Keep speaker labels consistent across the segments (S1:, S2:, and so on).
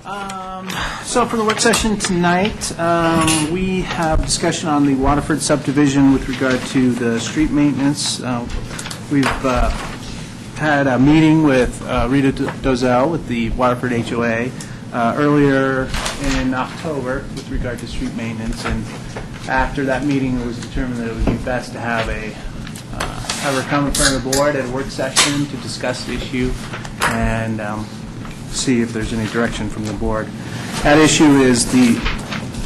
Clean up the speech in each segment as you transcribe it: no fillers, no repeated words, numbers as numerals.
S1: So for the work session tonight, we have discussion on the Waterford subdivision with regard to the street maintenance. We've had a meeting with Rita Dozell with the Waterford HOA earlier in October with regard to street maintenance, and after that meeting it was determined that it would be best to have her come in front of the board at a work session to discuss the issue and see if there's any direction from the board. That issue is the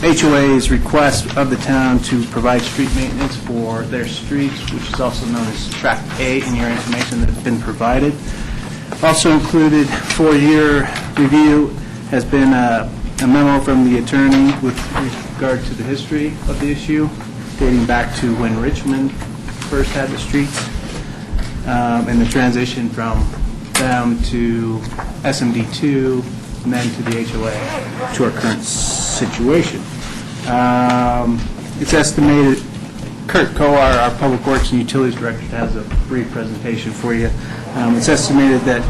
S1: HOA's request of the town to provide street maintenance for their streets, which is also known as Track A in your information that's been provided. Also included for your review has been a memo from the attorney with regard to the history of the issue, dating back to when Richmond first had the streets, and the transition from them to SMD2 and then to the HOA to our current situation. It's estimated, Kurt Koar, our Public Works and Utilities Director, has a brief presentation for you. It's estimated that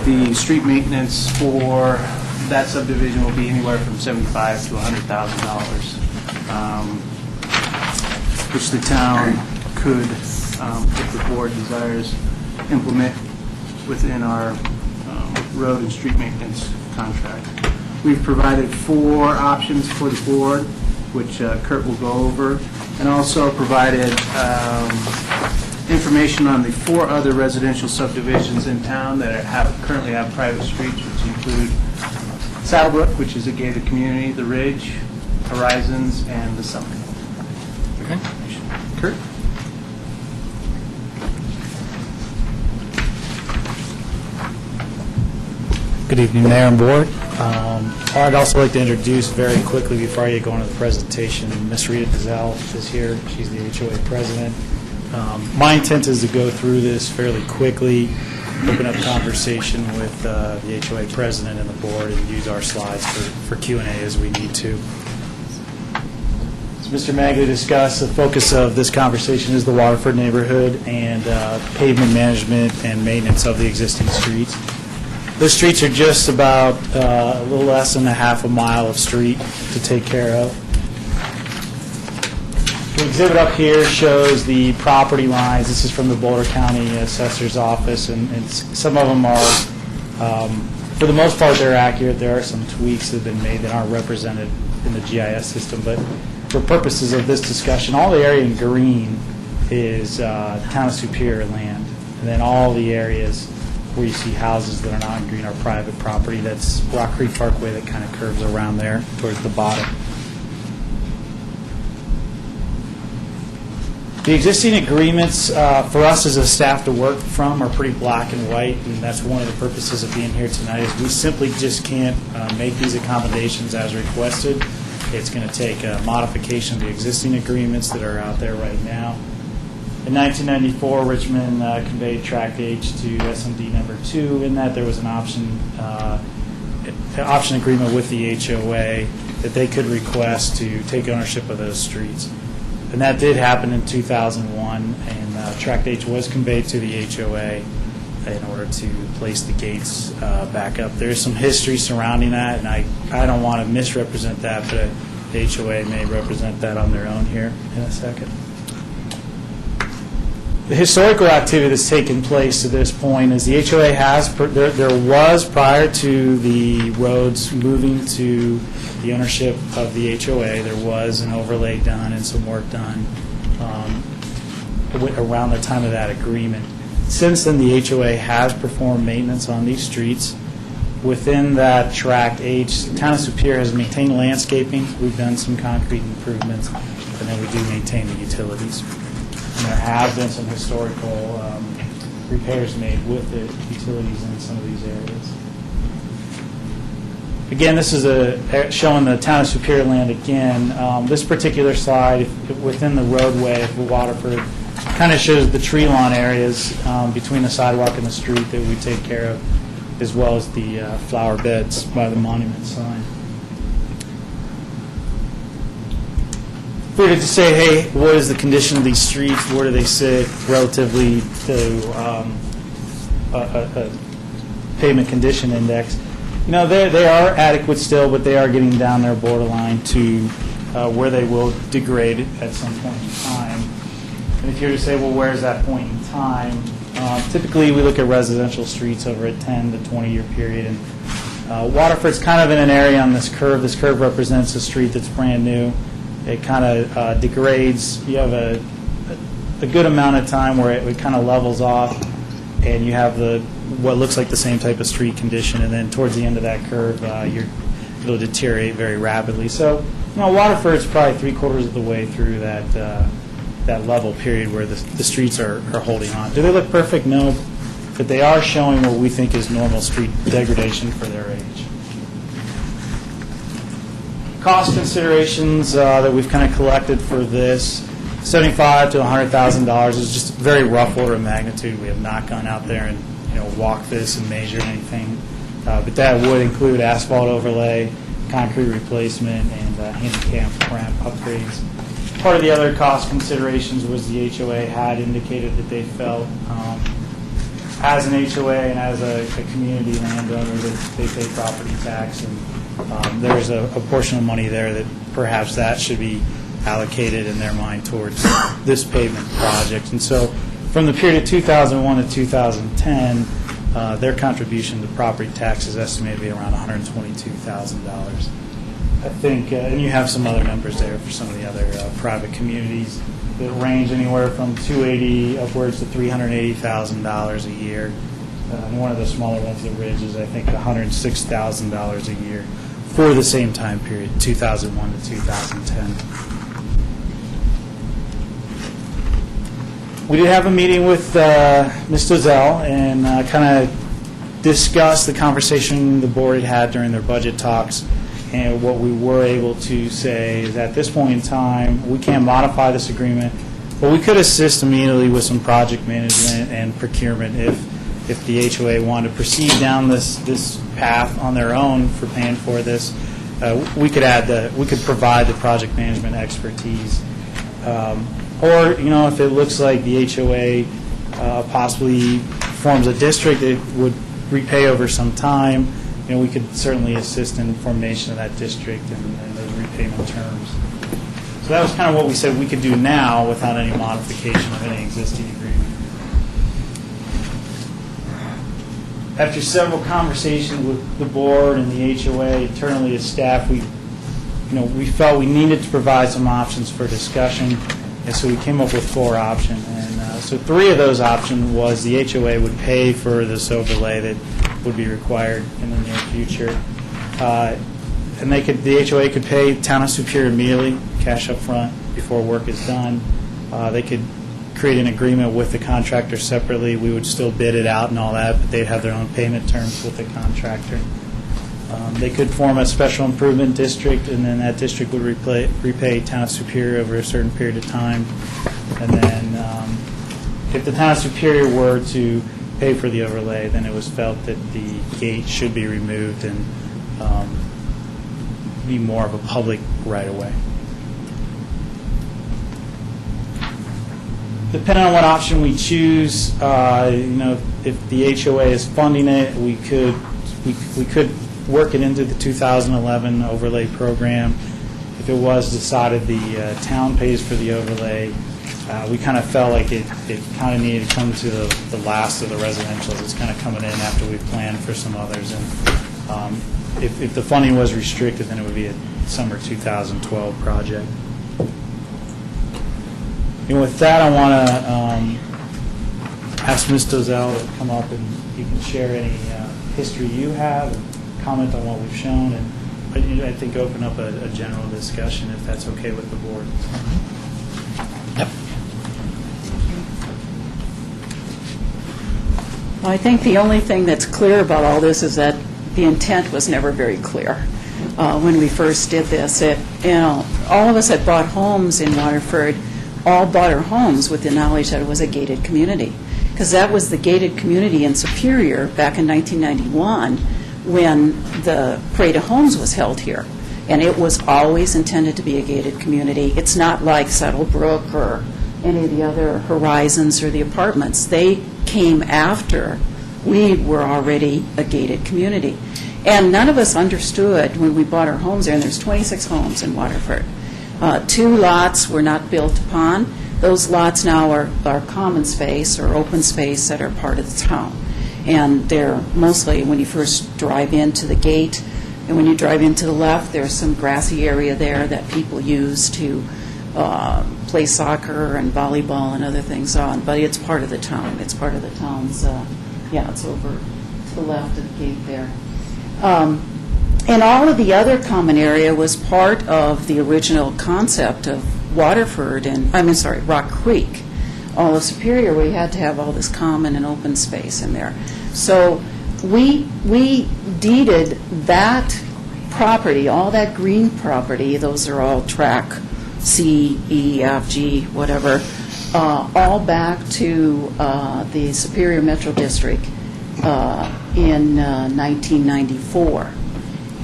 S1: the street maintenance for that subdivision will be anywhere from $75,000 to $100,000, which the town could, if the board desires, implement within our road and street maintenance contract. We've provided 4 options for the board, which Kurt will go over, and also provided information on the 4 other residential subdivisions in town that currently have private streets, which include Saddlebrook, which is a gated community, the Ridge, Horizons, and the Summit. Okay. Kurt?
S2: Good evening, Mayor and Board. I'd also like to introduce very quickly before I go into the presentation, Ms. Rita Dozell is here. She's the HOA president. My intent is to go through this fairly quickly, open up conversation with the HOA president and the board, and use our slides for Q&A as we need to. As Mr. Magley discussed, the focus of this conversation is the Waterford neighborhood and pavement management and maintenance of the existing streets. Those streets are just about a little less than a half a mile of street to take care of. The exhibit up here shows the property lines. This is from the Boulder County Assessor's Office, and some of them are, for the most part, they're accurate. There are some tweaks that have been made that aren't represented in the GIS system, but for purposes of this discussion, all the area in green is Town of Superior land, and then all the areas where you see houses that are not in green are private property. That's Rock Creek Parkway that kind of curves around there towards the bottom. The existing agreements for us as a staff to work from are pretty black and white, and that's one of the purposes of being here tonight, is we simply just can't make these accommodations as requested. It's going to take a modification of the existing agreements that are out there right now. In 1994, Richmond conveyed Tract H to SMD number 2. In that, there was an option agreement with the HOA that they could request to take ownership of those streets. And that did happen in 2001, and Tract H was conveyed to the HOA in order to place the gates back up. There's some history surrounding that, and I don't want to misrepresent that, but the HOA may represent that on their own here in a second. The historical activity that's taken place to this point is the HOA has, there was, prior to the roads moving to the ownership of the HOA, there was an overlay done and some work done around the time of that agreement. Since then, the HOA has performed maintenance on these streets. Within that Tract H, the Town of Superior has maintained landscaping. We've done some concrete improvements, and then we do maintain the utilities. And there have been some historical repairs made with the utilities in some of these areas. Again, this is showing the Town of Superior land again. This particular slide, within the roadway of Waterford, kind of shows the tree lawn areas between the sidewalk and the street that we take care of, as well as the flower beds by the monument sign. If we were to say, hey, what is the condition of these streets? Where do they sit relatively to a pavement condition index? They are adequate still, but they are getting down their borderline to where they will degrade at some point in time. And if you were to say, well, where's that point in time? Typically, we look at residential streets over a 10 to 20-year period. And Waterford's kind of in an area on this curve. This curve represents a street that's brand new. It kind of degrades. You have a good amount of time where it kind of levels off, and you have what looks like the same type of street condition. And then towards the end of that curve, it'll deteriorate very rapidly. So, Waterford's probably three-quarters of the way through that level period where the streets are holding on. Do they look perfect? No, but they are showing what we think is normal street degradation for their age. Cost considerations that we've kind of collected for this, $75,000 to $100,000 is just a very rough order of magnitude. We have not gone out there and walked this and measured anything, but that would include asphalt overlay, concrete replacement, and handicap ramp upgrades. Part of the other cost considerations was the HOA had indicated that they felt, as an HOA and as a community landowner, that they pay property tax, and there's a portion of money there that perhaps that should be allocated in their mind towards this pavement project. And so from the period of 2001 to 2010, their contribution to property tax is estimated to be around $122,000. I think, and you have some other numbers there for some of the other private communities that range anywhere from $280,000 upwards to $380,000 a year. And one of the smaller ones, the Ridge, is I think $106,000 a year for the same time period, 2001 to 2010. We did have a meeting with Ms. Dozell and kind of discussed the conversation the board had during their budget talks. And what we were able to say is at this point in time, we can't modify this agreement, but we could assist immediately with some project management and procurement if the HOA wanted to proceed down this path on their own for paying for this. We could provide the project management expertise. Or, if it looks like the HOA possibly forms a district, it would repay over some time. We could certainly assist in formation of that district and those repayment terms. So that was kind of what we said we could do now without any modification of any existing agreement. After several conversations with the board and the HOA, internally as staff, we felt we needed to provide some options for discussion, and so we came up with 4 options. And so 3 of those options was the HOA would pay for this overlay that would be required in the near future. And the HOA could pay Town of Superior immediately, cash up front, before work is done. They could create an agreement with the contractor separately. We would still bid it out and all that, but they'd have their own payment terms with the contractor. They could form a special improvement district, and then that district would repay Town of Superior over a certain period of time. And then if the Town of Superior were to pay for the overlay, then it was felt that the gate should be removed and be more of a public right-of-way. Depending on what option we choose, if the HOA is funding it, we could work it into the 2011 overlay program. If it was decided the town pays for the overlay, we kind of felt like it kind of needed to come to the last of the residentials. It's kind of coming in after we've planned for some others. And if the funding was restricted, then it would be a summer 2012 project. And with that, I want to ask Ms. Dozell to come up and you can share any history you have and comment on what we've shown, and I think open up a general discussion if that's okay with the board.
S3: Yep.
S4: Well, I think the only thing that's clear about all this is that the intent was never very clear when we first did this. All of us that bought homes in Waterford all bought our homes with the knowledge that it was a gated community, because that was the gated community in Superior back in 1991 when the Parade of Homes was held here. And it was always intended to be a gated community. It's not like Settlebrook or any of the other Horizons or the apartments. They came after we were already a gated community. And none of us understood when we bought our homes there, and there's 26 homes in Waterford. 2 lots were not built upon. Those lots now are common space or open space that are part of the town. And they're mostly, when you first drive into the gate, and when you drive into the left, there's some grassy area there that people use to play soccer and volleyball and other things on. But it's part of the town. It's part of the town's, it's over to the left of the gate there. And all of the other common area was part of the original concept of Waterford Rock Creek. All of Superior, we had to have all this common and open space in there. So we deeded that property, all that green property, those are all track C, E, F, G, whatever, all back to the Superior Metro District in 1994.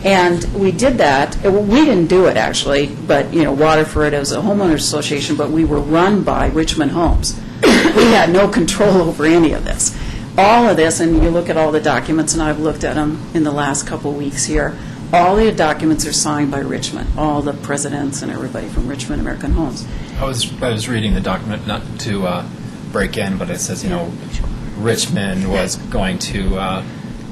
S4: And we did that. We didn't do it, actually, but, Waterford as a homeowners association, but we were run by Richmond Homes. We had no control over any of this. All of this, and you look at all the documents, and I've looked at them in the last couple of weeks here, all the documents are signed by Richmond, all the presidents and everybody from Richmond American Homes.
S3: I was reading the document, not to break in, but it says, Richmond was going to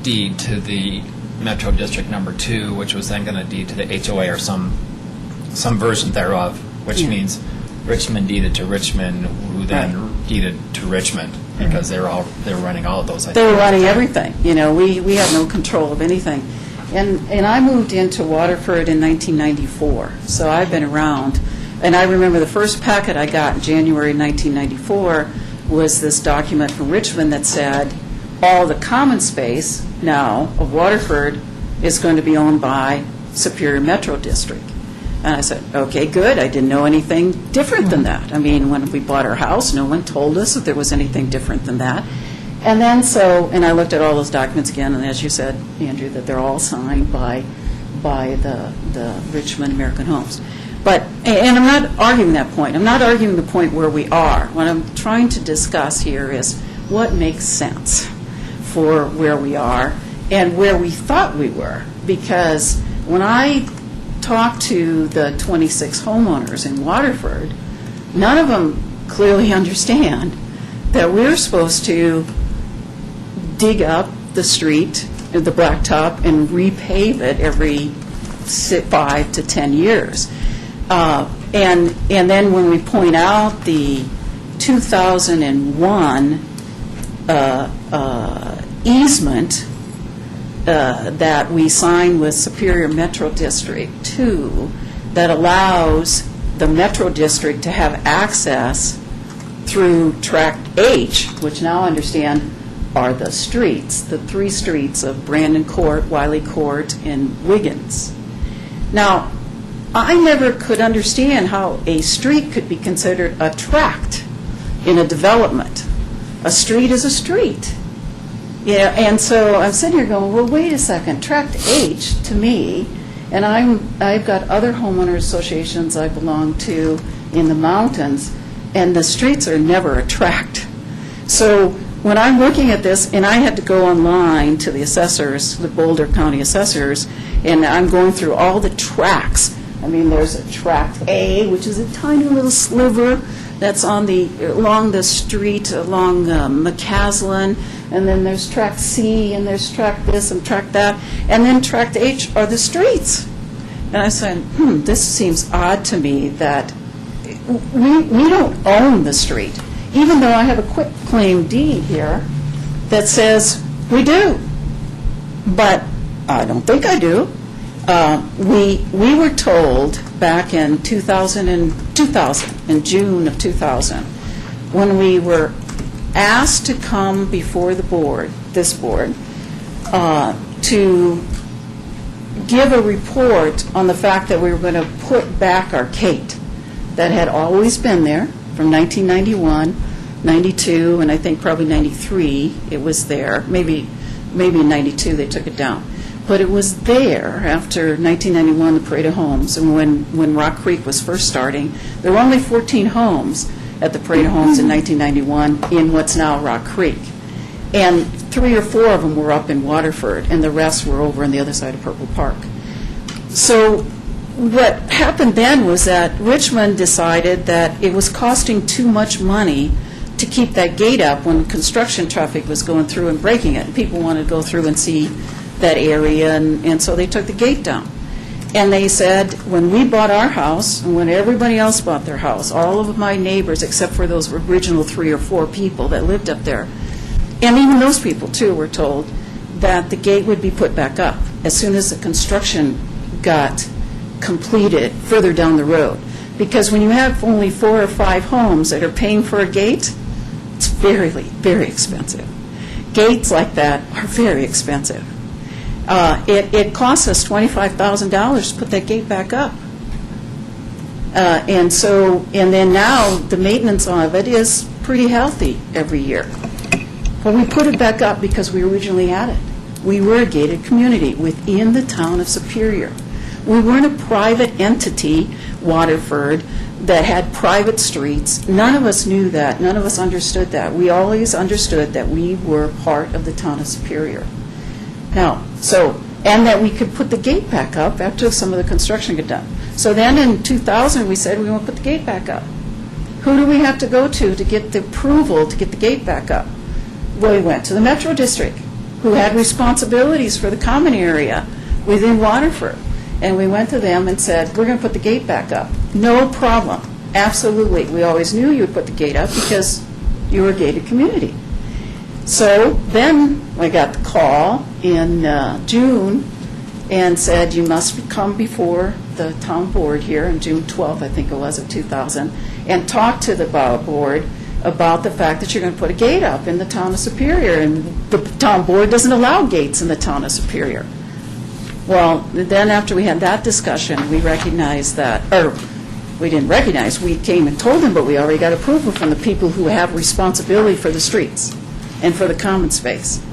S3: deed to the Metro District Number 2, which was then going to deed to the HOA or some version thereof, which means Richmond deeded to Richmond, who then deeded to Richmond, because they were running all of those.
S4: They were running everything. We had no control of anything. And I moved into Waterford in 1994, so I've been around. And I remember the first packet I got in January 1994 was this document from Richmond that said all the common space now of Waterford is going to be owned by Superior Metro District. And I said, okay, good. I didn't know anything different than that. I mean, when we bought our house, no one told us that there was anything different than that. And then and I looked at all those documents again, and as you said, Andrew, that they're all signed by the Richmond American Homes. And I'm not arguing that point. I'm not arguing the point where we are. What I'm trying to discuss here is what makes sense for where we are and where we thought we were. Because when I talked to the 26 homeowners in Waterford, none of them clearly understand that we're supposed to dig up the street, the blacktop, and repave it every 5 to 10 years. And then when we point out the 2001 easement that we signed with Superior Metro District 2 that allows the Metro District to have access through Tract H, which now I understand are the streets, the 3 streets of Brandon Court, Wiley Court, and Wiggins. Now, I never could understand how a street could be considered a tract in a development. A street is a street. And so I'm sitting here going, well, wait a second, Tract H to me, and I've got other homeowner associations I belong to in the mountains, and the streets are never a tract. So when I'm looking at this, and I had to go online to the assessors, the Boulder County assessors, and I'm going through all the tracts. I mean, there's a Tract A, which is a tiny little sliver that's along the street along McCaslin, and then there's Tract C, and there's Tract this and Tract that, and then Tract H are the streets. And I said, this seems odd to me that we don't own the street, even though I have a quit claim deed here that says we do. But I don't think I do. We were told back in 2000, in June of 2000, when we were asked to come before the board, this board, to give a report on the fact that we were going to put back our gate that had always been there from 1991, 92, and I think probably 93 it was there. Maybe in 92 they took it down. But it was there after 1991, the Parade of Homes, and when Rock Creek was first starting. There were only 14 homes at the Parade of Homes in 1991 in what's now Rock Creek. And 3 or 4 of them were up in Waterford, and the rest were over on the other side of Purple Park. So what happened then was that Richmond decided that it was costing too much money to keep that gate up when construction traffic was going through and breaking it. And people wanted to go through and see that area, and so they took the gate down. And they said, when we bought our house, and when everybody else bought their house, all of my neighbors, except for those original 3 or 4 people that lived up there, and even those people, too, were told that the gate would be put back up as soon as the construction got completed further down the road. Because when you have only 4 or 5 homes that are paying for a gate, it's very, very expensive. Gates like that are very expensive. It costs us $25,000 to put that gate back up. And then now, the maintenance of it is pretty healthy every year. But we put it back up because we originally had it. We were a gated community within the town of Superior. We weren't a private entity, Waterford, that had private streets. None of us knew that. None of us understood that. We always understood that we were part of the town of Superior. Now, and that we could put the gate back up after some of the construction got done. So then in 2000, we said we want to put the gate back up. Who do we have to go to get the approval to get the gate back up? Well, we went to the Metro District, who had responsibilities for the common area within Waterford. And we went to them and said, we're going to put the gate back up. No problem. Absolutely. We always knew you would put the gate up because you were a gated community. So then I got the call in June and said, you must come before the town board here on June 12th, I think it was, of 2000, and talk to the board about the fact that you're going to put a gate up in the town of Superior. And the town board doesn't allow gates in the town of Superior. Well, then after we had that discussion, we recognized that, or we didn't recognize, we came and told them, but we already got approval from the people who have responsibility for the streets and for the common space,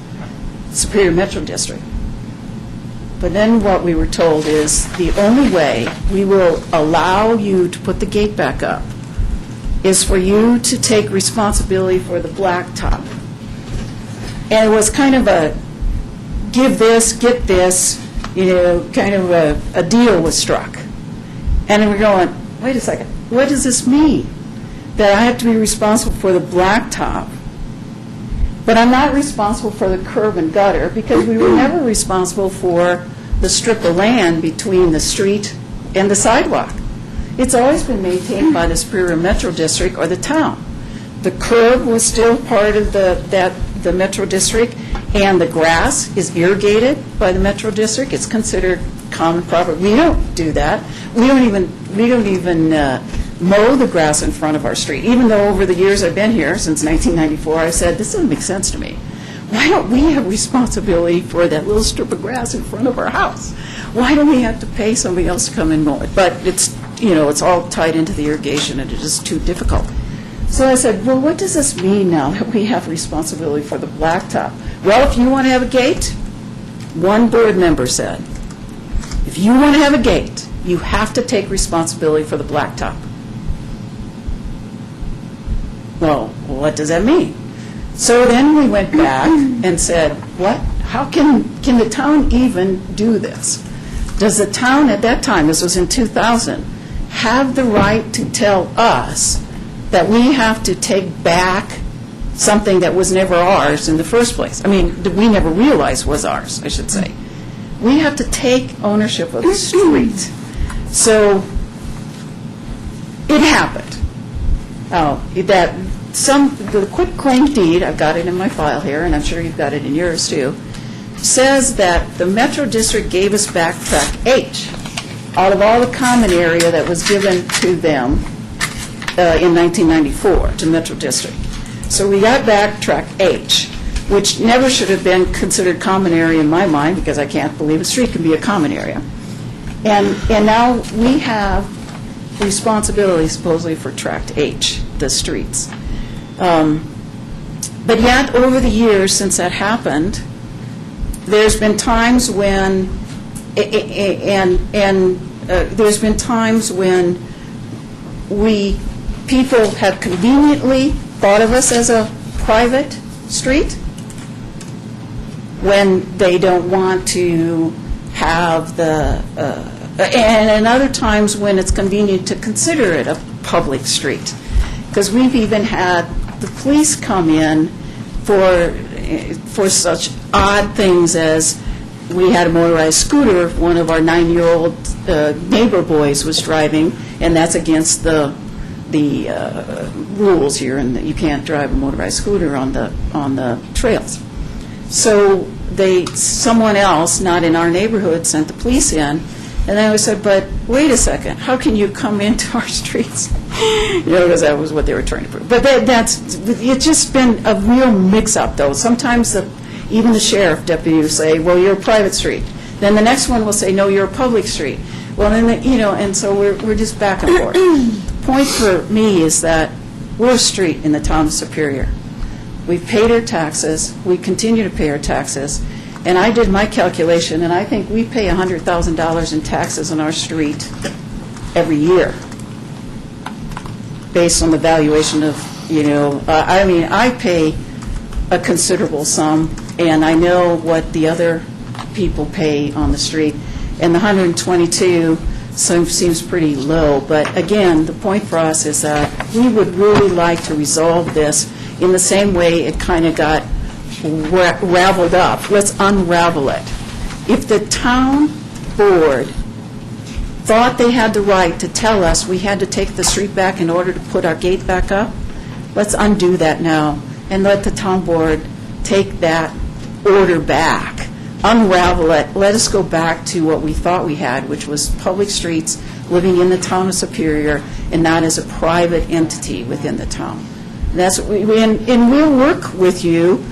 S4: Superior Metro District. But then what we were told is the only way we will allow you to put the gate back up is for you to take responsibility for the blacktop. And it was kind of a give this, get this, kind of a deal was struck. And we're going, wait a second, what does this mean? That I have to be responsible for the blacktop, but I'm not responsible for the curb and gutter because we were never responsible for the strip of land between the street and the sidewalk. It's always been maintained by the Superior Metro District or the town. The curb was still part of the Metro District, and the grass is irrigated by the Metro District. It's considered common property. We don't do that. We don't even mow the grass in front of our street. Even though over the years I've been here, since 1994, I've said, this doesn't make sense to me. Why don't we have responsibility for that little strip of grass in front of our house? Why do we have to pay somebody else to come and mow it? But it's all tied into the irrigation, and it is too difficult. So I said, well, what does this mean now that we have responsibility for the blacktop? Well, if you want to have a gate, one board member said, if you want to have a gate, you have to take responsibility for the blacktop. Well, what does that mean? So then we went back and said, what? How can the town even do this? Does the town at that time, this was in 2000, have the right to tell us that we have to take back something that was never ours in the first place? I mean, that we never realized was ours, I should say. We have to take ownership of the street. So it happened. The quitclaim deed, I've got it in my file here, and I'm sure you've got it in yours too, says that the Metro District gave us back Tract H out of all the common area that was given to them in 1994 to Metro District. So we got back Tract H, which never should have been considered common area in my mind, because I can't believe a street can be a common area. And now we have responsibility supposedly for Tract H, the streets. But yet, over the years since that happened, there's been times when, there's been times when people have conveniently thought of us as a private street, when they don't want to have and other times when it's convenient to consider it a public street. Because we've even had the police come in for such odd things as we had a motorized scooter, one of our 9-year-old neighbor boys was driving, and that's against the rules here, and you can't drive a motorized scooter on the trails. So someone else, not in our neighborhood, sent the police in, and I said, but wait a second, how can you come into our streets? Because that was what they were trying to prove. But it's just been a real mix-up, though. Sometimes even the sheriff deputy will say, well, you're a private street. Then the next one will say, no, you're a public street. Well, then, and so we're just back and forth. The point for me is that we're a street in the town of Superior. We've paid our taxes. We continue to pay our taxes. And I did my calculation, and I think we pay $100,000 in taxes on our street every year, based on the valuation of, I pay a considerable sum, and I know what the other people pay on the street, and the 122 seems pretty low. But again, the point for us is that we would really like to resolve this in the same way it kind of got raveled up. Let's unravel it. If the town board thought they had the right to tell us we had to take the street back in order to put our gate back up, let's undo that now and let the town board take that order back, unravel it, let us go back to what we thought we had, which was public streets living in the town of Superior and not as a private entity within the town. That's what and we'll work with you.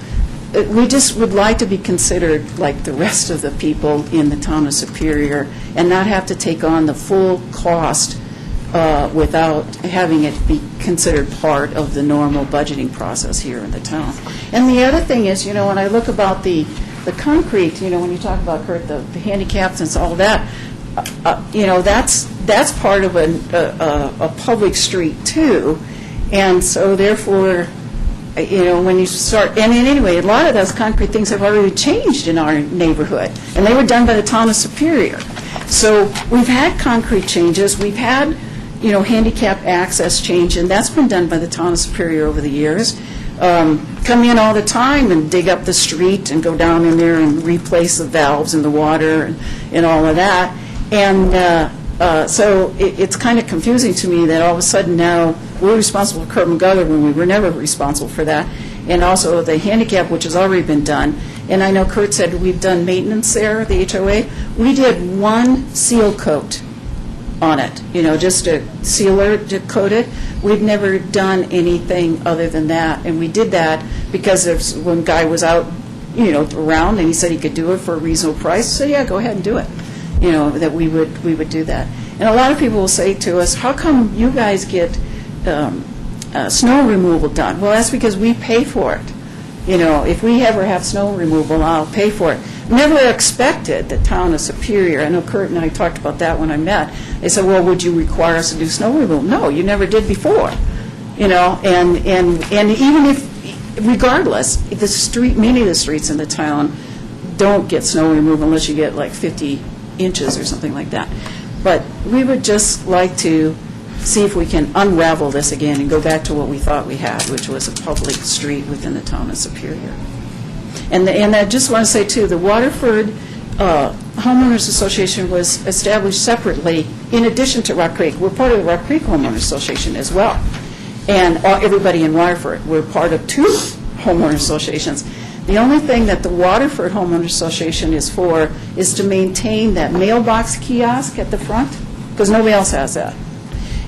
S4: We just would like to be considered like the rest of the people in the town of Superior and not have to take on the full cost without having it be considered part of the normal budgeting process here in the town. And the other thing is, when I look about the concrete, when you talk about, Kurt, the handicaps and all that, that's part of a public street too. And so therefore, when you start, and anyway, a lot of those concrete things have already changed in our neighborhood, and they were done by the town of Superior. So we've had concrete changes, we've had, handicap access change, and that's been done by the town of Superior over the years. Come in all the time and dig up the street and go down in there and replace the valves in the water and all of that. And so it's kind of confusing to me that all of a sudden now we're responsible for curb and gutter when we were never responsible for that. And also the handicap, which has already been done. And I know Kurt said we've done maintenance there, the HOA. We did one seal coat on it, just a sealer to coat it. We've never done anything other than that. And we did that because there's one guy was out, around, and he said he could do it for a reasonable price. So yeah, go ahead and do it. That we would do that. And a lot of people will say to us, how come you guys get snow removal done? Well, that's because we pay for it. If we ever have snow removal, I'll pay for it. Never expected the town of Superior. I know Kurt and I talked about that when I met. They said, well, would you require us to do snow removal? No, you never did before. And even if, regardless, many of the streets in the town don't get snow removal unless you get like 50 inches or something like that. But we would just like to see if we can unravel this again and go back to what we thought we had, which was a public street within the town of Superior. And I just want to say, too, the Waterford Homeowners Association was established separately in addition to Rock Creek. We're part of the Rock Creek Homeowners Association as well. And everybody in Waterford, we're part of 2 homeowner associations. The only thing that the Waterford Homeowners Association is for is to maintain that mailbox kiosk at the front, because nobody else has that.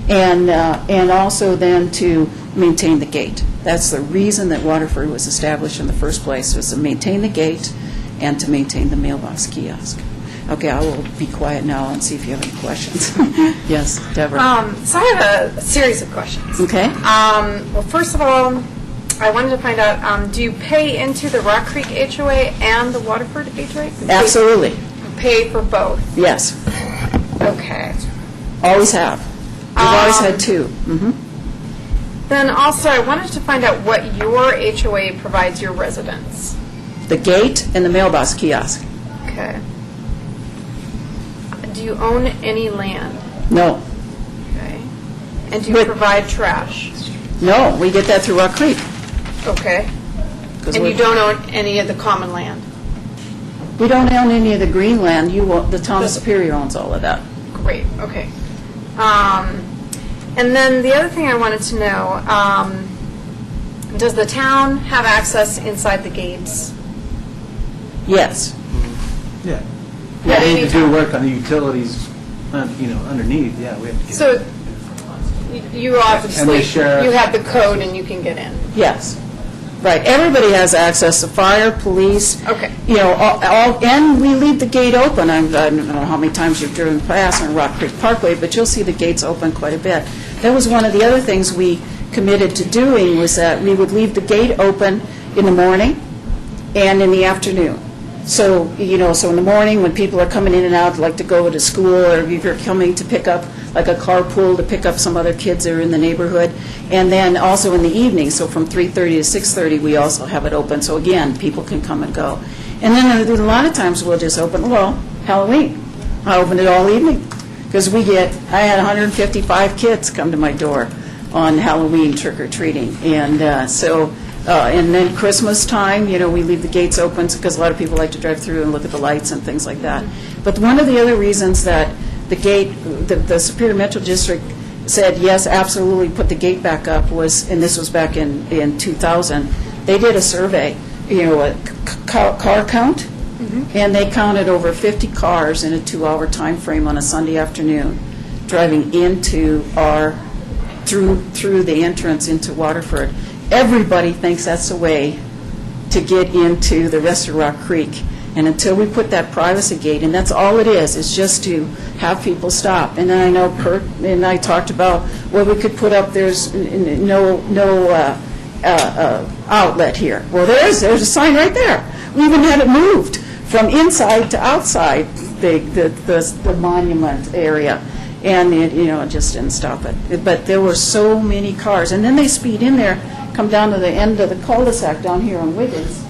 S4: And also then to maintain the gate. That's the reason that Waterford was established in the first place, was to maintain the gate and to maintain the mailbox kiosk. Okay, I will be quiet now and see if you have any questions. Yes, Deborah.
S5: So I have a series of questions.
S4: Okay.
S5: Well, first of all, I wanted to find out, do you pay into the Rock Creek HOA and the Waterford HOA?
S4: Absolutely.
S5: You pay for both?
S4: Yes.
S5: Okay.
S4: Always have. We've always had 2. Mm-hmm.
S5: Then also, I wanted to find out what your HOA provides your residents.
S4: the gate and the mailbox kiosk.
S5: Okay. Do you own any land?
S4: No,
S5: Okay. And do you
S4: But-
S5: provide trash?
S4: no, we get that through Rock Creek.
S5: Okay.
S4: 'Cause
S5: And you
S4: we're-
S5: don't own any of the common land?
S4: We don't own any of the green land. The town of Superior owns all of that.
S5: Great, okay. And then the other thing I wanted to know, does the town have access inside the gates?
S4: Yes.
S1: Yeah.
S5: Yeah,
S1: Yeah, we need to do
S5: anytime.
S1: work on the utilities, underneath, yeah, we have to get.
S5: So you obviously,
S1: sheriff-
S5: you have the code and you can get in?
S4: Yes. Right. Everybody has access to fire, police.
S5: Okay.
S4: And we leave the gate open. I don't know how many times you've driven past on Rock Creek Parkway, but you'll see the gates open quite a bit. That was one of the other things we committed to doing, was that we would leave the gate open in the morning and in the afternoon. So, so in the morning, when people are coming in and out, like to go to school, or if you're coming to pick up, like a carpool to pick up some other kids that are in the neighborhood, and then also in the evening, so from 3:30 to 6:30, we also have it open, so again, people can come and go. And then a lot of times we'll just open, Halloween. I open it all evening, because I had 155 kids come to my door on Halloween trick-or-treating, and and then Christmas time, we leave the gates open because a lot of people like to drive through and look at the lights and things like that. But one of the other reasons that the gate, the Superior Metro District said, yes, absolutely, put the gate back up was, and this was back in 2000, they did a survey, a car count, and they counted over 50 cars in a 2-hour time frame on a Sunday afternoon driving into through the entrance into Waterford. Everybody thinks that's the way to get into the rest of Rock Creek. And until we put that privacy gate, and that's all it is just to have people stop. And then I know Kurt and I talked about, we could put up, there's no outlet here. Well, there's a sign right there. We even had it moved from inside to outside the monument area. And it just didn't stop it. But there were so many cars. And then they speed in there, come down to the end of the cul-de-sac down here on Wiggins,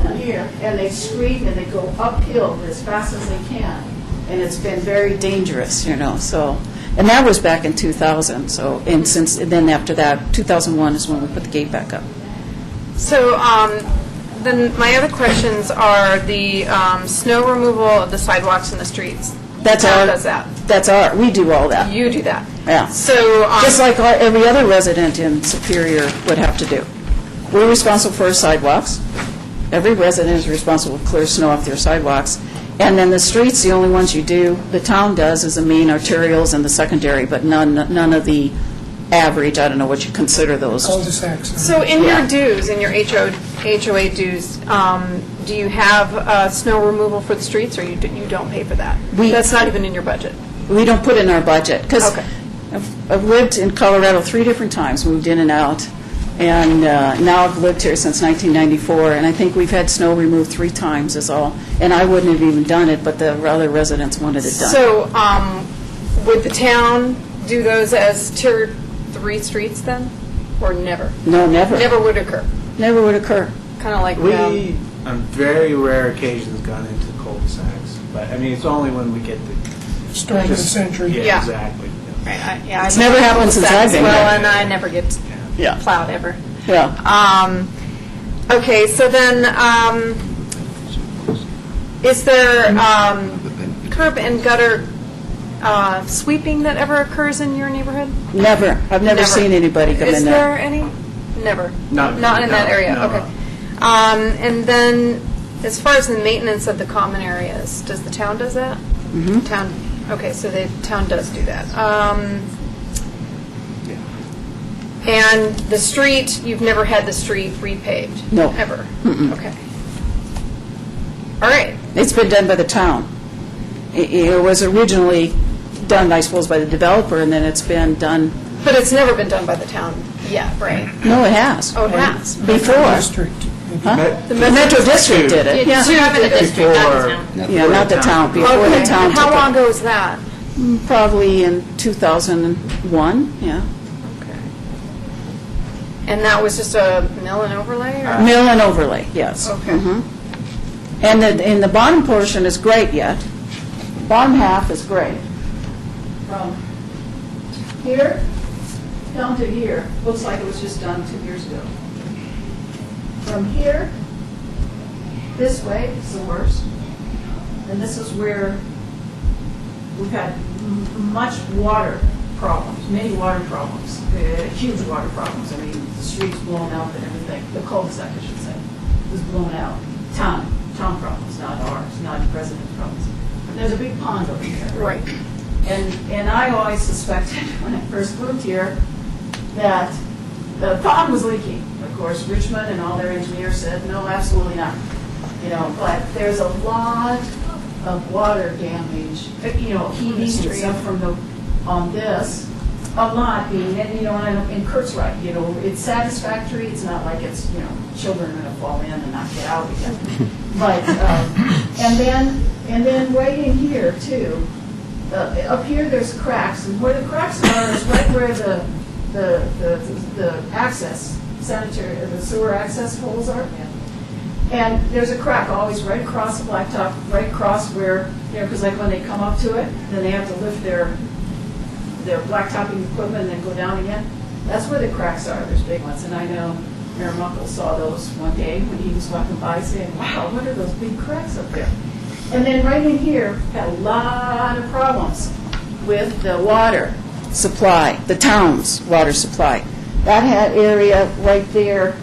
S4: down here, and they scream and they go uphill as fast as they can. And it's been very dangerous, so. And that was back in 2000, so, and then after that, 2001 is when we put the gate back up.
S5: So then my other questions are the snow removal of the sidewalks and the streets.
S4: That's
S5: Who
S4: our.
S5: does that?
S4: That's we do all that.
S5: You do that?
S4: Yeah.
S5: So.
S4: Just like every other resident in Superior would have to do. We're responsible for our sidewalks. Every resident is responsible to clear snow off their sidewalks. And then the streets, the only ones you do, the town does, is the main arterials and the secondary, but none of the average, I don't know what you consider those.
S6: Cul-de-sacs.
S5: So in
S4: Yeah.
S5: your dues, in your HOA dues, do you have snow removal for the streets, or you don't pay for that? That's not even in your budget?
S4: We don't put it in our budget, because
S5: Okay.
S4: I've lived in Colorado 3 different times, moved in and out, and now I've lived here since 1994, and I think we've had snow removed 3 times is all, and I wouldn't have even done it, but the other residents wanted it done.
S5: So would the town do those as Tier 3 streets then, or never?
S4: No, never.
S5: Never would occur?
S4: Never would occur.
S5: Kind of like,
S1: We, on very rare occasions, gone into cul-de-sacs, but, it's only when we get the.
S6: Start of the century.
S5: Yeah.
S1: Yeah, exactly.
S5: right,
S4: It's never happened since I've been
S5: Well,
S4: here.
S5: and I never get
S4: Yeah.
S5: plowed ever.
S4: Yeah.
S5: Okay, so then, is there curb and gutter sweeping that ever occurs in your neighborhood?
S4: Never. I've never seen anybody come
S5: Is
S4: in
S5: there any? Never?
S1: No,
S5: Not in that
S1: no,
S5: area?
S1: no.
S5: Okay. And then, as far as the maintenance of the common areas, does the town does that? Mm-hmm. Town, okay, so the town does do that. And the street, you've never had the street repaved?
S4: No.
S5: Ever? Okay. All right.
S4: It's been done by the town. It was originally done, I suppose, by the developer, and then it's been done,
S5: But it's never been done by the town yet, right?
S4: no, it has.
S5: Oh, it has?
S4: Before.
S6: District.
S4: Huh?
S1: Met-
S4: The Metro District did it, yeah.
S1: Before.
S4: Yeah, not the town, before the
S5: Okay.
S4: town
S5: And how
S4: took
S5: long
S4: it.
S5: ago was that?
S4: Probably in 2001, yeah.
S5: Okay. And that was just a mill and overlay? Or?
S4: Mill and overlay, yes.
S5: Okay.
S4: And the bottom portion is great yet. Bottom half is great. From here down to here, looks like it was just done 2 years ago. From here, this way is the worst. And this is where we've had much water problems, many water problems, huge water problems. I mean, the streets blown out and everything. The cul-de-sac, I should say, was blown out. Town problems, not ours, not resident problems. There's a big pond over here.
S5: Right.
S4: And I always suspected when I first moved here that the pond was leaking. Of course, Richmond and all their engineers said, no, absolutely not. You know, but there's a lot of water damage, you know, heaving and stuff from on this, a lot being, and, you know, and Kurt's right, you know, it's satisfactory, it's not like it's, you know, children are gonna fall in and not get out again. But, and then right in here too, up here there's cracks, and where the cracks are is right where the access, the sewer access holes are. And there's a crack always right across the blacktop, right across where, you know, because like when they come up to it, then they have to lift their blacktopping equipment and then go down again. That's where the cracks are. There's big ones. And I know Mayor Muckle saw those one day when he was walking by saying, wow, what are those big cracks up there? And then right in here, had a lot of problems with the water supply, the town's water supply. That had area right there,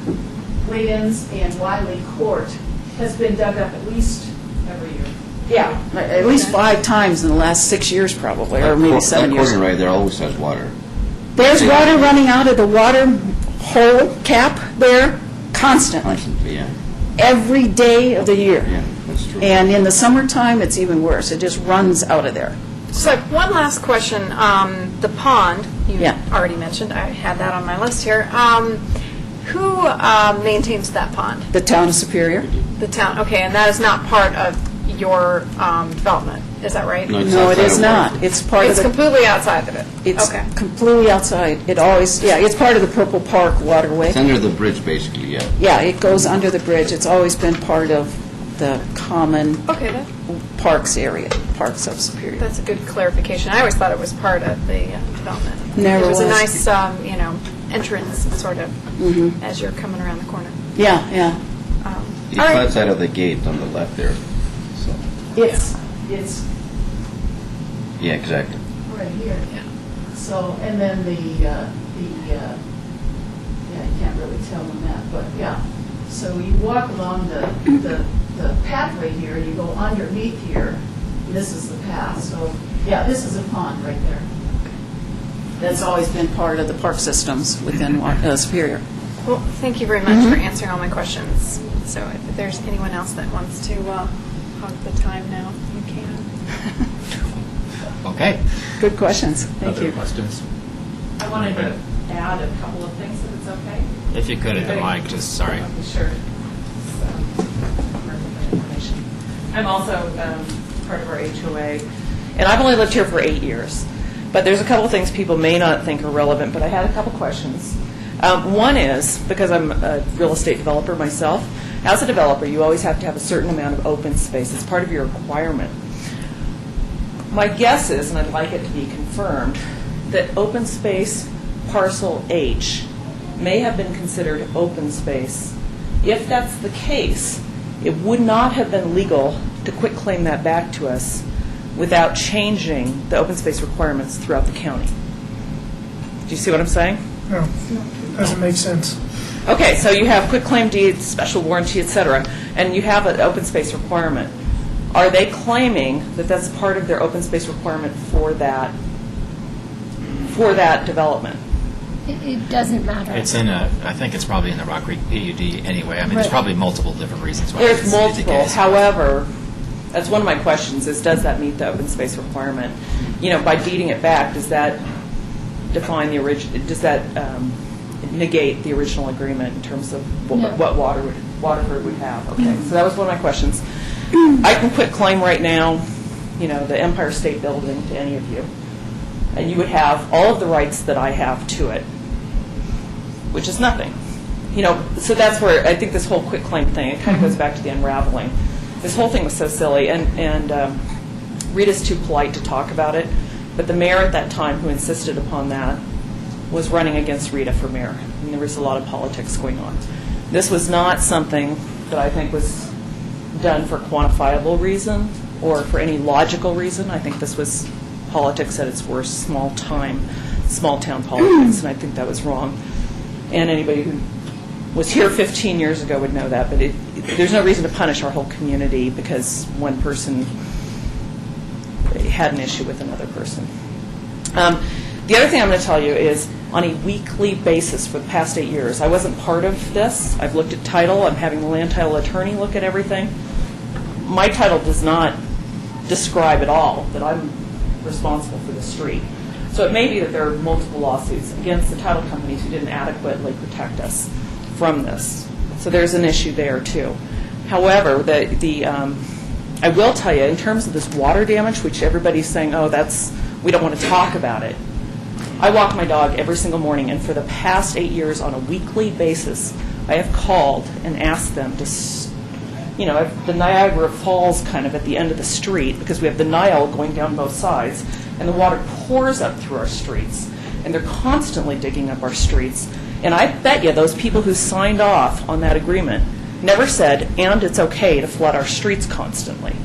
S4: Layden's and Wiley Court, has been dug up at least every year. Yeah, at least 5 times in the last 6 years probably, or maybe 7 years.
S6: That corner right there always has water.
S4: There's water running out of the water hole cap there constantly,
S6: Constantly, yeah.
S4: every day of the year.
S6: Yeah, that's true.
S4: And in the summertime, it's even worse. It just runs out of there.
S5: So one last question. The pond, you
S4: Yeah.
S5: already mentioned, I had that on my list here. Who maintains that pond?
S4: The town of Superior?
S5: The town, okay, and that is not part of your development, is that right?
S6: No, it's
S4: No, it
S6: outside
S4: is
S6: of
S4: not.
S6: Waterford.
S4: It's part of
S5: It's
S4: the,
S5: completely outside of it?
S4: it's
S5: Okay.
S4: completely outside. It always, yeah, it's part of the Purple Park waterway.
S6: It's under the bridge, basically, yeah.
S4: Yeah, it goes under the bridge. It's always been part of the common
S5: Okay,
S4: parks area, Parks of Superior.
S5: that's a good clarification. I always thought it was part of the development.
S4: Never
S5: It was a
S4: was.
S5: nice, you know, entrance, sort of, as you're coming around the corner.
S4: Yeah, yeah.
S6: It's
S5: All right.
S6: outside of the gate on the left there, so,
S4: It's
S6: yeah, exactly.
S4: right here.
S5: Yeah.
S4: So, and then yeah, you can't really tell on that, but yeah. So you walk along the pathway here, you go underneath here, and this is the path. So, yeah, this is a pond right there. That's always been part of the park systems within Superior.
S5: Well, thank you very much for answering all my questions. So if there's anyone else that wants to hog the time now, you can.
S3: Okay.
S4: Good questions. Thank
S3: Other
S4: you.
S3: questions?
S7: I wanted to add a couple of things, if it's okay.
S3: If you could at the mic, just, sorry.
S7: Sure. Information. I'm also part of our HOA, and I've only lived here for 8 years. But there's a couple of things people may not think are relevant, but I had a couple questions. One is, because I'm a real estate developer myself, as a developer, you always have to have a certain amount of open space. It's part of your requirement. My guess is, and I'd like it to be confirmed, that open space parcel H may have been considered open space. If that's the case, it would not have been legal to quitclaim that back to us without changing the open space requirements throughout the county. Do you see what I'm saying?
S8: No, doesn't make sense.
S7: Okay, so you have quitclaim deeds, special warranty, et cetera, and you have an open space requirement. Are they claiming that that's part of their open space requirement for that development?
S9: It doesn't matter.
S3: It's I think it's probably in the Rock Creek PUD anyway. I mean, there's
S9: Right.
S3: probably multiple different reasons why
S7: There's
S3: this is the
S7: multiple.
S3: case.
S7: However, that's one of my questions is, does that meet the open space requirement? You know, by deeding it back, does that define the does that negate the original agreement in terms of what Waterford would have? Okay, so that was one of my questions. I can quit claim right now, you know, the Empire State Building to any of you, and you would have all of the rights that I have to it, which is nothing. So that's where I think this whole quitclaim thing, it kind of goes back to the unraveling. This whole thing was so silly, and Rita's too polite to talk about it, but the mayor at that time who insisted upon that was running against Rita for mayor, and there was a lot of politics going on. This was not something that I think was done for quantifiable reason or for any logical reason. I think this was politics at its worst, small town politics, and I think that was wrong. And anybody who was here 15 years ago would know that, but there's no reason to punish our whole community because one person had an issue with another person. The other thing I'm going to tell you is on a weekly basis for the past 8 years, I wasn't part of this. I've looked at title. I'm having the land title attorney look at everything. My title does not describe at all that I'm responsible for the street. So it may be that there are multiple lawsuits against the title companies who didn't adequately protect us from this. So there's an issue there too. However, I will tell you, in terms of this water damage, which everybody's saying, oh, we don't want to talk about it. I walk my dog every single morning, and for the past 8 years, on a weekly basis, I have called and asked them to, the Niagara Falls kind of at the end of the street, because we have the Nile going down both sides, and the water pours up through our streets, and they're constantly digging up our streets. And I bet you those people who signed off on that agreement never said, and it's okay to flood our streets constantly.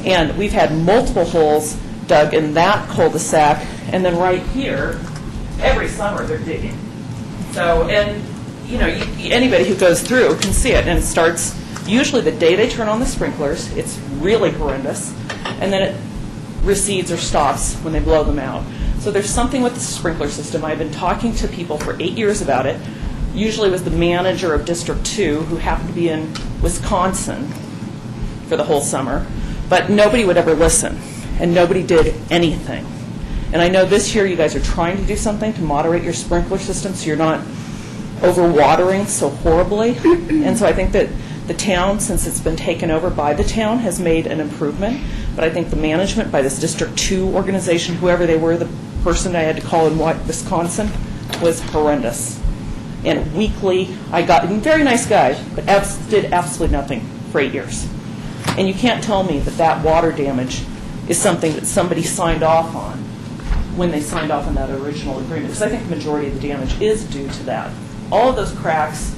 S7: And we've had multiple holes dug in that cul-de-sac, and then right here, every summer they're digging. So, and anybody who goes through can see it, and it starts usually the day they turn on the sprinklers. It's really horrendous, and then it recedes or stops when they blow them out. So there's something with the sprinkler system. I've been talking to people for 8 years about it. Usually it was the manager of District 2 who happened to be in Wisconsin for the whole summer, but nobody would ever listen, and nobody did anything. And I know this year you guys are trying to do something to moderate your sprinkler system so you're not overwatering so horribly. And so I think that the town, since it's been taken over by the town, has made an improvement. But I think the management by this District 2 organization, whoever they were, the person I had to call in Wisconsin, was horrendous. And weekly, I got a very nice guy, but did absolutely nothing for 8 years. And you can't tell me that that water damage is something that somebody signed off on when they signed off on that original agreement. Because I think the majority of the damage is due to that. All of those cracks,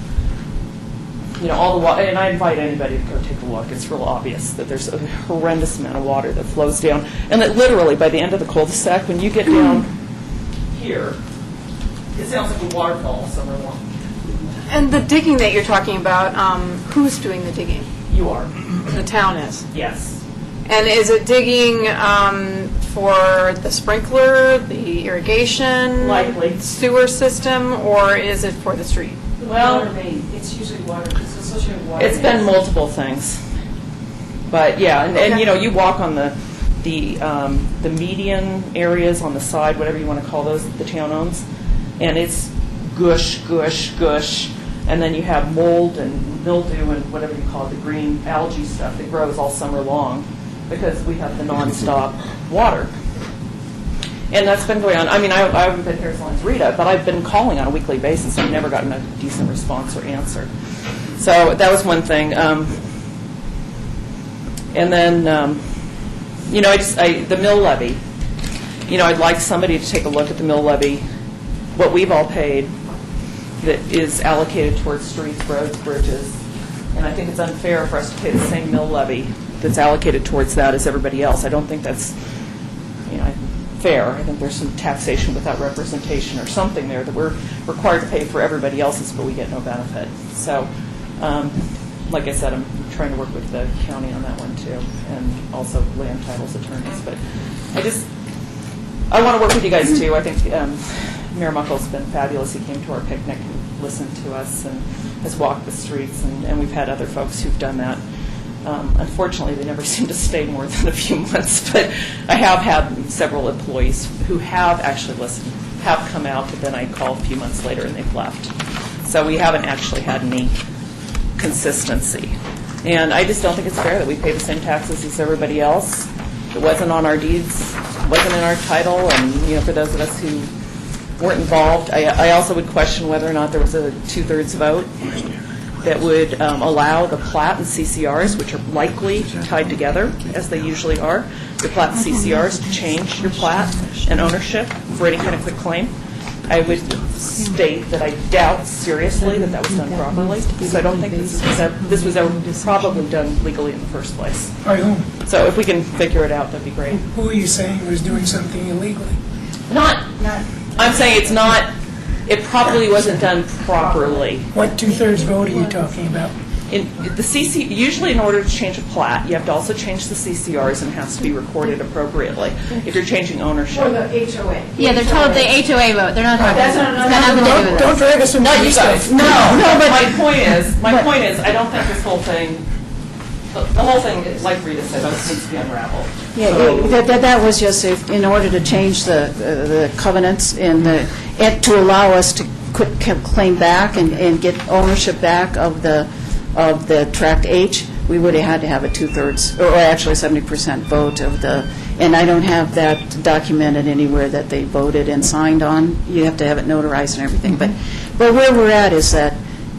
S7: all the water, and I invite anybody to go take a look. It's real obvious that there's a horrendous amount of water that flows down. And that literally, by the end of the cul-de-sac, when you get down here, it sounds like a waterfall summer long.
S5: And the digging that you're talking about, who's doing the digging?
S7: You are.
S5: The town is.
S7: Yes.
S5: And is it digging for the sprinkler, the irrigation,
S7: Likely.
S5: sewer system, or is it for the street?
S7: Well,
S10: It's usually water, it's associated with water.
S7: it's been multiple things. But yeah, and you walk on the median areas on the side, whatever you want to call those, that the town owns, and it's gush, gush, gush, and then you have mold and mildew and whatever you call it, the green algae stuff that grows all summer long because we have the nonstop water. And that's been going on. I mean, I haven't been here as long as Rita, but I've been calling on a weekly basis. I've never gotten a decent response or answer. So that was one thing. And then, the mill levy. I'd like somebody to take a look at the mill levy, what we've all paid that is allocated towards streets, roads, bridges. And I think it's unfair for us to pay the same mill levy that's allocated towards that as everybody else. I don't think that's, fair. I think there's some taxation without representation or something there that we're required to pay for everybody else's, but we get no benefit. So, like I said, I'm trying to work with the county on that one too, and also land titles attorneys. But I want to work with you guys too. I think Mayor Muckle's been fabulous. He came to our picnic and listened to us and has walked the streets, and we've had other folks who've done that. Unfortunately, they never seem to stay more than a few months, but I have had several employees who have actually listened, have come out, but then I call a few months later and they've left. So we haven't actually had any consistency. And I just don't think it's fair that we pay the same taxes as everybody else. It wasn't on our deeds, it wasn't in our title, and for those of us who weren't involved. I also would question whether or not there was a two-thirds vote that would allow the plat and CCRs, which are likely tied together, as they usually are, your plat and CCRs to change your plat and ownership for any kind of quick claim. I would state that I doubt seriously that that was done properly, because I don't think this was ever probably done legally in the first place.
S8: By whom?
S7: So if we can figure it out, that'd be great.
S8: Who are you saying was doing something illegally?
S7: I'm saying it's not, it probably wasn't done properly.
S8: What two-thirds vote are you talking about?
S7: Usually in order to change a plat, you have to also change the CCRs, and it has to be recorded appropriately if you're changing ownership.
S10: Or the HOA.
S9: Yeah, they're told the HOA vote. They're not talking.
S10: That's not-
S9: It's got nothing to do with
S8: Don't
S9: this.
S8: drag us into
S7: Not you
S8: this
S7: guys.
S8: stuff.
S7: No, but my point is, I don't think this whole thing, the whole thing, like Rita said, needs to be unraveled.
S4: Yeah, that was just in order to change the covenants and to allow us to claim back and get ownership back of the Tract H, we would have had to have a two-thirds, or actually 70% vote of the, and I don't have that documented anywhere that they voted and signed on. You have to have it notarized and everything. But where we're at is that,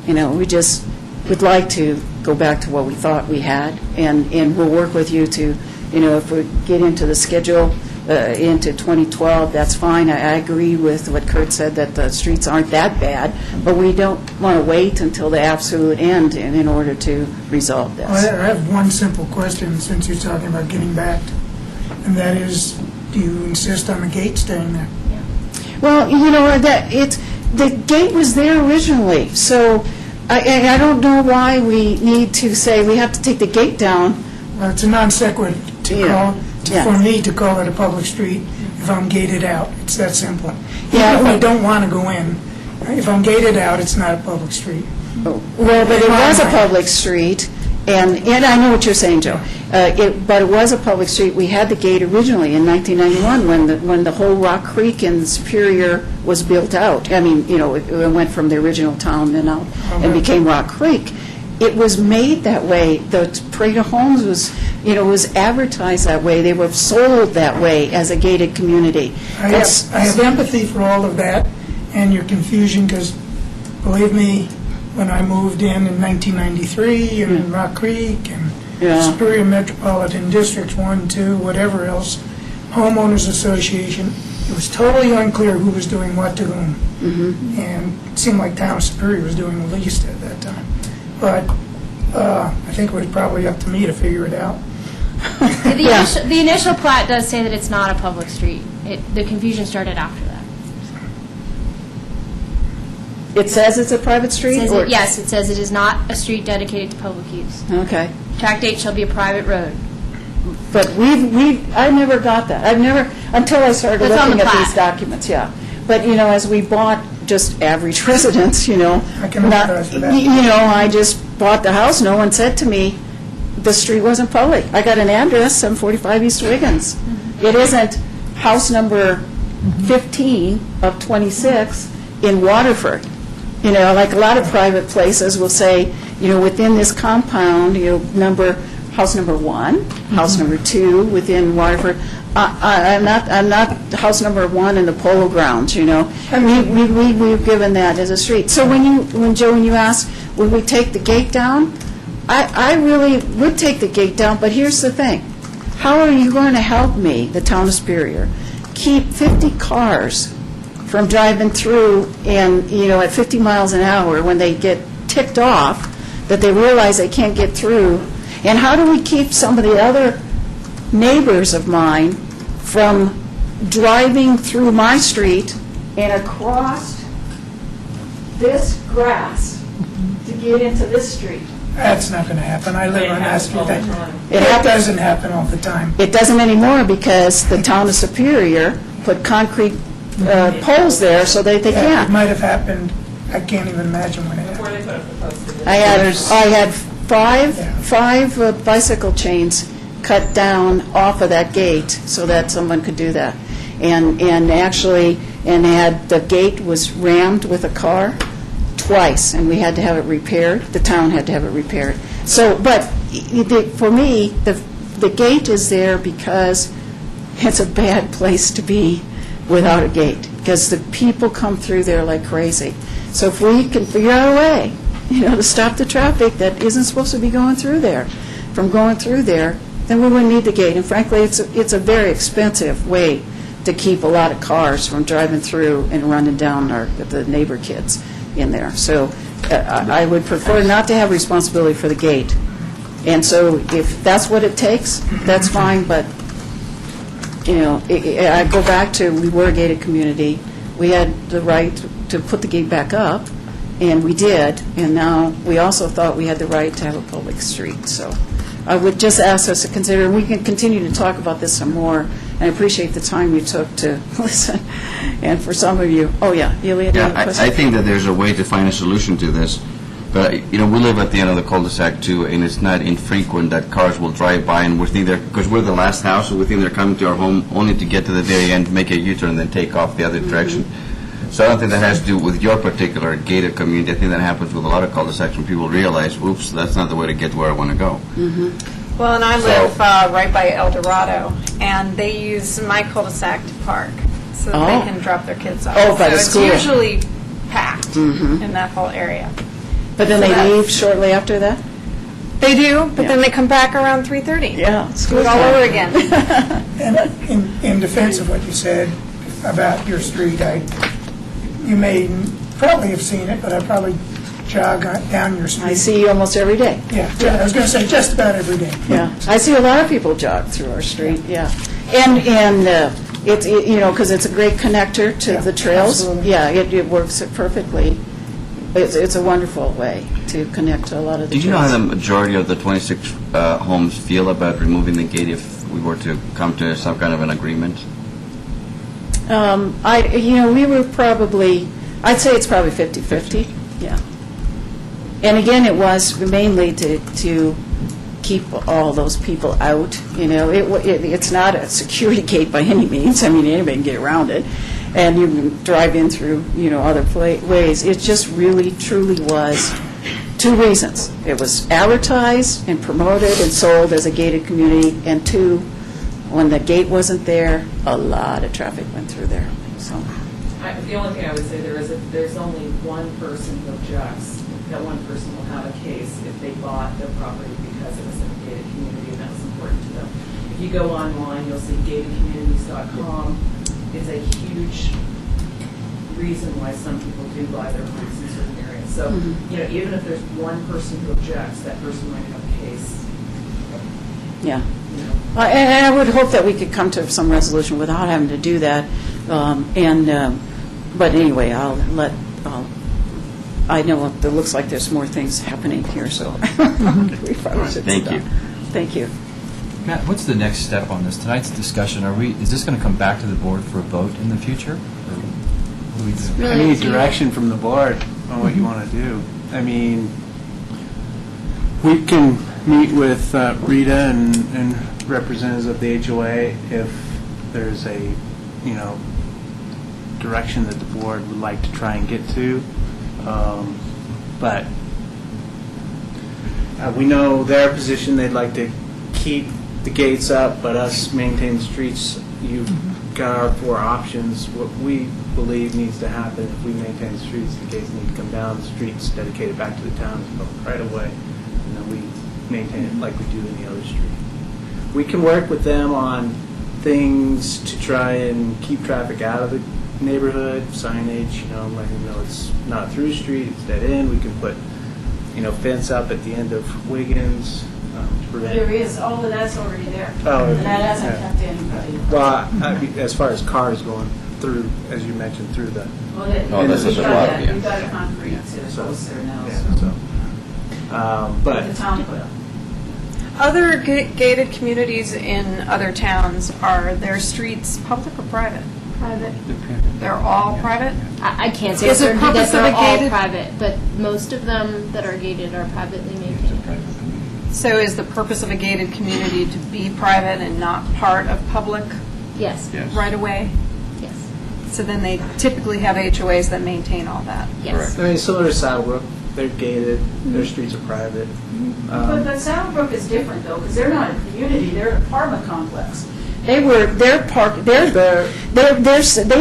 S4: we just would like to go back to what we thought we had, and we'll work with you to, if we get into the schedule into 2012, that's fine. I agree with what Kurt said, that the streets aren't that bad, but we don't want to wait until the absolute end in order to resolve this.
S8: I have one simple question, since you're talking about getting back, and that is, do you insist on the gate staying there?
S4: Well, the gate was there originally, so I don't know why we need to say we have to take the gate down.
S8: Well, it's a non sequitur for me to call it a public street if I'm gated out. It's that simple.
S4: Yeah.
S8: Even if I don't want to go in, if I'm gated out, it's not a public street.
S4: Well, but it was a public street, and I know what you're saying, Joe. But it was a public street. We had the gate originally in 1991 when the whole Rock Creek in Superior was built out. I mean, it went from the original town and out and became Rock Creek. It was made that way. The parade of homes was advertised that way. They were sold that way as a gated community.
S8: I have empathy for all of that and your confusion, because, believe me, when I moved in 1993 and in Rock Creek and Superior Metropolitan Districts 1, 2, whatever else, homeowners association, it was totally unclear who was doing what to whom. Mm-hmm. And it seemed like Town of Superior was doing the least at that time. But I think it was probably up to me to figure it out.
S9: The initial plat does say that it's not a public street. The confusion started after that.
S4: It says it's a private street?
S9: Yes, it says it is not a street dedicated to public use.
S4: Okay.
S9: Tract 8 shall be a private road.
S4: But I never got that. I've never, until I started
S9: That's on
S4: looking
S9: the
S4: at these
S9: plat.
S4: documents, yeah. But, as we bought just average residents,
S8: I can empathize with that.
S4: I just bought the house. No one said to me, the street wasn't public. I got an address, 745 East Wiggins. It isn't house number 15 of 26 in Waterford. Like a lot of private places will say, within this compound, house number 1, house number 2 within Waterford. I'm not house number 1 in the Polo Grounds, We've given that as a street. So when Joe, when you asked, would we take the gate down? I really would take the gate down, but here's the thing. How are you going to help me, the Town of Superior, keep 50 cars from driving through and, at 50 miles an hour when they get ticked off, that they realize they can't get through? And how do we keep some of the other neighbors of mine from driving through my street and across this grass to get into this street?
S8: That's not going to happen. I live on that street. It doesn't happen all the time.
S4: It doesn't anymore because the Town of Superior put concrete poles there so that they
S8: It
S4: can't.
S8: might have happened. I can't even imagine when it happened.
S10: Before they put up the posted.
S4: I had five bicycle chains cut down off of that gate so that someone could do that. And the gate was rammed with a car twice, and we had to have it repaired. The town had to have it repaired. So, but for me, the gate is there because it's a bad place to be without a gate. because the people come through there like crazy. So if we can figure out a way, to stop the traffic that isn't supposed to be going through there, from going through there, then we wouldn't need the gate. And frankly, it's a very expensive way to keep a lot of cars from driving through and running down the neighbor kids in there. So I would prefer not to have responsibility for the gate. And so if that's what it takes, that's fine, but, I go back to, we were a gated community. We had the right to put the gate back up, and we did, and now we also thought we had the right to have a public street. So I would just ask us to consider, and we can continue to talk about this some more, and I appreciate the time you took to listen. And for some of you, you had another question?
S6: I think that there's a way to find a solution to this. But, we live at the end of the cul-de-sac too, and it's not infrequent that cars will drive by and we think because we're the last house, so we think they're coming to our home only to get to the very end, make a U-turn, and then take off the other direction. So I don't think that has to do with your particular gated community. I think that happens with a lot of cul-de-sacs when people realize, oops, that's not the way to get to where I want to go.
S5: Well, and I live right by El Dorado, and they use my cul-de-sac to park so that they can drop their kids off.
S4: By the school.
S5: It's usually packed in that whole area.
S4: But then they leave shortly after that?
S5: They do, but then they come back around 3:30.
S4: Yeah.
S5: Do it all over again.
S8: And in defense of what you said about your street, you may probably have seen it, but I probably jog down your street.
S4: I see you almost every day.
S8: Yeah, I was going to say just about every day.
S4: Yeah, I see a lot of people jog through our street, yeah. And it's, because it's a great connector to the trails.
S8: Absolutely.
S4: Yeah, it works perfectly. It's a wonderful way to connect to a lot of the trails.
S6: Do you know how the majority of the 26 homes feel about removing the gate if we were to come to some kind of an agreement?
S4: We were probably, I'd say it's probably 50-50, yeah. And again, it was mainly to keep all those people out, it's not a security gate by any means, anybody can get around it, and you can drive in through, other ways. It just really, truly was two reasons. It was advertised and promoted and sold as a gated community, and two, when the gate wasn't there, a lot of traffic went through there, so.
S10: The only thing I would say there's only one person who objects. That one person will have a case if they bought their property because it was in a gated community and that was important to them. If you go online, you'll see gatedcommunities.com. It's a huge reason why some people do buy their homes in certain areas. So, even if there's one person who objects, that person might have a case.
S4: Yeah. And I would hope that we could come to some resolution without having to do that. But anyway, I know it looks like there's more things happening here, so we probably should
S6: Thank
S4: stop.
S6: you.
S4: Thank you.
S11: Matt, what's the next step on this? Tonight's discussion, is this going to come back to the board for a vote in the future? Or what do we do?
S1: I need direction from the board on what you want to do. We can meet with Rita and representatives of the HOA if there's a, direction that the board would like to try and get to. But we know their position, they'd like to keep the gates up, but us maintain the streets. You've got our four options. What we believe needs to happen, if we maintain the streets, the gates need to come down, the streets dedicated back to the town right away, and then we maintain it like we do in the other street. We can work with them on things to try and keep traffic out of the neighborhood, signage, letting them know it's not a through street, it's dead end. We can put, fence up at the end of Wiggins to prevent.
S4: There is, all of that's already there.
S1: Oh,
S4: And that hasn't kept anybody.
S1: Well, as far as cars going through, as you mentioned, through the.
S6: Oh, that's such a lot, yeah.
S4: We've got a concrete post there now,
S1: Yeah,
S4: so.
S1: but
S4: The town put up.
S5: Other gated communities in other towns, are their streets public or private? Private. They're all private?
S9: I can't say
S5: Is it
S9: certainty that
S5: purpose of
S9: they're
S5: a
S9: all
S5: gated-
S9: private, but most of them that are gated are privately maintained.
S5: So is the purpose of a gated community to be private and not part of public
S9: Yes.
S6: Yes.
S5: right away?
S9: Yes.
S5: So then they typically have HOAs that maintain all that?
S9: Yes.
S1: similar to Saddlebrook, they're gated, their streets are private.
S4: But Saddlebrook is different, though, because they're not a community, they're an apartment complex. They were, they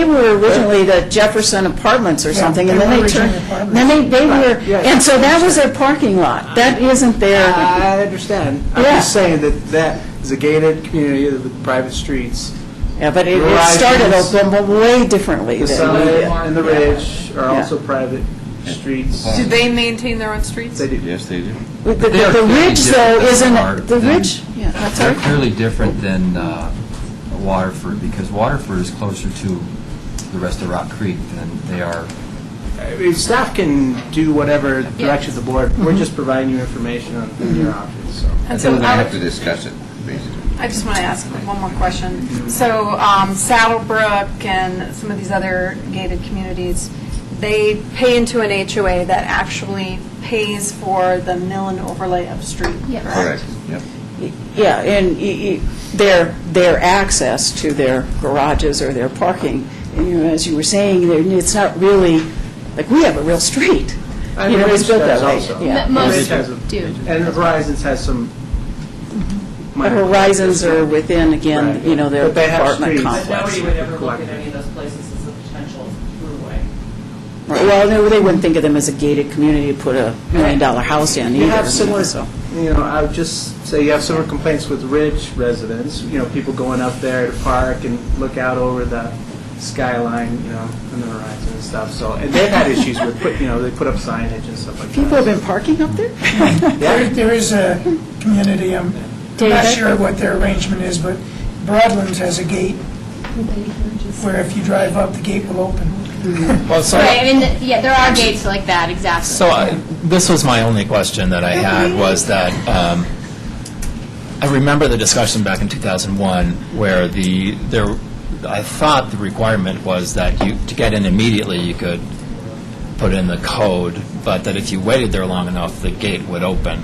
S4: were originally the Jefferson Apartments or something, and
S8: they
S4: then
S8: were
S4: they turned,
S8: originally apartments.
S4: then they were,
S1: yeah,
S4: and so that was their parking lot. That isn't their,
S1: I understand. I'm
S4: Yeah.
S1: just saying that is a gated community with private streets.
S4: yeah, but it
S1: Horizons.
S4: started open way differently
S1: The
S4: than
S1: Summit
S4: we did.
S1: and the Ridge are
S4: Yeah.
S1: also private streets.
S5: Do they maintain their own streets?
S1: They do.
S6: Yes, they do.
S4: The
S11: They are clearly
S4: Ridge, though,
S11: different than
S4: isn't,
S11: Smart
S4: the
S11: than-
S4: Ridge, yeah, that's
S11: They're
S4: right.
S11: clearly different than Waterford, because Waterford is closer to the rest of Rock Creek than they are.
S1: I mean, staff can do whatever direction the board, we're just providing you information on your options, so.
S5: And
S6: So we're
S5: so
S6: going to have to discuss it, basically.
S5: I just want to ask one more question. So Saddlebrook and some of these other gated communities, they pay into an HOA that actually pays for the mill and overlay of street.
S9: Yeah.
S6: Correct, yep.
S4: Yeah, and their access to their garages or their parking, as you were saying, it's not really, like, we have a real street.
S1: And
S4: You know, it's
S1: Ridge
S4: built that
S1: does
S4: way.
S1: also.
S4: Yeah.
S9: Most
S1: Ridge has a-
S9: do.
S1: And Horizons has some.
S4: The
S1: minor-
S4: Horizons are within, again,
S1: Right.
S4: you know, their
S1: But they have
S4: apartment
S1: streets.
S10: But
S4: complex.
S10: nobody would ever look at any of those places as a potential throughway.
S4: Right, well, no, they wouldn't think of them as a gated community to put a $1 million house in either.
S1: You have similar,
S4: so.
S1: I would just say you have similar complaints with Ridge residents, people going up there to park and look out over the skyline, and the horizon and stuff, so, and they've had issues with, they put up signage and stuff like that.
S4: People have been parking up there?
S8: There is a community, I'm not
S4: David?
S8: sure what their arrangement is, but Broadlands has a gate where if you drive up, the gate will open.
S3: Well, so,
S9: Right, I mean, yeah, there are gates like that, exactly.
S3: so this was my only question that I had, was that I remember the discussion back in 2001 where I thought the requirement was that to get in immediately, you could put in the code, but that if you waited there long enough, the gate would open.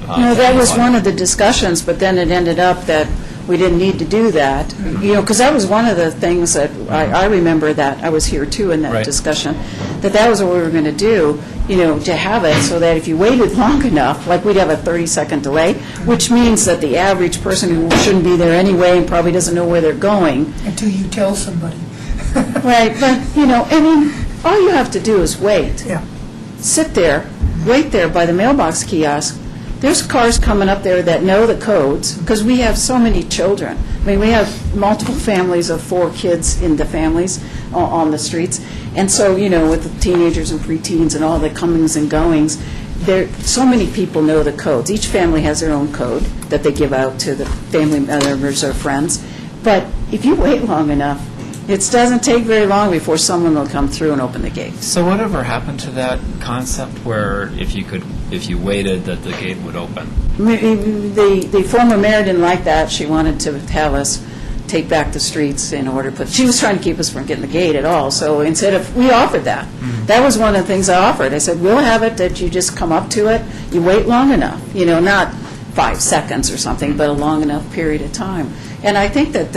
S4: No, that was one of the discussions, but then it ended up that we didn't need to do that, because that was one of the things that, I remember that, I was here too in that
S3: Right.
S4: discussion, that was what we were going to do, to have it so that if you waited long enough, like we'd have a 30-second delay, which means that the average person who shouldn't be there anyway and probably doesn't know where they're going,
S8: Until you tell somebody.
S4: right, but, all you have to do is wait.
S8: Yeah.
S4: Sit there, wait there by the mailbox kiosk. There's cars coming up there that know the codes, because we have so many children. I mean, we have multiple families of 4 kids in the families on the streets. And so, with the teenagers and preteens and all the comings and goings, so many people know the codes. Each family has their own code that they give out to the family members or friends. But if you wait long enough, it doesn't take very long before someone will come through and open the gate.
S3: So whatever happened to that concept where if you waited, that the gate would open?
S4: The former mayor didn't like that. She wanted to have us take back the streets in order, but she was trying to keep us from getting the gate at all. So we offered that. That was one of the things I offered. I said, we'll have it that you just come up to it, you wait long enough, not 5 seconds or something, but a long enough period of time. And I think that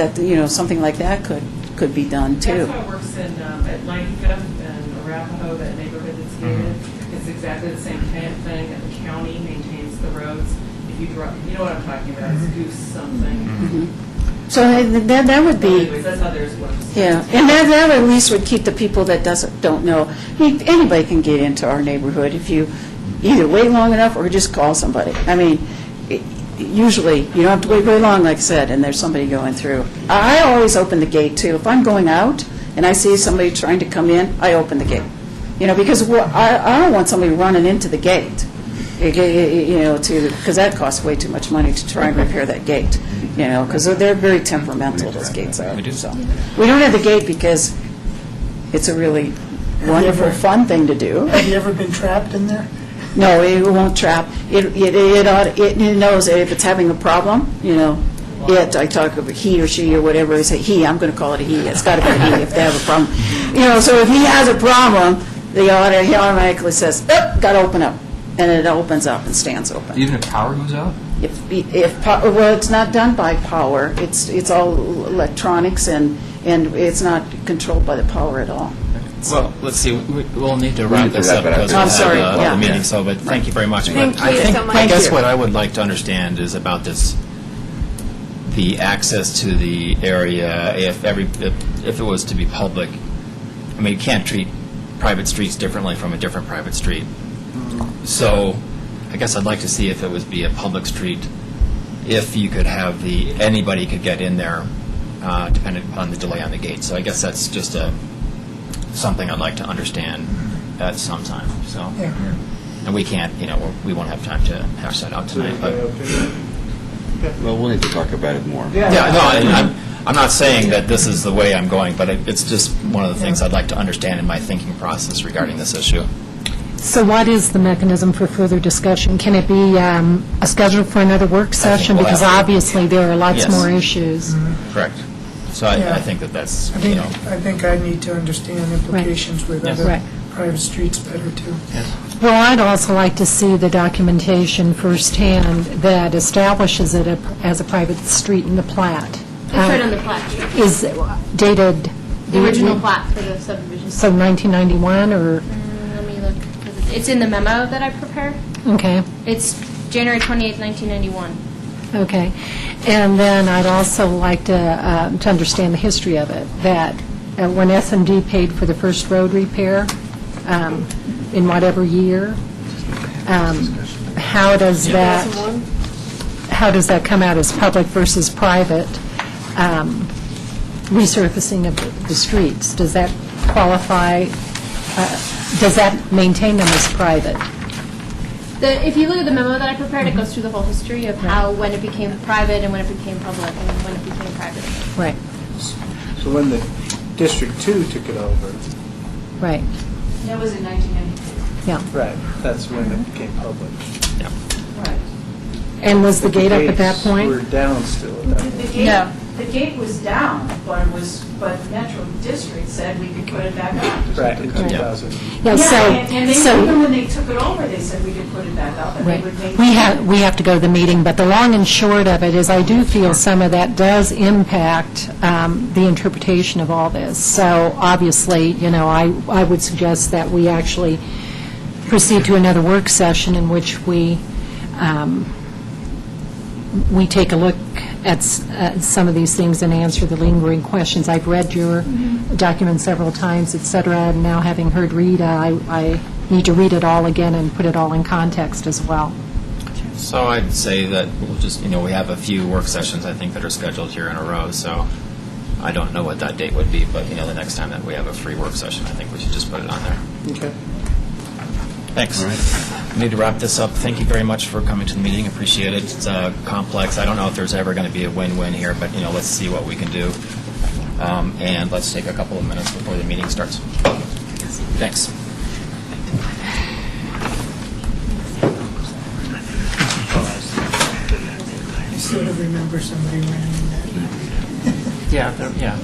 S4: something like that could be done, too.
S10: That's how it works at 95th and Arapahoe, that neighborhood that's gated. It's exactly the same thing, and the county maintains the roads. If you drive, you know what I'm talking about, it's Goose something.
S4: So that would be...
S10: Anyways, that's how theirs works.
S4: Yeah, and that at least would keep the people that don't know. I mean, anybody can get into our neighborhood if you either wait long enough or just call somebody. I mean, usually, you don't have to wait very long, like I said, and there's somebody going through. I always open the gate, too. If I'm going out and I see somebody trying to come in, I open the gate. Because I don't want somebody running into the gate, because that costs way too much money to try and repair that gate, because they're very temperamental, those gates are. So we don't have the gate because it's a really wonderful, fun thing to do.
S8: Have you ever been trapped in there?
S4: No, it won't trap. It knows that if it's having a problem, I talk about he or she or whatever, I say he, I'm going to call it a he. It's got to be a he if they have a problem. So if he has a problem, he automatically says, got to open up. And it opens up and stands open.
S11: Even if power goes out?
S4: Well, it's not done by power. It's all electronics, and it's not controlled by the power at all.
S3: Well, let's see, we'll need to wrap this up because
S4: I'm
S3: we'll
S4: sorry,
S3: have
S4: yeah.
S3: the meeting, but thank you very much.
S5: Thank
S3: But I
S5: you
S3: think,
S5: so much.
S3: I guess
S4: Thank you.
S3: what I would like to understand is about this the access to the area, if it was to be public, I mean, you can't treat private streets differently from a different private street. So I guess I'd like to see if it would be a public street, if you could have anybody could get in there, depending upon the delay on the gate. So I guess that's just something I'd like to understand at some time, so.
S8: Yeah.
S3: And we can't, we won't have time to hash that out tonight, but.
S6: Well, we'll need to talk about it more.
S3: Yeah, no, and I'm not saying that this is the way I'm going, but it's just one of the things I'd like to understand in my thinking process regarding this issue.
S12: So what is the mechanism for further discussion? Can it be a schedule for another work session?
S3: we'll
S12: Because
S3: have to.
S12: obviously there are lots
S3: Yes.
S12: more issues.
S3: Correct. So
S8: Yeah.
S3: I think that's,
S8: I think I need to understand implications with
S3: Yes.
S8: other
S12: Right.
S8: private streets better, too.
S12: Well, I'd also like to see the documentation firsthand that establishes it as a private street in the plat.
S9: It's right on the plat.
S12: Is dated...
S9: The original plat for the subdivision.
S12: So 1991, or...
S9: Let me look. 'Cause it's in the memo that I prepared.
S12: Okay.
S9: It's January 28th, 1991.
S12: Okay. And then I'd also like to understand the history of it, that when S&D paid for the first road repair, in whatever year, how does that come out as public versus private resurfacing of the streets? Does that qualify, does that maintain them as private?
S9: If you look at the memo that I prepared, it goes through the whole history of when it became private and when it became public and when it became private.
S12: Right,
S1: So when the District 2 took it over,
S12: right,
S10: That was in 1992.
S12: yeah.
S1: right, that's when it became public.
S10: Right.
S12: And was the gate up at that
S1: Gates
S12: point?
S1: were down still at that point.
S10: The gate was down, but Metro District said we could put it back up.
S1: Right, in 2000.
S12: Yeah,
S10: And even when they took it over, they said we could put it back up, and they
S12: Right.
S10: would make.
S12: We have to go to the meeting, but the long and short of it is I do feel some of that does impact the interpretation of all this. So obviously, I would suggest that we actually proceed to another work session in which we take a look at some of these things and answer the lingering questions. I've read your document several times, et cetera, and now having heard Rita, I need to read it all again and put it all in context as well.
S3: So I'd say that we'll just, we have a few work sessions, I think, that are scheduled here in a row, so I don't know what that date would be, but, the next time that we have a free work session, I think we should just put it on there.
S1: Okay.
S3: Thanks. We need to wrap this up. Thank you very much for coming to the meeting. Appreciate it. It's complex. I don't know if there's ever going to be a win-win here, but, let's see what we can do. And let's take a couple of minutes before the meeting starts. Thanks.
S8: I sort of remember somebody running that.
S3: Yeah.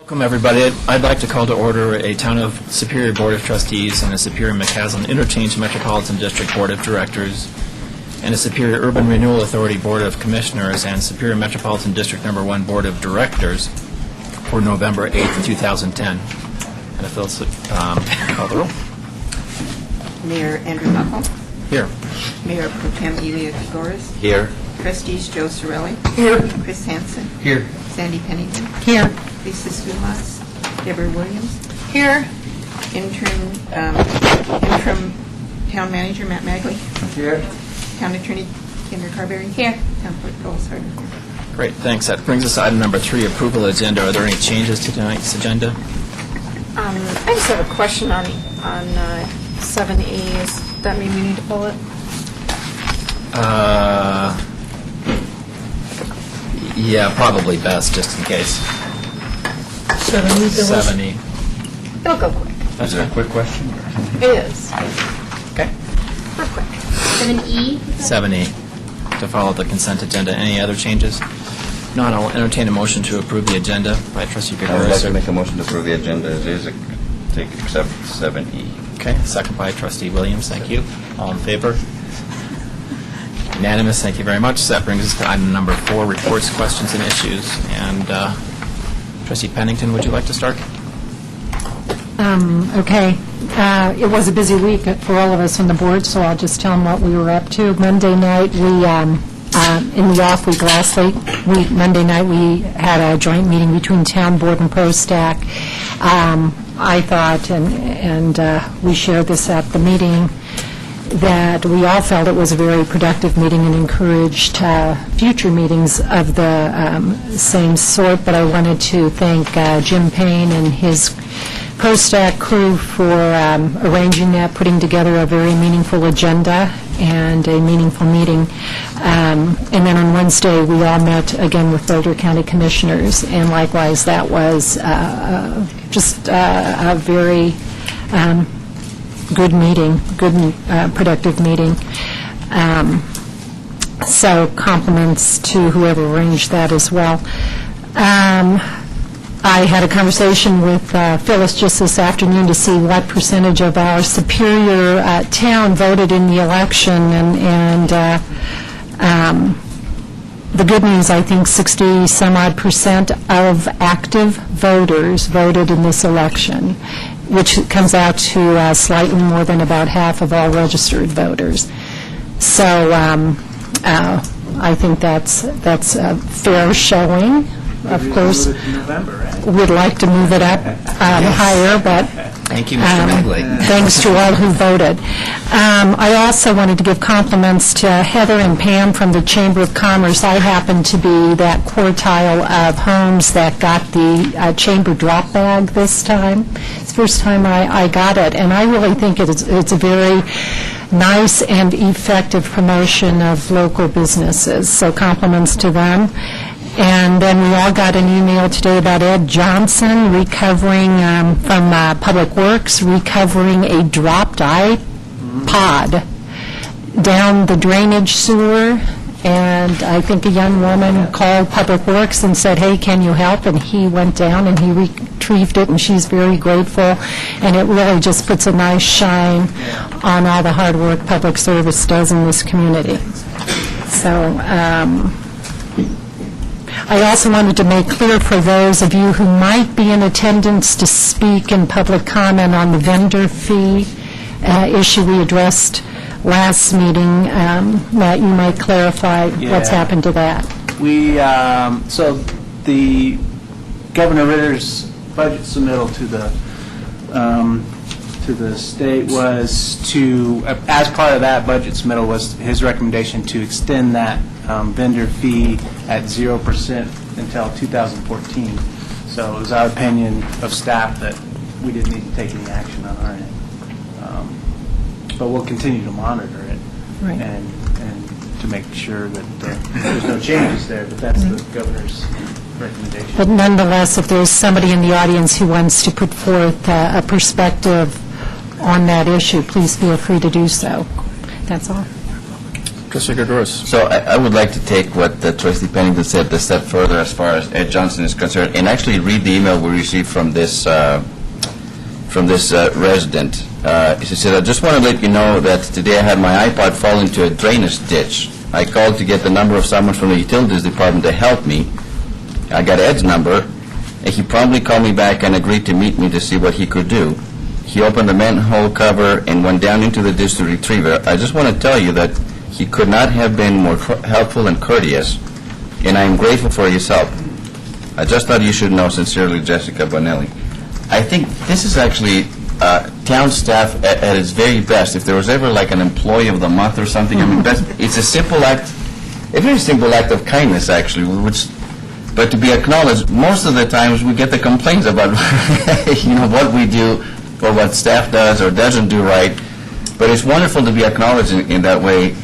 S3: Welcome, everybody. I'd like to call to order a Town of Superior Board of Trustees and a Superior McCaslin Interchange Metropolitan District Board of Directors and a Superior Urban Renewal Authority Board of Commissioners and Superior Metropolitan District Number 1 Board of Directors for November 8th, 2010. And if they'll call the roll.
S13: Mayor Andrew Buckle.
S3: Here.
S13: Mayor Pro Tem Elia Gregores.
S6: Here.
S13: Trustees Joe Sorelli.
S8: Here.
S13: Chris Hansen.
S6: Here.
S13: Sandy Pennington.
S12: Here.
S13: Lisa Stumas. Deborah Williams.
S5: Here.
S13: Interim Town Manager Matt Magley.
S6: Here.
S13: Town Attorney Kendra Carberry.
S5: Here.
S13: Town Clerk Phyllis Harder.
S3: Great, thanks. That brings us to item number 3, approval of agenda. Are there any changes to tonight's agenda?
S5: I just have a question on 7E. Does that mean we need to pull it?
S3: Yeah, probably best, just in case. 70.
S5: It'll go quick.
S6: Is it a quick question?
S5: It is.
S3: Okay.
S5: Real quick.
S9: 7E?
S3: 70, to follow the consent agenda. Any other changes? Not, I'll entertain a motion to approve the agenda by Trustee
S6: I would like
S3: Gregores.
S6: to make a motion to approve the agenda as is, except 7E.
S3: Okay, second by Trustee Williams, thank you. All in favor? Unanimous, thank you very much. So that brings us to item number 4, reports, questions, and issues. And Trustee Pennington, would you like to start?
S12: Okay. It was a busy week for all of us on the board, so I'll just tell them what we were up to. Monday night, in the off week last week, Monday night, we had a joint meeting between Town Board and ProStac. I thought, and we shared this at the meeting, that we all felt it was a very productive meeting and encouraged future meetings of the same sort, but I wanted to thank Jim Payne and his ProStac crew for arranging that, putting together a very meaningful agenda and a meaningful meeting. And then on Wednesday, we all met again with Boulder County Commissioners, and likewise, that was just a very good meeting, good productive meeting. So compliments to whoever arranged that as well. I had a conversation with Phyllis just this afternoon to see what percentage of our Superior town voted in the election, and the good news, I think 60-some-odd% of active voters voted in this election, which comes out to slightly more than about half of all registered voters. So I think that's a fair showing. Of course, we'd like to move it up higher, but
S3: Thank you, Mr. Magley.
S12: thanks to all who voted. I also wanted to give compliments to Heather and Pam from the Chamber of Commerce. I happen to be that quartile of homes that got the Chamber drop bag this time. It's the first time I got it, and I really think it's a very nice and effective promotion of local businesses, so compliments to them. And then we all got an email today about Ed Johnson recovering from Public Works, recovering a dropped iPod down the drainage sewer. And I think a young woman called Public Works and said, hey, can you help? And he went down and he retrieved it, and she's very grateful. And it really just puts a nice shine on all the hard work public service does in this community. So I also wanted to make clear for those of you who might be in attendance to speak in public comment on the vendor fee issue we addressed last meeting, Matt, you might clarify what's happened to that.
S1: So the Governor Ritter's budget submittal to the state was to, as part of that budget submittal, was his recommendation to extend that vendor fee at 0% until 2014. So it was our opinion of staff that we didn't need to take any action on our end. But we'll continue to monitor it and to make sure that there's no changes there, but that's the governor's recommendation.
S12: But nonetheless, if there's somebody in the audience who wants to put forth a perspective on that issue, please feel free to do so. That's all.
S3: Trustee Gregorius.
S6: So I would like to take what Trustee Pennington said a step further as far as Ed Johnson is concerned, and actually read the email we received from this resident. She said, "I just want to let you know that today I had my iPod fall into a drainage ditch. I called to get the number of someone from the utilities department to help me. I got Ed's number, and he promptly called me back and agreed to meet me to see what he could do. He opened the manhole cover and went down into the ditch to retrieve it. I just want to tell you that he could not have been more helpful and courteous, and I am grateful for his help. I just thought you should know. Sincerely, Jessica Bonelli." I think this is actually town staff at its very best. If there was ever like an employee of the month or something, I mean, it's a simple act, a very simple act of kindness, actually, but to be acknowledged. Most of the times we get the complaints about what we do or what staff does or doesn't do right, but it's wonderful to be acknowledged in that way,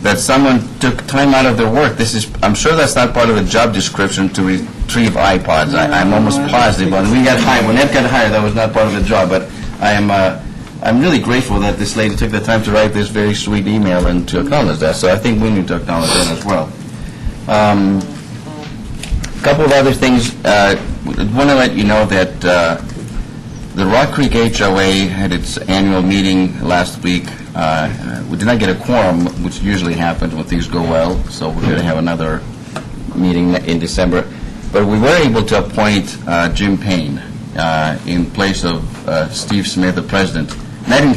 S6: that someone took time out of their work. I'm sure that's not part of the job description to retrieve iPods. I'm almost positive. When Ed got hired, that was not part of the job. But I'm really grateful that this lady took the time to write this very sweet email and to acknowledge that. So I think we need to acknowledge that as well. A couple of other things. I want to let you know that the Rock Creek HOA had its annual meeting last week. We did not get a quorum, which usually happens when things go well, so we're going to have another meeting in December. But we were able to appoint Jim Payne in place of Steve Smith, the president, not in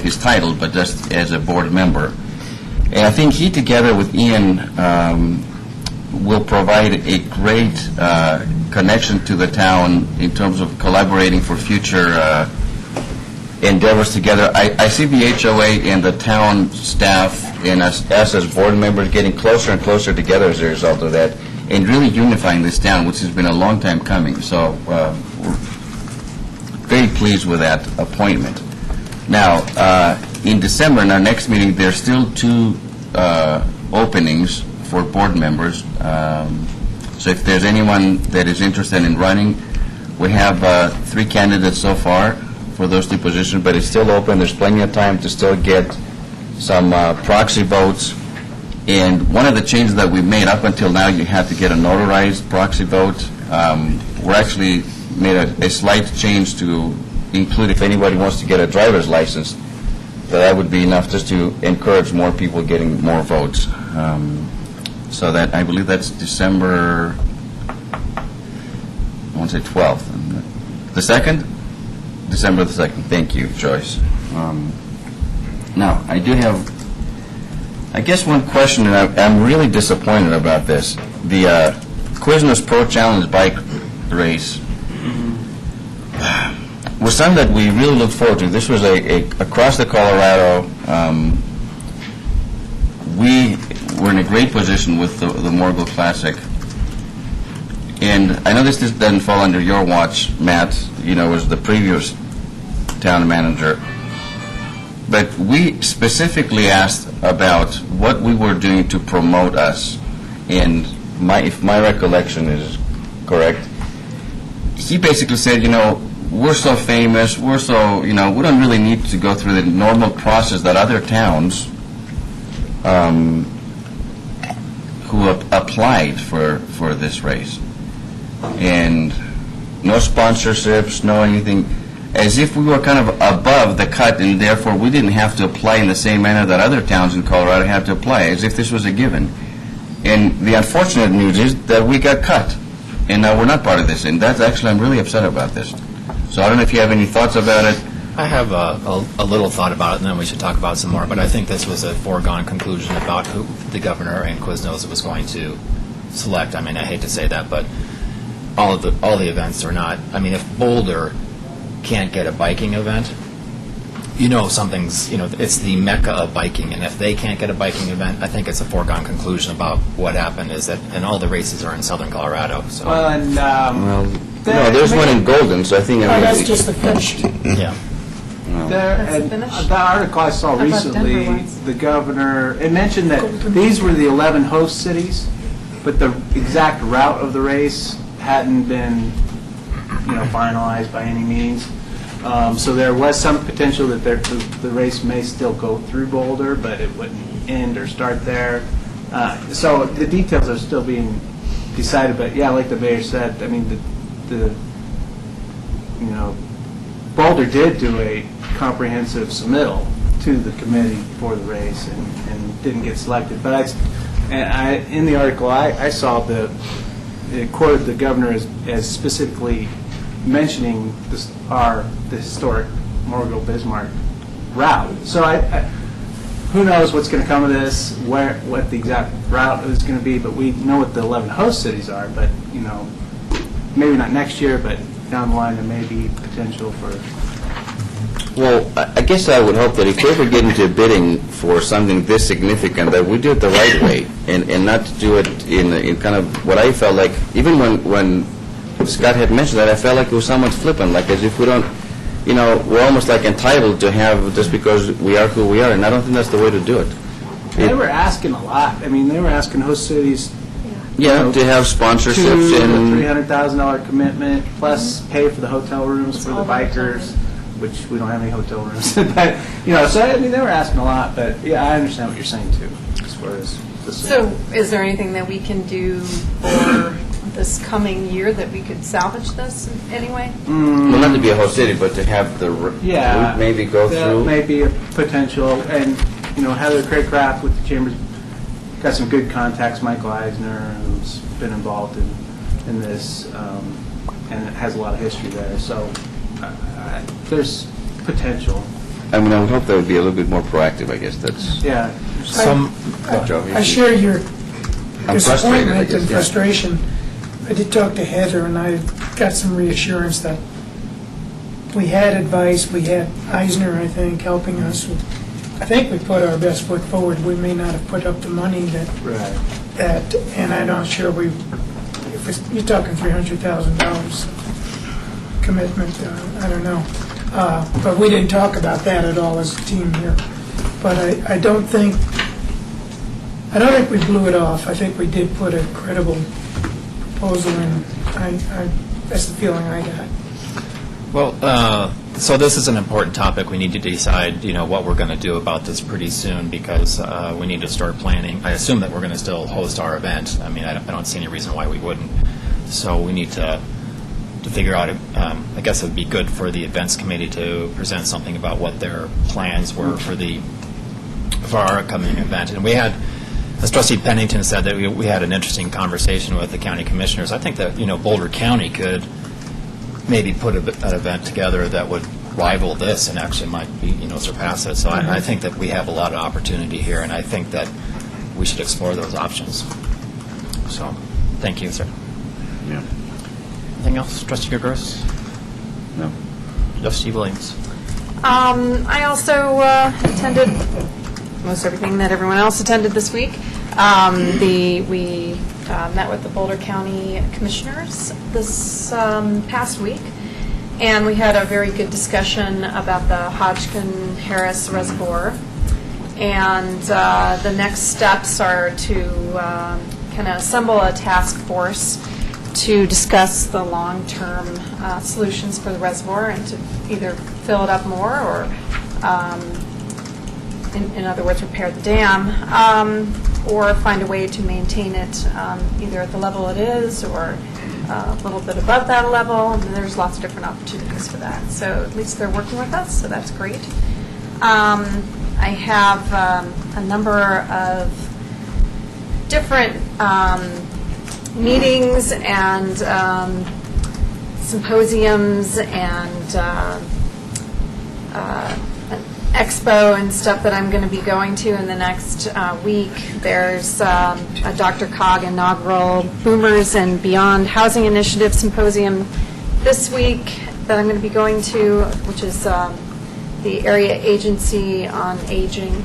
S6: his title, but just as a board member. And I think he, together with Ian, will provide a great connection to the town in terms of collaborating for future endeavors together. I see the HOA and the town staff and us as board members getting closer and closer together as a result of that, and really unifying this town, which has been a long time coming. So we're very pleased with that appointment. Now, in December, in our next meeting, there's still 2 openings for board members. So if there's anyone that is interested in running, we have 3 candidates so far for those 2 positions, but it's still open. There's plenty of time to still get some proxy votes. And one of the changes that we've made up until now, you have to get a notarized proxy vote. We're actually made a slight change to include if anybody wants to get a driver's license, that would be enough just to encourage more people getting more votes. So that, I believe that's December, I want to say 12th. The 2nd? December the 2nd. Thank you, Joyce. Now, I do have, I guess, one question, and I'm really disappointed about this. The Quiznos Pro Challenge bike race was something that we really looked forward to. This was across the Colorado. We were in a great position with the Morgul Classic. And I know this doesn't fall under your watch, Matt, as the previous town manager. But we specifically asked about what we were doing to promote us. And if my recollection is correct, he basically said, we're so famous, we're so, we don't really need to go through the normal process that other towns who applied for this race. And no sponsorships, no anything, as if we were kind of above the cut, and therefore we didn't have to apply in the same manner that other towns in Colorado have to apply, as if this was a given. And the unfortunate news is that we got cut, and now we're not part of this, and that's actually, I'm really upset about this. So I don't know if you have any thoughts about it.
S3: I have a little thought about it, and then we should talk about it some more. But I think this was a foregone conclusion about who the governor and Quiznos was going to select. I mean, I hate to say that, but all the events are not. I mean, if Boulder can't get a biking event, something's, it's the mecca of biking, and if they can't get a biking event, I think it's a foregone conclusion about what happened is that, and all the races are in southern Colorado. So.
S1: Well, and
S6: no, there's one in Golden, so I think.
S8: That's just the finished.
S3: Yeah.
S1: The article I saw recently, the governor, it mentioned that these were the 11 host cities, but the exact route of the race hadn't been, finalized by any means. So there was some potential that the race may still go through Boulder, but it wouldn't end or start there. So the details are still being decided, but yeah, like the mayor said, I mean, Boulder did do a comprehensive submittal to the committee for the race and didn't get selected. But in the article, I saw it quoted the governor as specifically mentioning the historic Morrill Bismarck route. So who knows what's going to come of this, what the exact route is going to be, but we know what the 11 host cities are, but, maybe not next year, but down the line there may be potential for...
S6: Well, I guess I would hope that if we ever get into bidding for something this significant, that we do it the right way, and not to do it in kind of what I felt like, even when Scott had mentioned that, I felt like it was somewhat flippant, like as if we don't, we're almost like entitled to have just because we are who we are, and I don't think that's the way to do it.
S1: They were asking a lot. I mean, they were asking host cities
S6: to have sponsorships
S1: $200,000
S6: and
S1: to $300,000 commitment, plus pay for the hotel rooms for the bikers, which we don't have any hotel rooms. But, so I mean, they were asking a lot, but yeah, I understand what you're saying too, as far as this.
S5: So is there anything that we can do for this coming year that we could salvage this in any way?
S6: well, not to be a host city, but to have the route maybe go
S1: that
S6: through.
S1: may be a potential, and, Heather Craycraft with the Chambers got some good contacts, Michael Eisner, who's been involved in this, and it has a lot of history there, so there's potential.
S6: I mean, I would hope that would be a little bit more proactive, I guess, that's...
S1: Yeah.
S8: I share your
S6: I'm frustrated, I
S8: disappointment
S6: guess,
S8: and
S6: yeah.
S8: frustration. I did talk to Heather, and I got some reassurance that we had advice. We had Eisner, I think, helping us. I think we put our best foot forward. We may not have put up the money that and I'm not sure you're talking $300,000 commitment, I don't know. But we didn't talk about that at all as a team here. But I don't think we blew it off. I think we did put a credible proposal in. That's the feeling I got.
S3: Well, so this is an important topic. We need to decide, what we're going to do about this pretty soon, because we need to start planning. I assume that we're going to still host our event. I mean, I don't see any reason why we wouldn't. So we need to figure out, I guess it would be good for the events committee to present something about what their plans were for our upcoming event. And we had, as Trustee Pennington said, that we had an interesting conversation with the county commissioners. I think that, Boulder County could maybe put an event together that would rival this and actually might be, surpass it. So I think that we have a lot of opportunity here, and I think that we should explore those options. So, thank you, sir.
S6: Yeah.
S3: Anything else, Trustee Gross?
S6: No.
S3: Trustee Williams?
S5: I also attended most everything that everyone else attended this week. We met with the Boulder County Commissioners this past week, and we had a very good discussion about the Hodgkin-Harris Reservoir. And the next steps are to kind of assemble a task force to discuss the long-term solutions for the reservoir and to either fill it up more or, in other words, repair the dam, or find a way to maintain it either at the level it is or a little bit above that level. And there's lots of different opportunities for that. So at least they're working with us, so that's great. I have a number of different meetings and symposiums and an expo and stuff that I'm going to be going to in the next week. There's a Dr. Cog inaugural Boomers and Beyond Housing Initiative Symposium this week that I'm going to be going to, which is the Area Agency on Aging.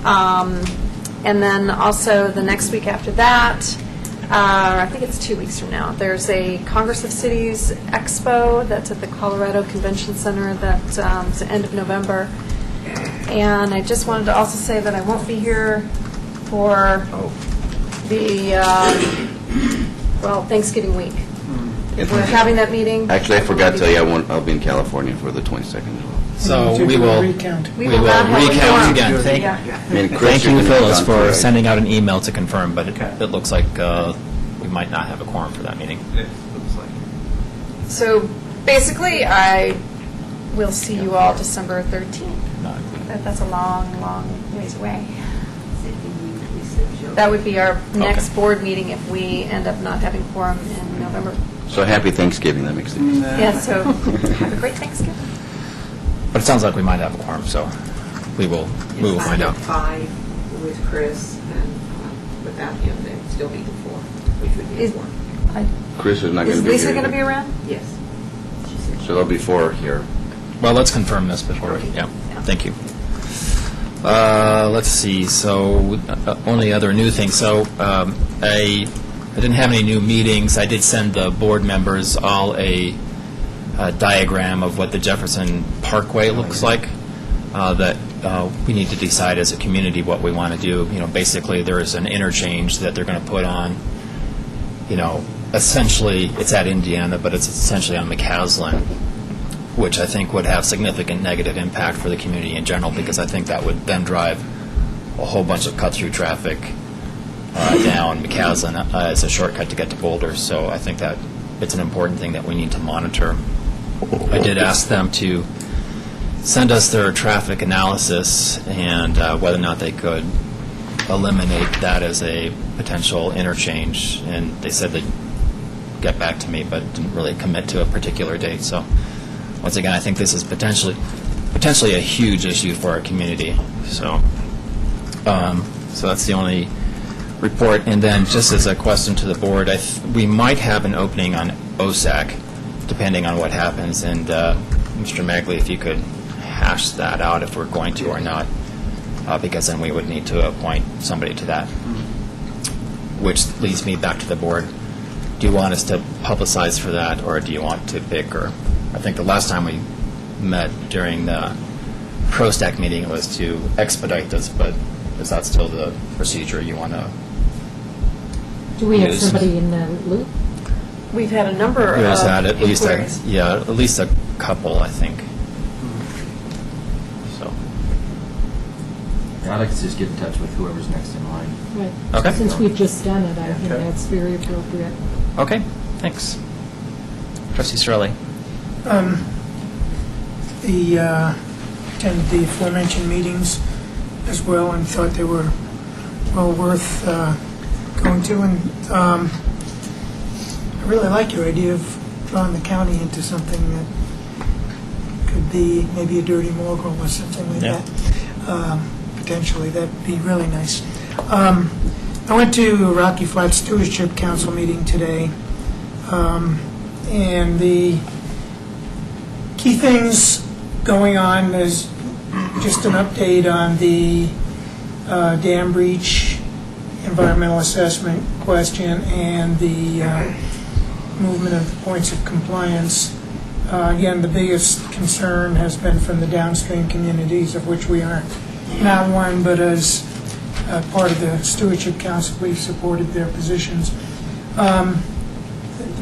S5: And then also the next week after that, I think it's 2 weeks from now, there's a Congress of Cities Expo that's at the Colorado Convention Center that's the end of November. And I just wanted to also say that I won't be here for the, Thanksgiving week. we're having that meeting.
S6: Actually, I forgot to tell you, I'll be in California for the 22nd as well.
S3: So
S8: To
S3: we
S8: do a
S3: will
S8: recount.
S5: We
S3: we
S5: will
S3: will
S5: not have a
S3: recount
S5: quorum.
S3: again.
S5: Yeah.
S6: I mean, Chris,
S3: Thank
S6: you're
S3: you,
S6: gonna be
S3: Phyllis,
S6: gone
S3: for
S6: too, right?
S3: sending out an email to confirm, but it looks like we might not have a quorum for that meeting.
S5: So basically, I will see you all December 13th. That's a long, long ways away. That would be our next board meeting if we end up not having quorum in November.
S6: So happy Thanksgiving, that makes sense.
S5: Yeah, so have a great Thanksgiving.
S3: But it sounds like we might have a quorum, so we will find out.
S14: 5 with Chris, and without him, there'd still be the 4, which would be
S5: Is-
S14: 4.
S6: Chris is not going
S5: Is
S6: to be here.
S5: Lisa going to be around?
S14: Yes.
S6: So there'll be 4 here.
S3: Well, let's confirm this before we, yeah, thank you. Let's see, so only other new thing. So I didn't have any new meetings. I did send the board members all a diagram of what the Jefferson Parkway looks like, that we need to decide as a community what we want to do. You know, basically, there is an interchange that they're going to put on, you know, essentially, it's at Indiana, but it's essentially on McCaslin, which I think would have significant negative impact for the community in general, because I think that would then drive a whole bunch of cut-through traffic down McCaslin as a shortcut to get to Boulder. So I think that it's an important thing that we need to monitor. I did ask them to send us their traffic analysis and whether or not they could eliminate that as a potential interchange, and they said they'd get back to me, but didn't really commit to a particular date. So once again, I think this is potentially a huge issue for our community. So so that's the only report. And then just as a question to the board, we might have an opening on OSAC, depending on what happens. And Mr. Magley, if you could hash that out if we're going to or not, because then we would need to appoint somebody to that. Which leads me back to the board. Do you want us to publicize for that, or do you want to pick? Or I think the last time we met during the ProStack meeting, it was to expedite this, but is that still the procedure you want to
S12: Do we have
S3: use?
S12: somebody in the loop?
S5: We've had a number
S3: We
S5: of
S3: also had at least
S5: inquiries.
S3: a couple, I think. So
S11: I'd like to just get in touch with whoever's next in line.
S12: Right.
S3: Okay.
S12: Since we've just done it, I think that's very appropriate.
S3: okay, thanks. Trustee Shirley.
S8: Attended the aforementioned meetings as well and thought they were well worth going to. And I really like your idea of drawing the county into something that could be maybe a dirty mogul or something like
S3: Yeah.
S8: that. Potentially, that'd be really nice. I went to a Rocky Flats Stewardship Council meeting today, and the key things going on is just an update on the dam breach environmental assessment question and the movement of points of compliance. Again, the biggest concern has been from the downstream communities, of which we are not one, but as part of the Stewardship Council, we've supported their positions.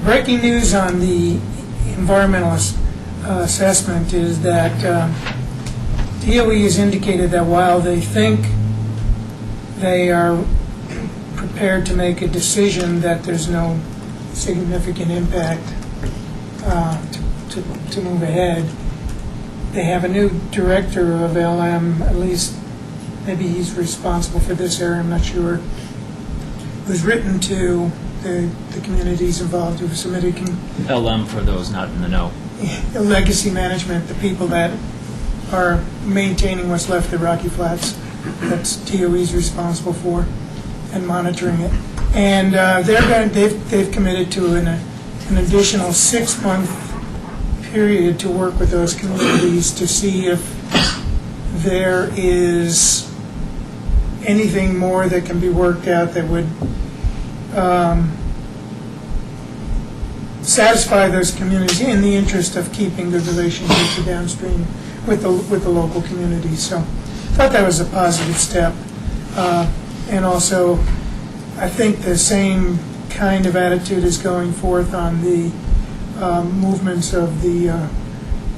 S8: Breaking news on the environmental assessment is that DOE has indicated that while they think they are prepared to make a decision that there's no significant impact to move ahead, they have a new director of LM, at least maybe he's responsible for this area, I'm not sure, who's written to the communities involved who've submitted
S3: LM for those not in the know.
S8: legacy management, the people that are maintaining what's left of Rocky Flats. That's DOE's responsible for, and monitoring it. And they've committed to an additional 6-month period to work with those communities to see if there is anything more that can be worked out that would satisfy those communities in the interest of keeping the relationship to downstream with the local communities. So I thought that was a positive step. And also, I think the same kind of attitude is going forth on the movements of the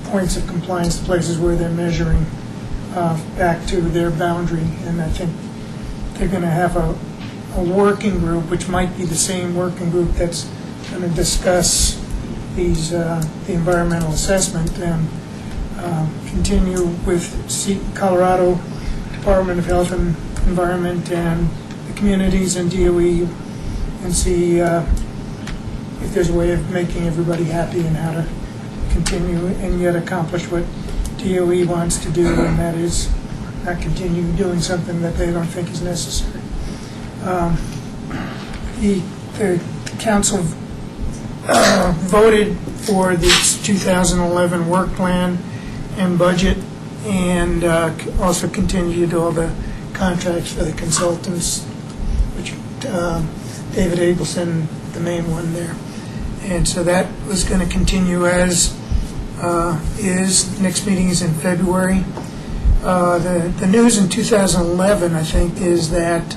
S8: points of compliance, the places where they're measuring back to their boundary. And I think they're going to have a working group, which might be the same working group that's going to discuss these the environmental assessment, and continue with Colorado Department of Health and Environment and the communities and DOE, and see if there's a way of making everybody happy and how to continue and yet accomplish what DOE wants to do, and that is not continue doing something that they don't think is necessary. The council voted for the 2011 work plan and budget, and also continued all the contracts for the consultants, which David Abelson, the main one there. And so that was going to continue as is. Next meeting is in February. The news in 2011, I think, is that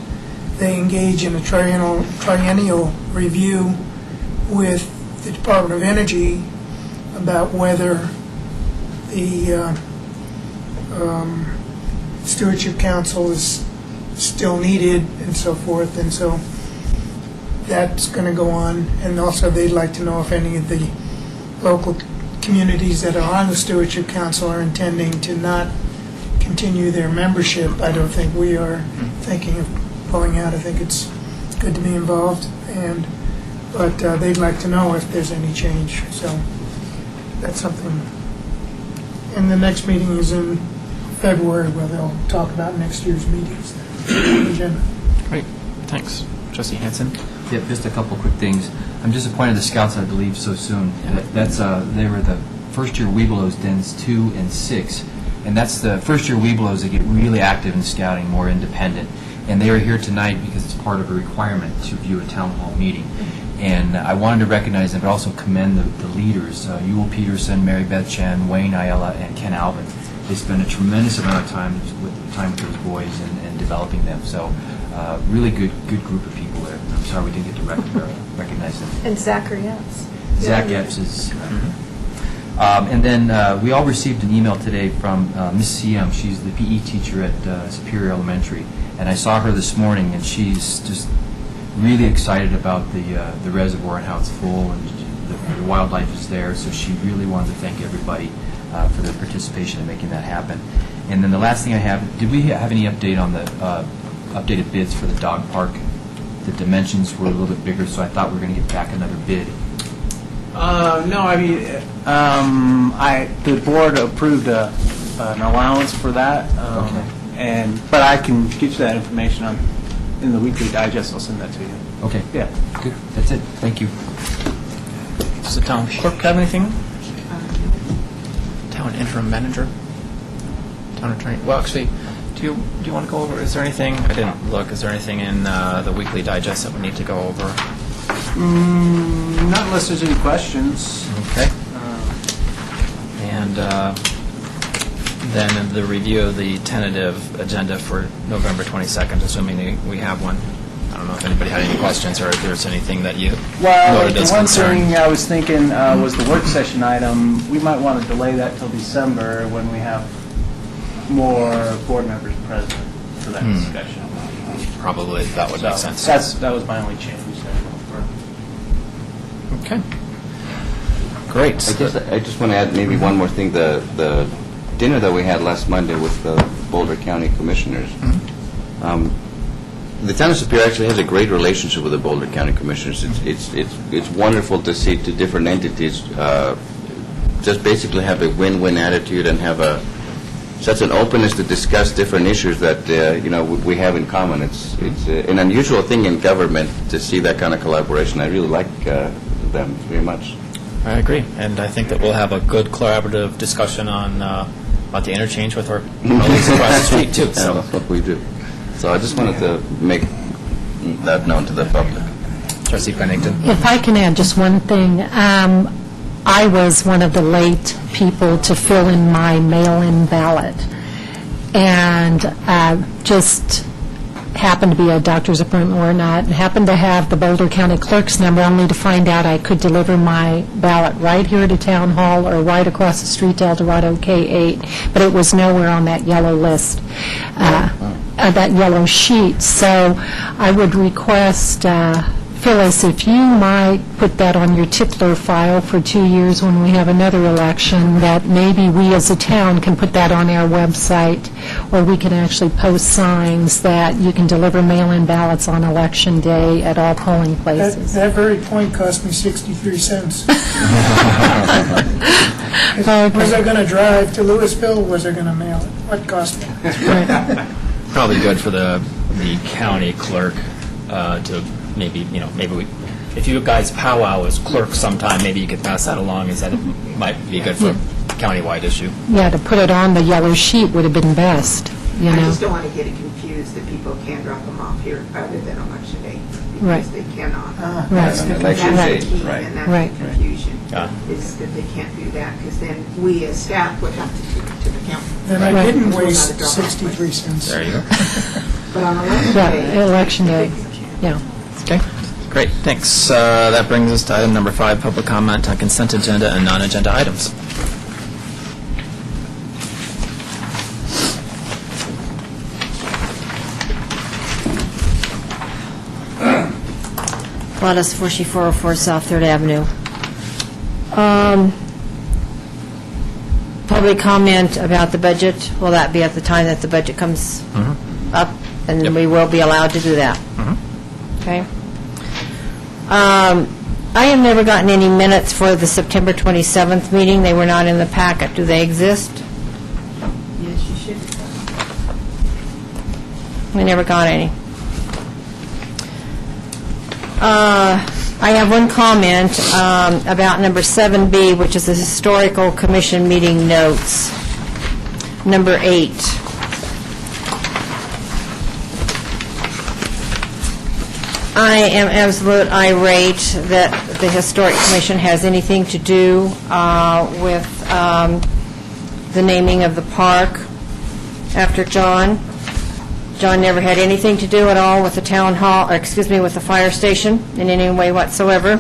S8: they engage in a triennial review with the Department of Energy about whether the Stewardship Council is still needed and so forth. And so that's going to go on. And also they'd like to know if any of the local communities that are on the Stewardship Council are intending to not continue their membership. I don't think we are thinking of pulling out. I think it's good to be involved, but they'd like to know if there's any change. So that's something. And the next meeting is in February, where they'll talk about next year's meetings. Agenda.
S3: Great, thanks. Trustee Hanson?
S11: Yeah, just a couple quick things. I'm disappointed the Scouts, I believe, so soon. They were the first-year Webelos Dens 2 and 6, and that's the first-year Webelos that get really active in scouting, more independent. And they are here tonight because it's part of a requirement to view a town hall meeting. And I wanted to recognize them, but also commend the leaders, Ewell Peterson, Mary Beth Chen, Wayne Ayala, and Ken Alvin. They spend a tremendous amount of time with those boys and developing them. So really good group of people there. I'm sorry we didn't get to recognize them.
S5: And Zachary Epps.
S11: Zach Epps is... and then we all received an email today from Miss CM. She's the PE teacher at Superior Elementary. And I saw her this morning, and she's just really excited about the reservoir and how it's full, and the wildlife is there. So she really wanted to thank everybody for their participation in making that happen. And then the last thing I have, did we have any update on the updated bids for the dog park? The dimensions were a little bit bigger, so I thought we were going to get back another bid.
S1: No, I mean, the board approved an allowance for that.
S11: Okay.
S1: But I can get you that information in the weekly digest. I'll send that to you.
S11: Okay.
S1: Yeah.
S11: Good. That's it. Thank you.
S3: Does the town clerk have anything? Town interim manager? Town attorney? Well, actually, do you want to go over, is there anything, I didn't look, is there anything in the weekly digest that we need to go over?
S1: Not unless there's any questions.
S3: Okay. And then the review of the tentative agenda for November 22nd, assuming we have one. I don't know if anybody had any questions or if there's anything that you noted
S1: the
S3: as
S1: one
S3: concern.
S1: thing I was thinking was the work session item. We might want to delay that till December when we have more board members present for that discussion.
S3: Probably that would make sense.
S1: That was my only change.
S3: Okay. Great.
S6: I just want to add maybe one more thing. The dinner that we had last Monday with the Boulder County Commissioners, the town of Superior actually has a great relationship with the Boulder County Commissioners. It's wonderful to see two different entities just basically have a win-win attitude and have such an openness to discuss different issues that we have in common. It's an unusual thing in government to see that kind of collaboration. I really like them very much.
S3: I agree, and I think that we'll have a good collaborative discussion on about the interchange with our colleagues across the street too. So
S6: that's what we do. So I just wanted to make that known to the public.
S3: Trustee Pennington.
S12: If I can add just one thing, I was one of the late people to fill in my mail-in ballot, and just happened to be a doctor's appointment or not, and happened to have the Boulder County Clerk's number only to find out I could deliver my ballot right here at a town hall or right across the street to Eldorado K8, but it was nowhere on that yellow list, that yellow sheet. So I would request, Phyllis, if you might put that on your tickler file for 2 years when we have another election, that maybe we as a town can put that on our website, or we can actually post signs that you can deliver mail-in ballots on Election Day at all polling places.
S8: That very point cost me 63 cents. Was I going to drive to Louisville, or was I going to mail it? What cost me?
S3: Probably good for the county clerk to maybe, if you guys powwow as clerks sometime, maybe you could pass that along, as that might be good for a countywide issue.
S12: Yeah, to put it on the yellow sheet would have been best, you
S14: I
S12: know.
S14: just don't want to get it confused that people can drop them off here other than Election Day.
S12: Right.
S14: Because they cannot.
S12: Right.
S14: That's the
S6: Election Day,
S14: key,
S6: right.
S14: and that's
S12: Right.
S14: the confusion,
S3: Ah.
S14: is that they can't do that, because then we as staff would have to take it to the county.
S8: Then I
S12: Right.
S8: didn't
S14: Right.
S8: waste 63 cents.
S3: There you go.
S14: But on Election
S12: Yeah,
S14: Day.
S12: Election Day, yeah.
S3: Okay, great, thanks. That brings us to item number 5, public comment on consent agenda and non-agenda items.
S15: Gladys, 4404 South 3rd Avenue. Public comment about the budget, will that be at the time that the budget comes up? And
S3: Yep.
S15: we will be allowed to do that? Okay. I have never gotten any minutes for the September 27th meeting. They were not in the packet. Do they exist?
S14: Yes, you should.
S15: We never got any. I have one comment about number 7B, which is the Historical Commission meeting notes. Number 8. I am absolute irate that the Historic Commission has anything to do with the naming of the park after John. John never had anything to do at all with the town hall, or excuse me, with the fire station in any way whatsoever.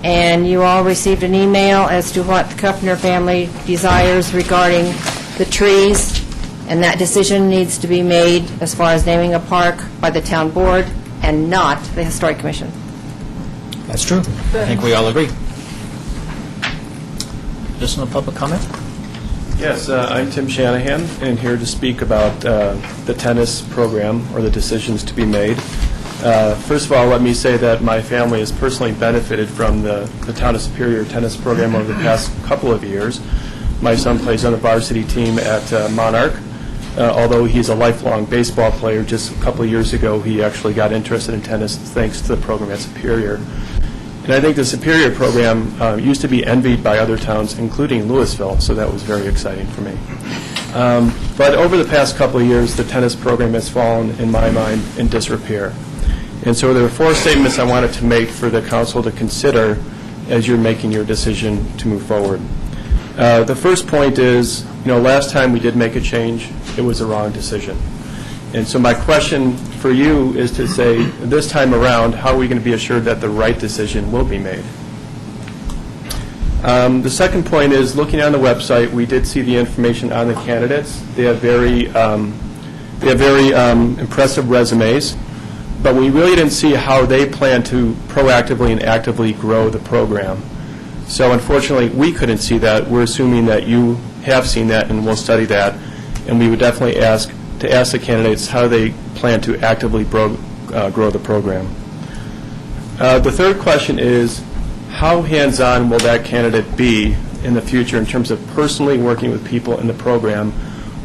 S15: And you all received an email as to what the Kuffner family desires regarding the trees, and that decision needs to be made as far as naming a park by the town board and not the Historic Commission.
S3: That's true. I think we all agree. Additional public comment?
S16: Yes, I'm Tim Shanahan, and here to speak about the tennis program, or the decisions to be made. First of all, let me say that my family has personally benefited from the Town of Superior tennis program over the past couple of years. My son plays on the varsity team at Monarch. Although he's a lifelong baseball player, just a couple of years ago he actually got interested in tennis thanks to the program at Superior. And I think the Superior program used to be envied by other towns, including Louisville, so that was very exciting for me. But over the past couple of years, the tennis program has fallen, in my mind, in disrepair. And so there are 4 statements I wanted to make for the council to consider as you're making your decision to move forward. The first point is, last time we did make a change, it was a wrong decision. And so my question for you is to say, this time around, how are we going to be assured that the right decision will be made? The second point is, looking on the website, we did see the information on the candidates. They have very impressive resumes, but we really didn't see how they plan to proactively and actively grow the program. So unfortunately, we couldn't see that. We're assuming that you have seen that and will study that, and we would definitely ask the candidates how they plan to actively grow the program. The third question is, how hands-on will that candidate be in the future in terms of personally working with people in the program,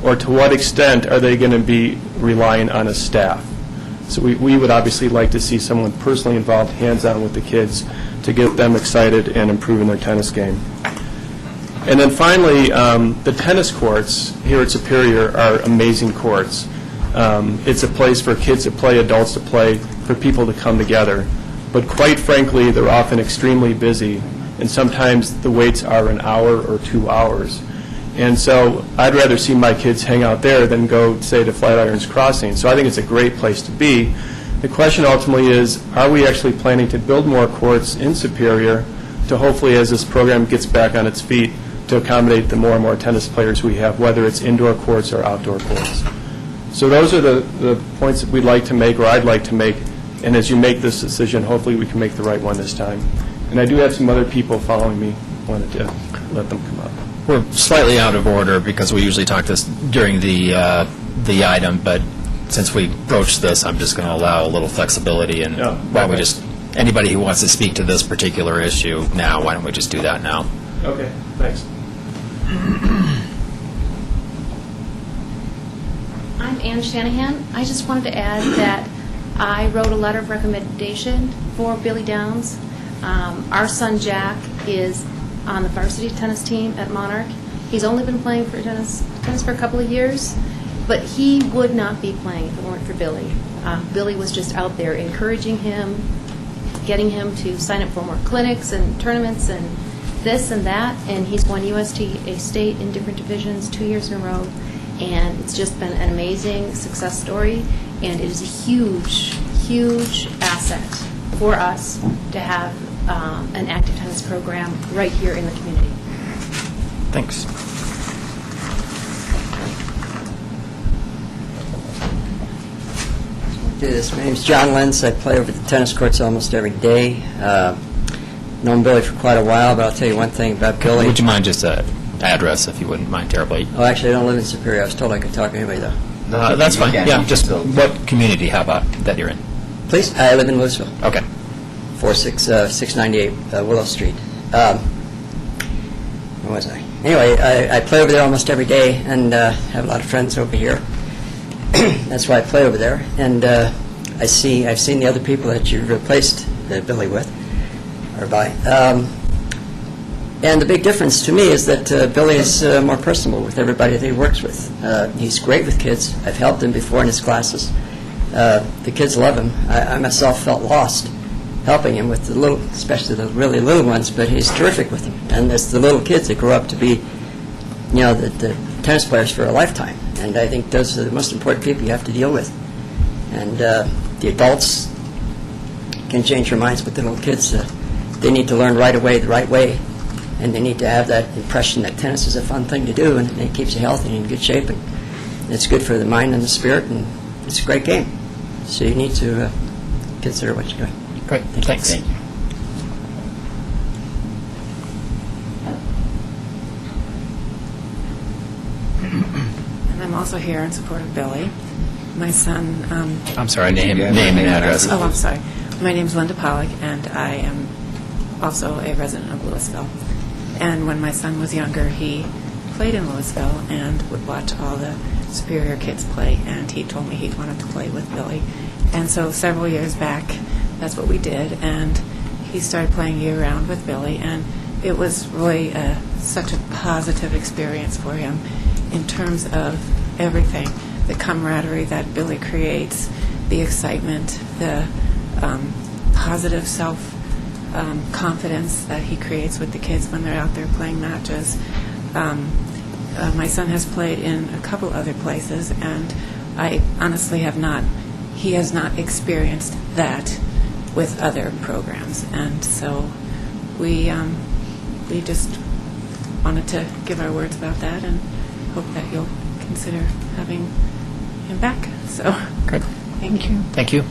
S16: or to what extent are they going to be relying on a staff? So we would obviously like to see someone personally involved, hands-on with the kids, to get them excited and improving their tennis game. And then finally, the tennis courts here at Superior are amazing courts. It's a place for kids to play, adults to play, for people to come together. But quite frankly, they're often extremely busy, and sometimes the waits are an hour or 2 hours. And so I'd rather see my kids hang out there than go, say, to Flatirons Crossing. So I think it's a great place to be. The question ultimately is, are we actually planning to build more courts in Superior to hopefully, as this program gets back on its feet, to accommodate the more and more tennis players we have, whether it's indoor courts or outdoor courts. So those are the points that we'd like to make, or I'd like to make, and as you make this decision, hopefully we can make the right one this time. And I do have some other people following me. Wanted to let them come up.
S3: We're slightly out of order because we usually talk this during the item, but since we broached this, I'm just going to allow a little flexibility, and why don't we just, anybody who wants to speak to this particular issue now, why don't we just do that now?
S16: Okay, thanks.
S9: I'm Ann Shanahan. I just wanted to add that I wrote a letter of recommendation for Billy Downs. Our son Jack is on the varsity tennis team at Monarch. He's only been playing for tennis for a couple of years, but he would not be playing if it weren't for Billy. Billy was just out there encouraging him, getting him to sign up for more clinics and tournaments and this and that, and he's won USTA state in different divisions 2 years in a row, and it's just been an amazing success story, and it is a huge, huge asset for us to have an active tennis program right here in the community.
S3: Thanks.
S17: My name's John Lentz. I play over the tennis courts almost every day. Known Billy for quite a while, but I'll tell you one thing about Billy.
S3: Would you mind just address, if you wouldn't mind terribly?
S17: Oh, actually, I don't live in Superior. I was told I could talk to anybody, though.
S3: That's fine. Yeah, just what community, how about, that you're in?
S17: Please? I live in Louisville.
S3: Okay.
S17: 698 Willow Street. Where was I? Anyway, I play over there almost every day and have a lot of friends over here. That's why I play over there. And I've seen the other people that you've replaced Billy with, or by. And the big difference to me is that Billy is more personable with everybody that he works with. He's great with kids. I've helped him before in his classes. The kids love him. I myself felt lost helping him with the little, especially the really little ones, but he's terrific with them. And it's the little kids that grow up to be, the tennis players for a lifetime. And I think those are the most important people you have to deal with. And the adults can change their minds, but the little kids, they need to learn right away the right way. And they need to have that impression that tennis is a fun thing to do, and it keeps you healthy and in good shape. And it's good for the mind and the spirit, and it's a great game. So you need to consider what you're doing.
S3: Great. Thanks.
S17: Thank you.
S18: And I'm also here in support of Billy. My son...
S3: I'm sorry, name and address.
S18: Oh, I'm sorry. My name's Linda Pollack, and I am also a resident of Louisville. And when my son was younger, he played in Louisville and would watch all the Superior kids play, and he told me he wanted to play with Billy. And so several years back, that's what we did, and he started playing year-round with Billy, and it was really such a positive experience for him in terms of everything, the camaraderie that Billy creates, the excitement, the positive self-confidence that he creates with the kids when they're out there playing matches. My son has played in a couple other places, and I honestly he has not experienced that with other programs. And so we just wanted to give our words about that and hope that you'll consider having him back. So,
S3: great.
S18: Thank you.
S3: Thank you.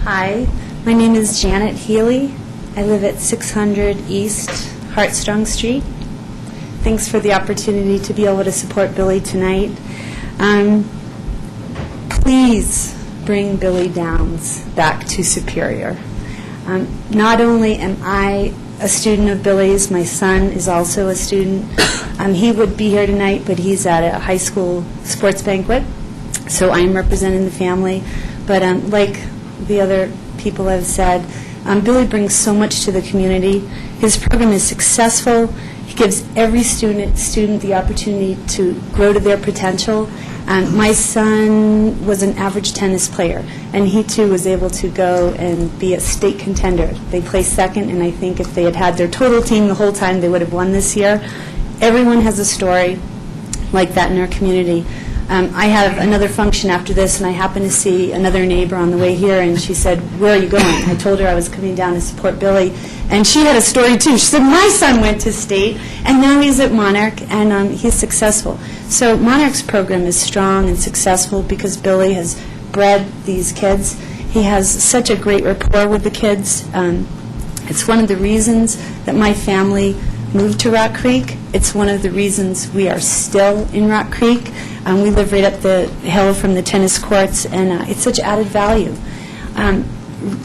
S19: Hi, my name is Janet Healy. I live at 600 East Hartstrong Street. Thanks for the opportunity to be able to support Billy tonight. Please bring Billy Downs back to Superior. Not only am I a student of Billy's, my son is also a student. He would be here tonight, but he's at a high school sports banquet, so I'm representing the family. But like the other people have said, Billy brings so much to the community. His program is successful. He gives every student the opportunity to grow to their potential. My son was an average tennis player, and he too was able to go and be a state contender. They placed second, and I think if they had had their total team the whole time, they would have won this year. Everyone has a story like that in our community. I have another function after this, and I happened to see another neighbor on the way here, and she said, "Where are you going?" I told her I was coming down to support Billy, and she had a story too. She said, "My son went to state, and now he's at Monarch, and he's successful." So Monarch's program is strong and successful because Billy has bred these kids. He has such a great rapport with the kids. It's one of the reasons that my family moved to Rock Creek. It's one of the reasons we are still in Rock Creek. We live right up the hill from the tennis courts, and it's such added value.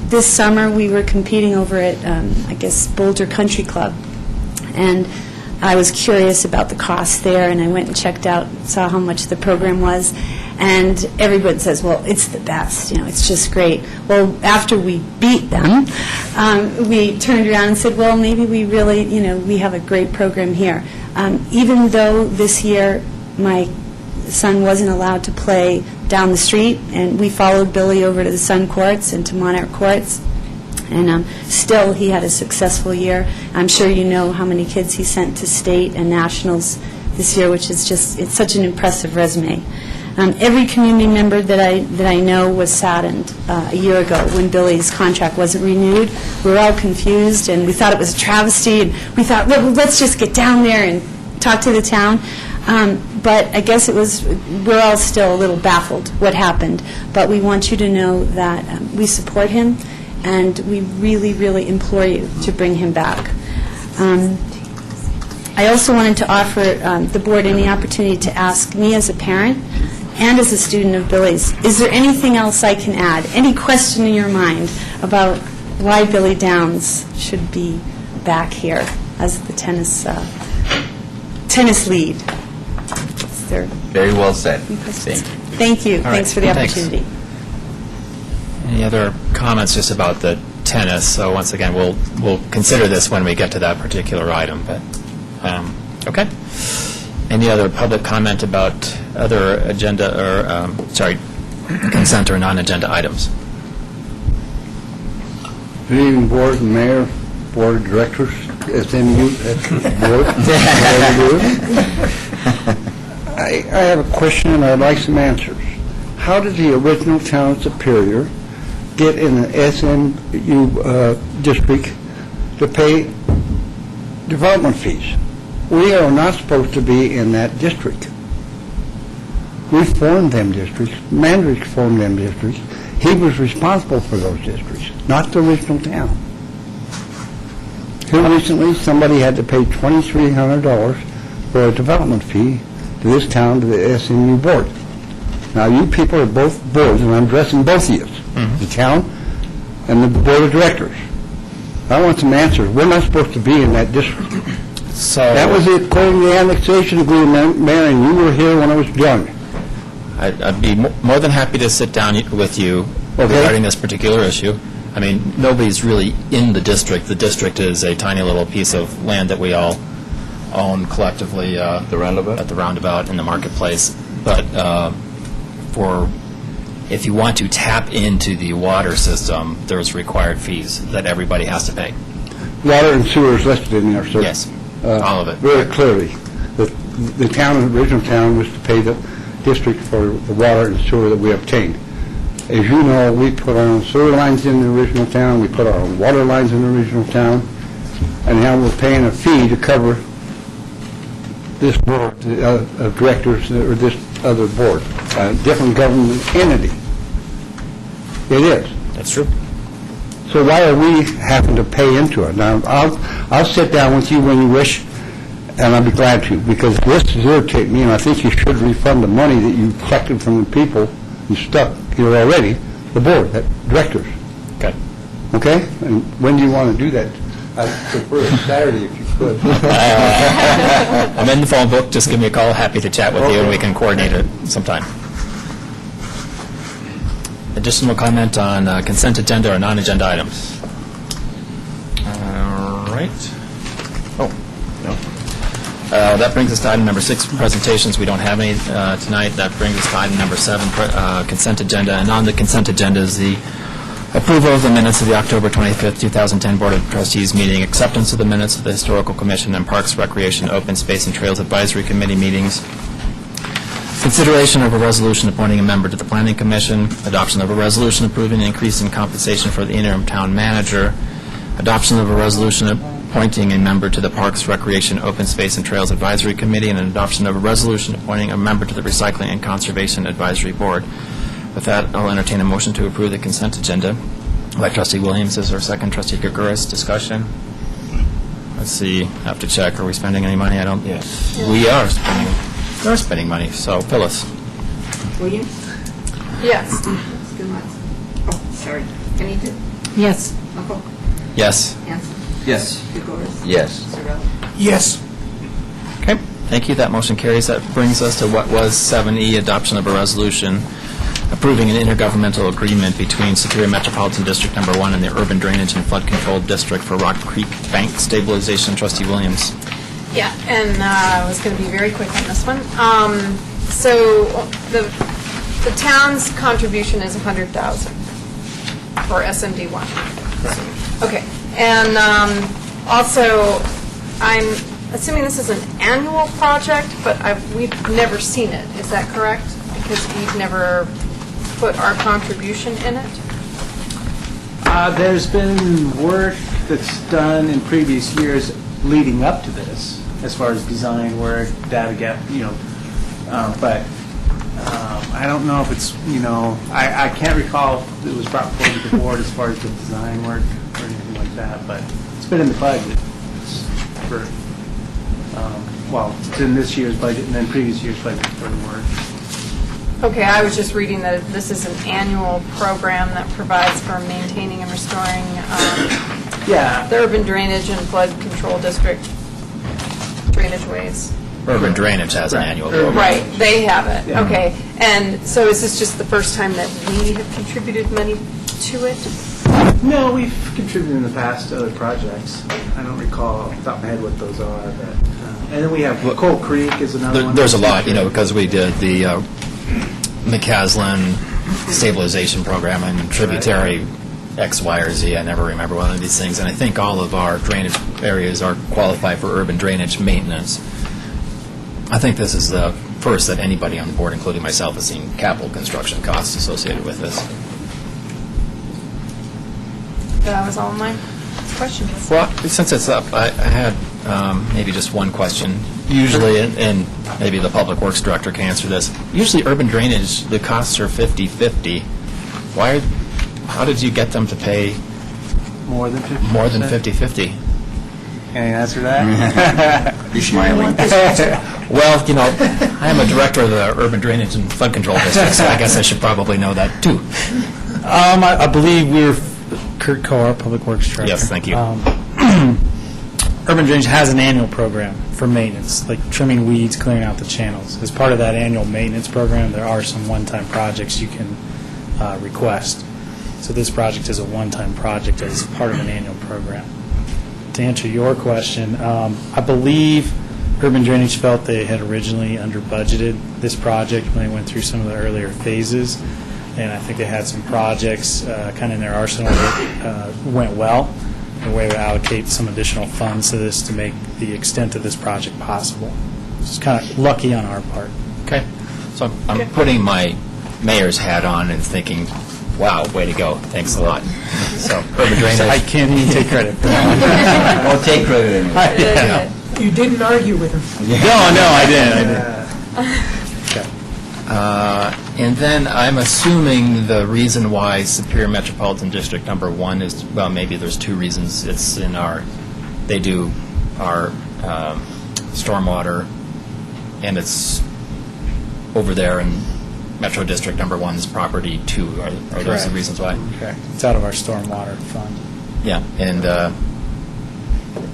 S19: This summer, we were competing over at, Boulder Country Club, and I was curious about the cost there, and I went and checked out, saw how much the program was, and everybody says, well, it's the best, it's just great. Well, after we beat them, we turned around and said, well, maybe we really, we have a great program here. Even though this year my son wasn't allowed to play down the street, and we followed Billy over to the Sun Courts and to Monarch Courts, and still he had a successful year. I'm sure you know how many kids he sent to state and nationals this year, which is just, it's such an impressive resume. Every community member that I know was saddened a year ago when Billy's contract wasn't renewed. We were all confused, and we thought it was a travesty, and we thought, well, let's just get down there and talk to the town. But I guess we're all still a little baffled what happened. But we want you to know that we support him, and we really, really implore you to bring him back. I also wanted to offer the board any opportunity to ask me as a parent and as a student of Billy's, is there anything else I can add? Any question in your mind about why Billy Downs should be back here as the tennis lead? Is there
S6: Very well said.
S19: Thank you.
S3: All right.
S19: Thanks for the
S3: Thanks.
S19: opportunity.
S3: Any other comments just about the tennis? So once again, we'll consider this when we get to that particular item, but, okay. Any other public comment about other agenda, or, consent or non-agenda items?
S20: Good evening, Board and Mayor, Board of Directors, SMU, Board. I have a question, and I'd like some answers. How did the original town of Superior get in the SMU district to pay development fees? We are not supposed to be in that district. We formed them districts. Mandrich formed them districts. He was responsible for those districts, not the original town. Here recently, somebody had to pay $2,300 for a development fee to this town, to the SMU board. Now, you people are both boards, and I'm addressing both of you, the town and the board of directors. I want some answers. We're not supposed to be in that district.
S3: So
S20: That was it, according to the annexation agreement, Mayor, and you were here when I was young.
S3: I'd be more than happy to sit down with you regarding this particular issue. I mean, nobody's really in the district. The district is a tiny little piece of land that we all own collectively at the roundabout in the marketplace. But if you want to tap into the water system, there's required fees that everybody has to pay.
S20: Water and sewer is listed in there, sir.
S3: Yes, all of it.
S20: Very clearly. The town, the original town, was to pay the district for the water and sewer that we obtained. As you know, we put our own sewer lines in the original town, we put our own water lines in the original town, and now we're paying a fee to cover this board of directors, or this other board, a different government entity. It is.
S3: That's true.
S20: So why are we having to pay into it? Now, I'll sit down with you when you wish, and I'll be glad to, because this is irritating me, and I think you should refund the money that you collected from the people you stuck here already, the board, the directors.
S3: Okay.
S20: Okay? And when do you want to do that? I'd prefer a Saturday if you could.
S3: I'm in the phone book. Just give me a call. Happy to chat with you, and we can coordinate it sometime. Additional comment on consent agenda or non-agenda items? All right. Oh, no. That brings us to item number 6, presentations. We don't have any tonight. That brings us to item number 7, consent agenda. And on the consent agenda is the approval of the minutes of the October 25th, 2010 Board of Trustees meeting, acceptance of the minutes of the Historical Commission and Parks, Recreation, Open Space, and Trails Advisory Committee meetings, consideration of a resolution appointing a member to the Planning Commission, adoption of a resolution approving an increase in compensation for the interim town manager, adoption of a resolution appointing a member to the Parks, Recreation, Open Space, and Trails Advisory Committee, and an adoption of a resolution appointing a member to the Recycling and Conservation Advisory Board. With that, I'll entertain a motion to approve the consent agenda. By Trustee Williams, is our second. Trustee Gregoris, discussion? Let's see, I have to check. Are we spending any money? I don't. Yes. We are spending money. So, Phyllis.
S13: Williams?
S5: Yes.
S13: Schumatz? Oh, sorry. Pennington?
S12: Yes.
S13: Buckle?
S3: Yes.
S13: Hanson?
S6: Yes.
S13: Gregoris?
S6: Yes.
S13: Sorrell?
S8: Yes.
S3: Okay. Thank you. That motion carries. That brings us to what was 7E, adoption of a resolution approving an intergovernmental agreement between Superior Metropolitan District Number 1 and the Urban Drainage and Flood Control District for Rock Creek Bank Stabilization. Trustee Williams.
S5: Yeah, and I was going to be very quick on this one. So the town's contribution is $100,000 for SMD1. Okay, and also I'm assuming this is an annual project, but we've never seen it. Is that correct? Because we've never put our contribution in it?
S1: There's been work that's done in previous years leading up to this, as far as design work, data gap, but I don't know if it's, I can't recall if it was brought forward to the board as far as the design work or anything like that, but it's been in the budget for, it's in this year's budget and then previous year's budget for the work.
S5: Okay, I was just reading that this is an annual program that provides for maintaining and restoring the urban drainage and flood control district drainage ways.
S3: Urban Drainage has an annual program.
S5: Right, they have it,
S1: Yeah.
S5: okay. And so is this just the first time that we have contributed money to it?
S1: No, we've contributed in the past to other projects. I don't recall off the top of my head what those are, but, and then we have Coal Creek is another one.
S3: There's a lot, because we did the McCaslin stabilization program and tributary X, Y, or Z. I never remember one of these things. And I think all of our drainage areas are qualified for urban drainage maintenance. I think this is the first that anybody on the board, including myself, has seen capital construction costs associated with this.
S5: That was all my questions.
S3: Well, since it's up, I had maybe just one question. Usually, and maybe the Public Works Director can answer this, usually urban drainage, the costs are 50-50. How did you get them to pay
S1: more than 50%?
S3: More than 50-50?
S1: Can you answer that?
S6: You're smiling.
S3: Well, I am a director of the Urban Drainage and Flood Control District, so I guess I should probably know that, too.
S2: I believe we're Kurt Carr, Public Works Director.
S3: Yes, thank you.
S2: Urban Drainage has an annual program for maintenance, like trimming weeds, clearing out the channels. As part of that annual maintenance program, there are some one-time projects you can request. So this project is a one-time project as part of an annual program. To answer your question, I believe Urban Drainage felt they had originally under-budgeted this project when they went through some of the earlier phases, and I think they had some projects kind of in their arsenal that went well. A way to allocate some additional funds to this to make the extent of this project possible. It's kind of lucky on our part.
S3: Okay. So I'm putting my mayor's hat on and thinking, wow, way to go. Thanks a lot. So, urban drainage.
S2: I can't even take credit for that.
S6: I'll take credit anyway.
S8: You didn't argue with him.
S2: No, I didn't. Okay.
S3: And then I'm assuming the reason why Superior Metropolitan District Number 1 is, well, maybe there's two reasons. It's in they do our stormwater, and it's over there in Metro District Number 1's property too. Are those the reasons why?
S2: Correct. It's out of our stormwater fund.
S3: Yeah, and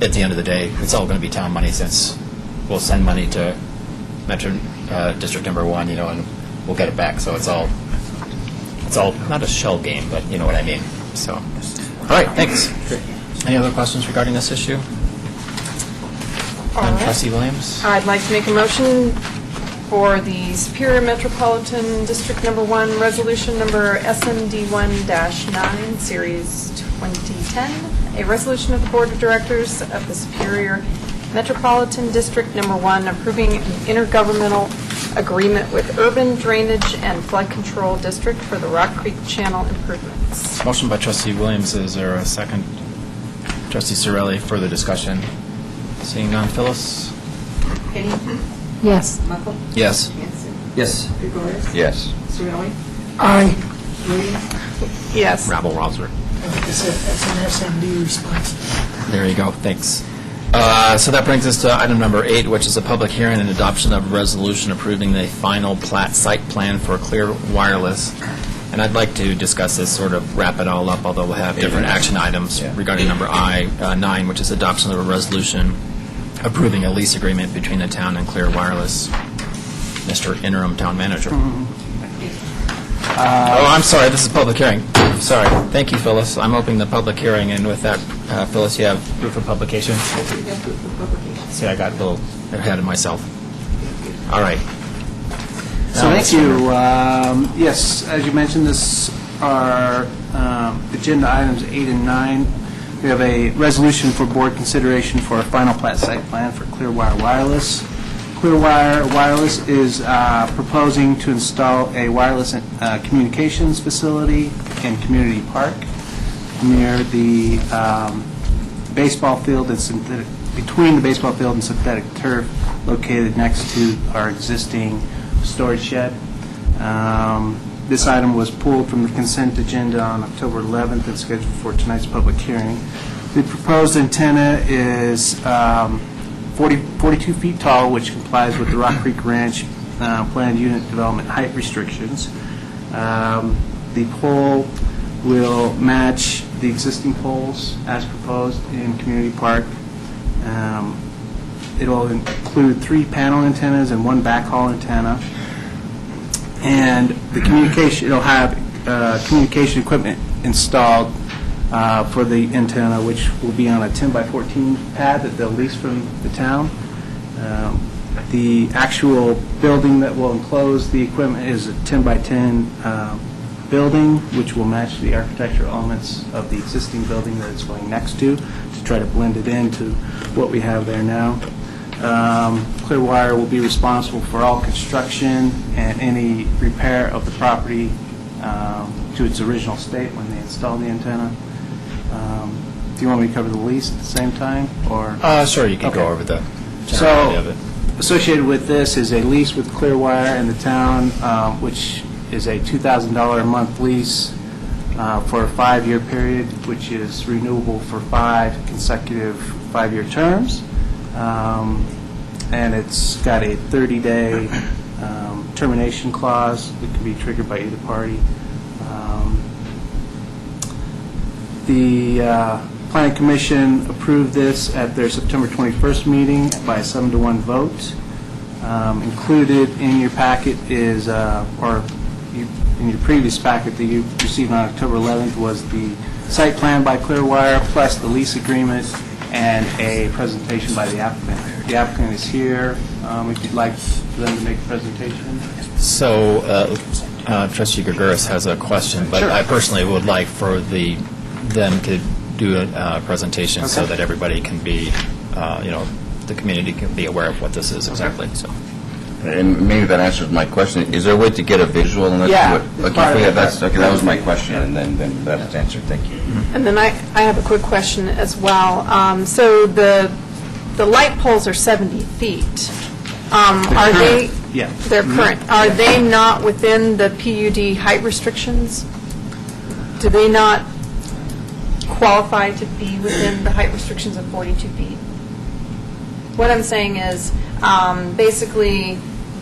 S3: at the end of the day, it's all going to be town money since we'll send money to Metro District Number 1, and we'll get it back. So it's all not a shell game, but you know what I mean. So, all right, thanks. Any other questions regarding this issue? And Trustee Williams?
S5: I'd like to make a motion for the Superior Metropolitan District Number 1, Resolution Number SMD1-9, Series 2010, a resolution of the Board of Directors of the Superior Metropolitan District Number 1 approving an intergovernmental agreement with Urban Drainage and Flood Control District for the Rock Creek Channel improvements.
S3: Motion by Trustee Williams. Is there a second? Trustee Sorelli, further discussion? Seeing none. Phyllis?
S13: Pennington?
S12: Yes.
S13: Muckle?
S3: Yes.
S13: Hanson?
S11: Yes.
S13: Gregorius?
S6: Yes.
S13: Sorelli?
S8: Aye.
S13: Williams?
S5: Yes.
S3: Rabble-rouser.
S8: I think that's an SMD response.
S3: There you go. Thanks. So that brings us to item number 8, which is a public hearing and adoption of a resolution approving the final plat site plan for Clear Wireless. And I'd like to discuss this, sort of wrap it all up, although we'll have different action items regarding number 9, which is adoption of a resolution approving a lease agreement between the town and Clear Wireless. Mr. Interim Town Manager. I'm sorry, this is public hearing. Sorry. Thank you, Phyllis. I'm opening the public hearing, and with that, Phyllis, you have proof of publication? See, I got a little ahead of myself. All right.
S1: So thank you. Yes, as you mentioned, this are agenda items 8 and 9. We have a resolution for board consideration for a final plat site plan for Clearwire Wireless. Clearwire Wireless is proposing to install a wireless communications facility in Community Park near the baseball field and synthetic, between the baseball field and synthetic turf, located next to our existing storage shed. This item was pulled from the consent agenda on October 11th and scheduled for tonight's public hearing. The proposed antenna is 42 feet tall, which complies with the Rock Creek Ranch planned unit development height restrictions. The pole will match the existing poles as proposed in Community Park. It'll include 3 panel antennas and 1 backhaul antenna. And the communication, it'll have communication equipment installed for the antenna, which will be on a 10 by 14 pad that they'll lease from the town. The actual building that will enclose the equipment is a 10 by 10 building, which will match the architectural elements of the existing building that it's going next to try to blend it into what we have there now. Clearwire will be responsible for all construction and any repair of the property to its original state when they install the antenna. Do you want me to cover the lease at the same time, or?
S3: Sure, you can go over the
S1: So,
S3: generality of it.
S1: associated with this is a lease with Clearwire and the town, which is a $2,000 a month lease for a 5-year period, which is renewable for 5 consecutive 5-year terms. And it's got a 30-day termination clause that can be triggered by either party. The Planning Commission approved this at their September 21st meeting by a 7-to-1 vote. Included in your packet is, in your previous packet that you received on October 11th was the site plan by Clearwire, plus the lease agreement and a presentation by the applicant. The applicant is here. If you'd like for them to make a presentation.
S3: So, Trustee Gregorius has a question, but I personally would like for them to do a presentation so that everybody can be, the community can be aware of what this is exactly. So.
S6: And maybe that answers my question. Is there a way to get a visual? And
S1: Yeah.
S6: That was my question, and then that's answered. Thank you.
S5: And then I have a quick question as well. So the light poles are 70 feet. Are they?
S1: Yeah.
S5: They're current. Are they not within the PUD height restrictions? Do they not qualify to be within the height restrictions of 42 feet? What I'm saying is, basically,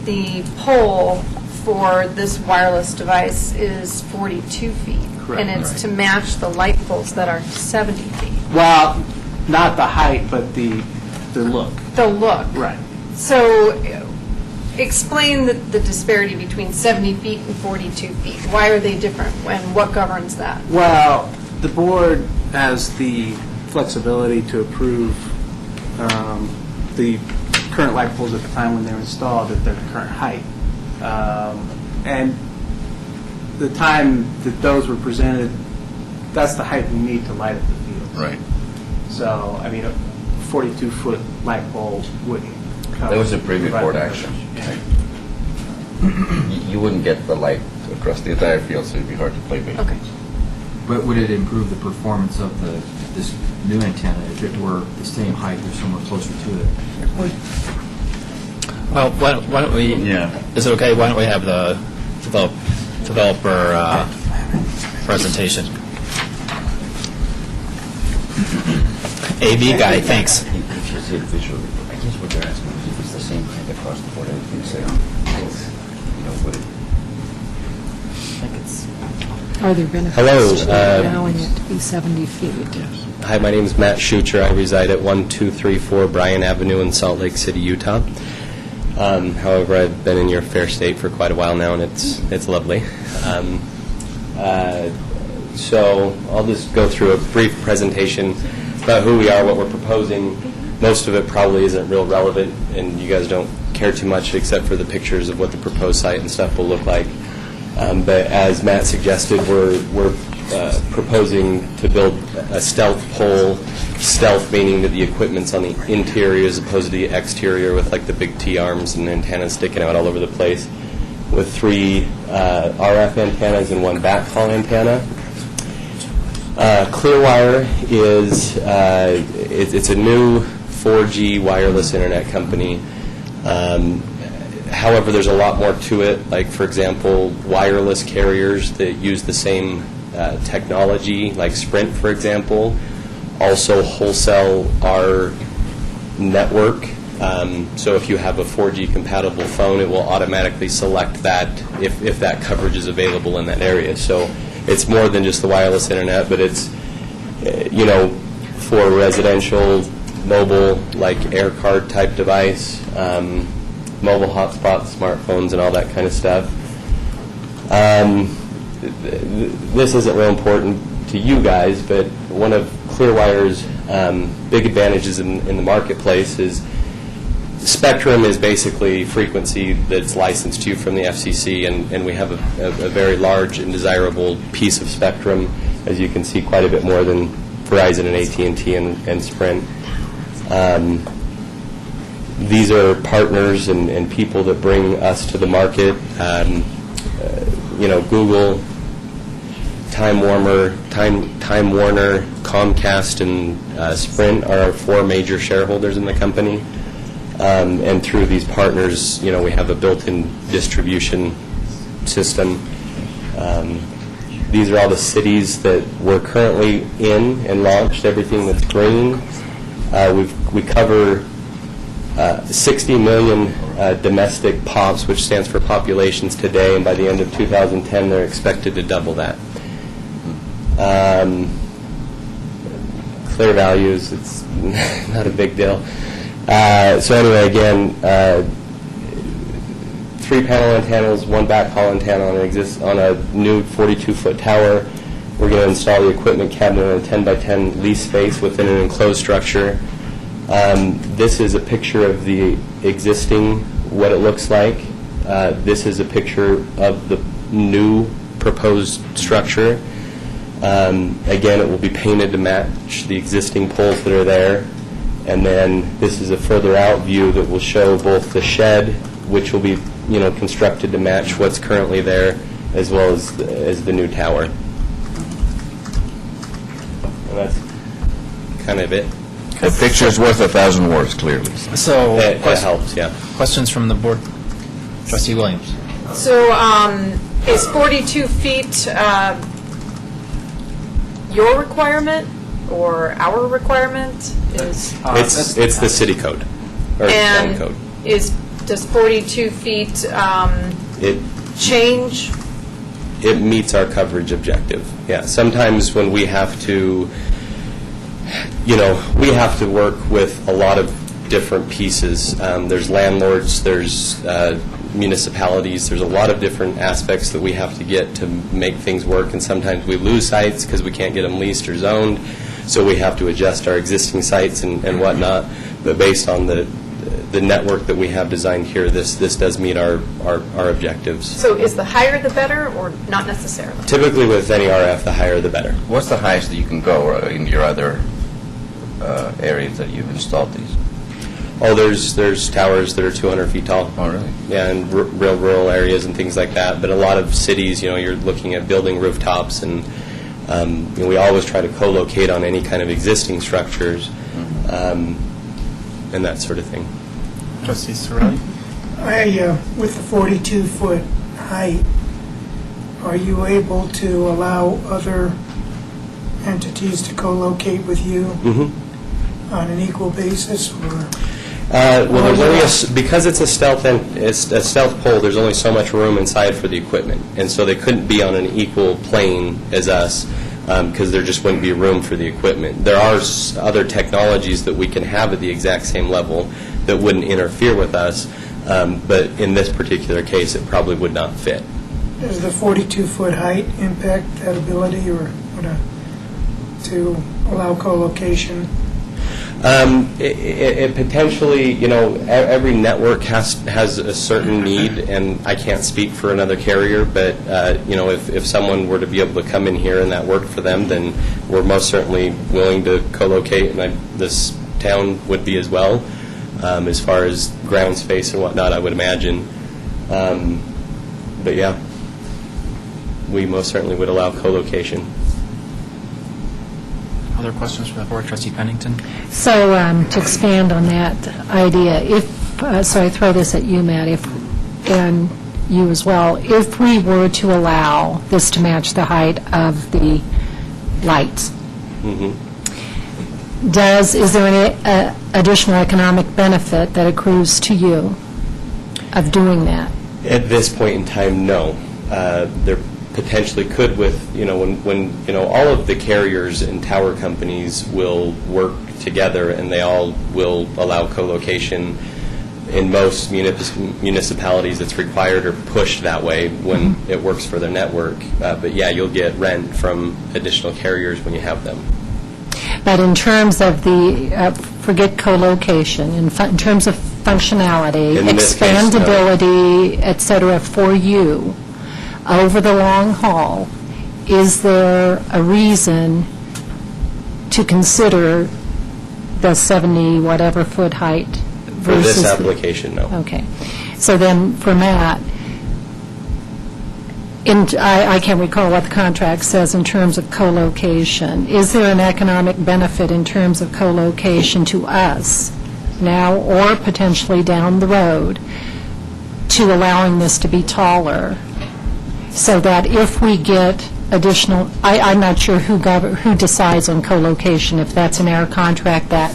S5: the pole for this wireless device is 42 feet.
S1: Correct.
S5: And it's to match the light poles that are 70 feet.
S1: Well, not the height, but the look.
S5: The look.
S1: Right.
S5: So explain the disparity between 70 feet and 42 feet. Why are they different, and what governs that?
S1: Well, the board has the flexibility to approve the current light poles at the time when they were installed at their current height. And the time that those were presented, that's the height we need to light up the field.
S6: Right.
S1: So, I mean, a 42-foot light pole wouldn't cover.
S6: That was a previous
S1: provide
S6: board
S1: coverage.
S6: action.
S1: Yeah.
S6: You wouldn't get the light across the entire field, so it'd be hard to play baseball.
S11: Okay. But would it improve the performance of this new antenna if it were the same height or somewhere closer to it?
S3: Well, why don't we, is it okay, why don't we have the developer presentation? AV guy, thanks.
S6: If you see it visually, I guess what they're asking is if it's the same height across the board, everything say, would it?
S12: Are there benefits
S21: Hello,
S12: to allowing it to be 70 feet?
S21: Hi, my name is Matt Schucher. I reside at 1234 Bryan Avenue in Salt Lake City, Utah. However, I've been in your fair state for quite a while now, and it's lovely. So I'll just go through a brief presentation about who we are, what we're proposing. Most of it probably isn't real relevant, and you guys don't care too much except for the pictures of what the proposed site and stuff will look like. But as Matt suggested, we're proposing to build a stealth pole, stealth meaning that the equipment's on the interior as opposed to the exterior with like the big T-arms and antennas sticking out all over the place, with 3 RF antennas and 1 backhaul antenna. Clearwire is it's a new 4G wireless internet company. However, there's a lot more to it. Like, for example, wireless carriers that use the same technology, like Sprint, for example, also wholesale our network. So if you have a 4G compatible phone, it will automatically select that if that coverage is available in that area. So it's more than just the wireless internet, but it's, for residential, mobile, like air card type device, mobile hotspots, smartphones, and all that kind of stuff. This isn't real important to you guys, but one of Clearwire's big advantages in the marketplace is spectrum is basically frequency that's licensed to you from the FCC, and we have a very large and desirable piece of spectrum, as you can see, quite a bit more than Verizon and AT&T and Sprint. These are partners and people that bring us to the market. Google, Time Warner, Comcast, and Sprint are our 4 major shareholders in the company. And through these partners, we have a built-in distribution system. These are all the cities that we're currently in and launched, everything that's green. We cover 60 million domestic POPs, which stands for populations today, and by the end of 2010, they're expected to double that. Clear values, it's not a big deal. So anyway, again, 3 panel antennas, 1 backhaul antenna on a new 42-foot tower. We're going to install the equipment cabinet in a 10-by-10 lease space within an enclosed structure. This is a picture of the existing, what it looks like. This is a picture of the new proposed structure. Again, it will be painted to match the existing poles that are there. And then this is a further out view that will show both the shed, which will be constructed to match what's currently there, as well as the new tower. And that's kind of it.
S6: A picture's worth 1,000 words, clearly.
S3: So
S21: that helps, yeah.
S3: Questions from the board? Trustee Williams.
S5: So is 42 feet your requirement or our requirement?
S21: It's the city code, or town code.
S5: Does 42 feet change?
S21: It meets our coverage objective, yeah. Sometimes when we have to, we have to work with a lot of different pieces. There's landlords, there's municipalities, there's a lot of different aspects that we have to get to make things work, and sometimes we lose sites because we can't get them leased or zoned, so we have to adjust our existing sites and whatnot. But based on the the network that we have designed here, this does meet our objectives.
S5: So is the higher the better, or not necessarily?
S21: Typically with any RF, the higher the better.
S6: What's the highest that you can go in your other areas that you've installed these?
S21: Oh, there's towers that are 200 feet tall.
S6: Oh, really?
S21: Yeah, in real rural areas and things like that. But a lot of cities, you're looking at building rooftops, and we always try to co-locate on any kind of existing structures, and that sort of thing.
S2: Trustee Sorelli?
S8: With the 42-foot height, are you able to allow other entities to co-locate with you on an equal basis, or?
S21: Well, there's only because it's a stealth pole. There's only so much room inside for the equipment, and so they couldn't be on an equal plane as us because there just wouldn't be room for the equipment. There are other technologies that we can have at the exact same level that wouldn't interfere with us, but in this particular case, it probably would not fit.
S8: Does the 42-foot height impact that ability, or to allow co-location?
S21: It potentially, every network has a certain need, and I can't speak for another carrier, but, if someone were to be able to come in here and that worked for them, then we're most certainly willing to co-locate, and this town would be as well, as far as ground space and whatnot, I would imagine. But yeah, we most certainly would allow co-location.
S11: Other questions from the board? Trustee Pennington?
S12: So to expand on that idea, so I throw this at you, Matt, and you as well, if we were to allow this to match the height of the lights, is there any additional economic benefit that accrues to you of doing that?
S21: At this point in time, no. There potentially could with, when all of the carriers and tower companies will work together and they all will allow co-location. In most municipalities, it's required or pushed that way when it works for their network. But yeah, you'll get rent from additional carriers when you have them.
S12: But in terms of forget co-location, in terms of functionality, expandability, et cetera, for you, over the long haul, is there a reason to consider the 70 foot height
S21: For
S12: versus
S21: this application, no.
S12: Okay. So then for Matt, I can't recall what the contract says in terms of co-location. Is there an economic benefit in terms of co-location to us now or potentially down the road to allowing this to be taller, so that if we get additional, I'm not sure who decides on co-location, if that's in our contract that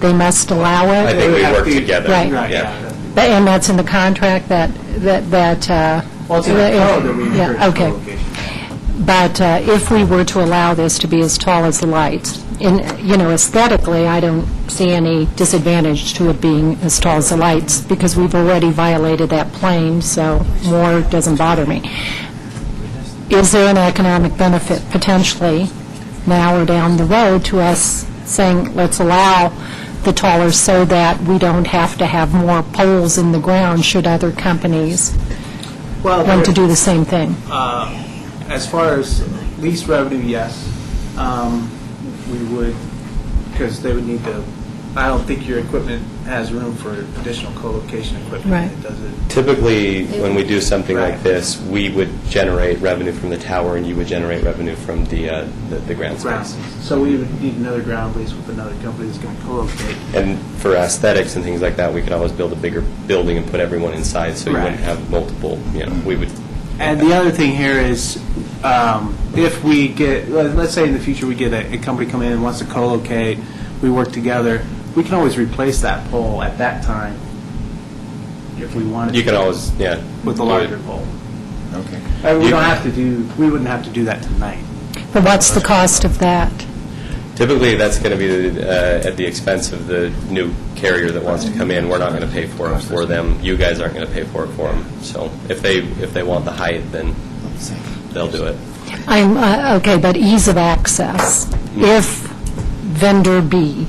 S12: they must allow it?
S21: I think we work together.
S12: Right.
S21: Yeah.
S12: And that's in the contract that
S1: Well, it's in the code that we encourage
S12: okay.
S1: co-location.
S12: But if we were to allow this to be as tall as the lights, aesthetically, I don't see any disadvantage to it being as tall as the lights, because we've already violated that plane, so more doesn't bother me. Is there an economic benefit potentially now or down the road to us saying, let's allow the taller so that we don't have to have more poles in the ground should other companies want to do the same thing?
S1: As far as lease revenue, yes. We would, because they would need to, I don't think your equipment has room for additional co-location equipment.
S12: Right.
S1: It doesn't.
S21: Typically, when we do something like this, we would generate revenue from the tower, and you would generate revenue from the ground space.
S1: So we would need another ground lease with another company that's going to co-locate.
S21: And for aesthetics and things like that, we could always build a bigger building and put everyone inside, so you wouldn't have multiple, we would.
S1: And the other thing here is, if we get, let's say in the future we get a company come in and wants to co-locate, we work together, we can always replace that pole at that time if we wanted to.
S21: You can always,
S1: with a larger pole.
S21: Okay.
S1: We wouldn't have to do that tonight.
S12: But what's the cost of that?
S21: Typically, that's going to be at the expense of the new carrier that wants to come in. We're not going to pay for it for them. You guys aren't going to pay for it for them. So if they want the height, then they'll do it.
S12: Okay, but ease of access. If vendor B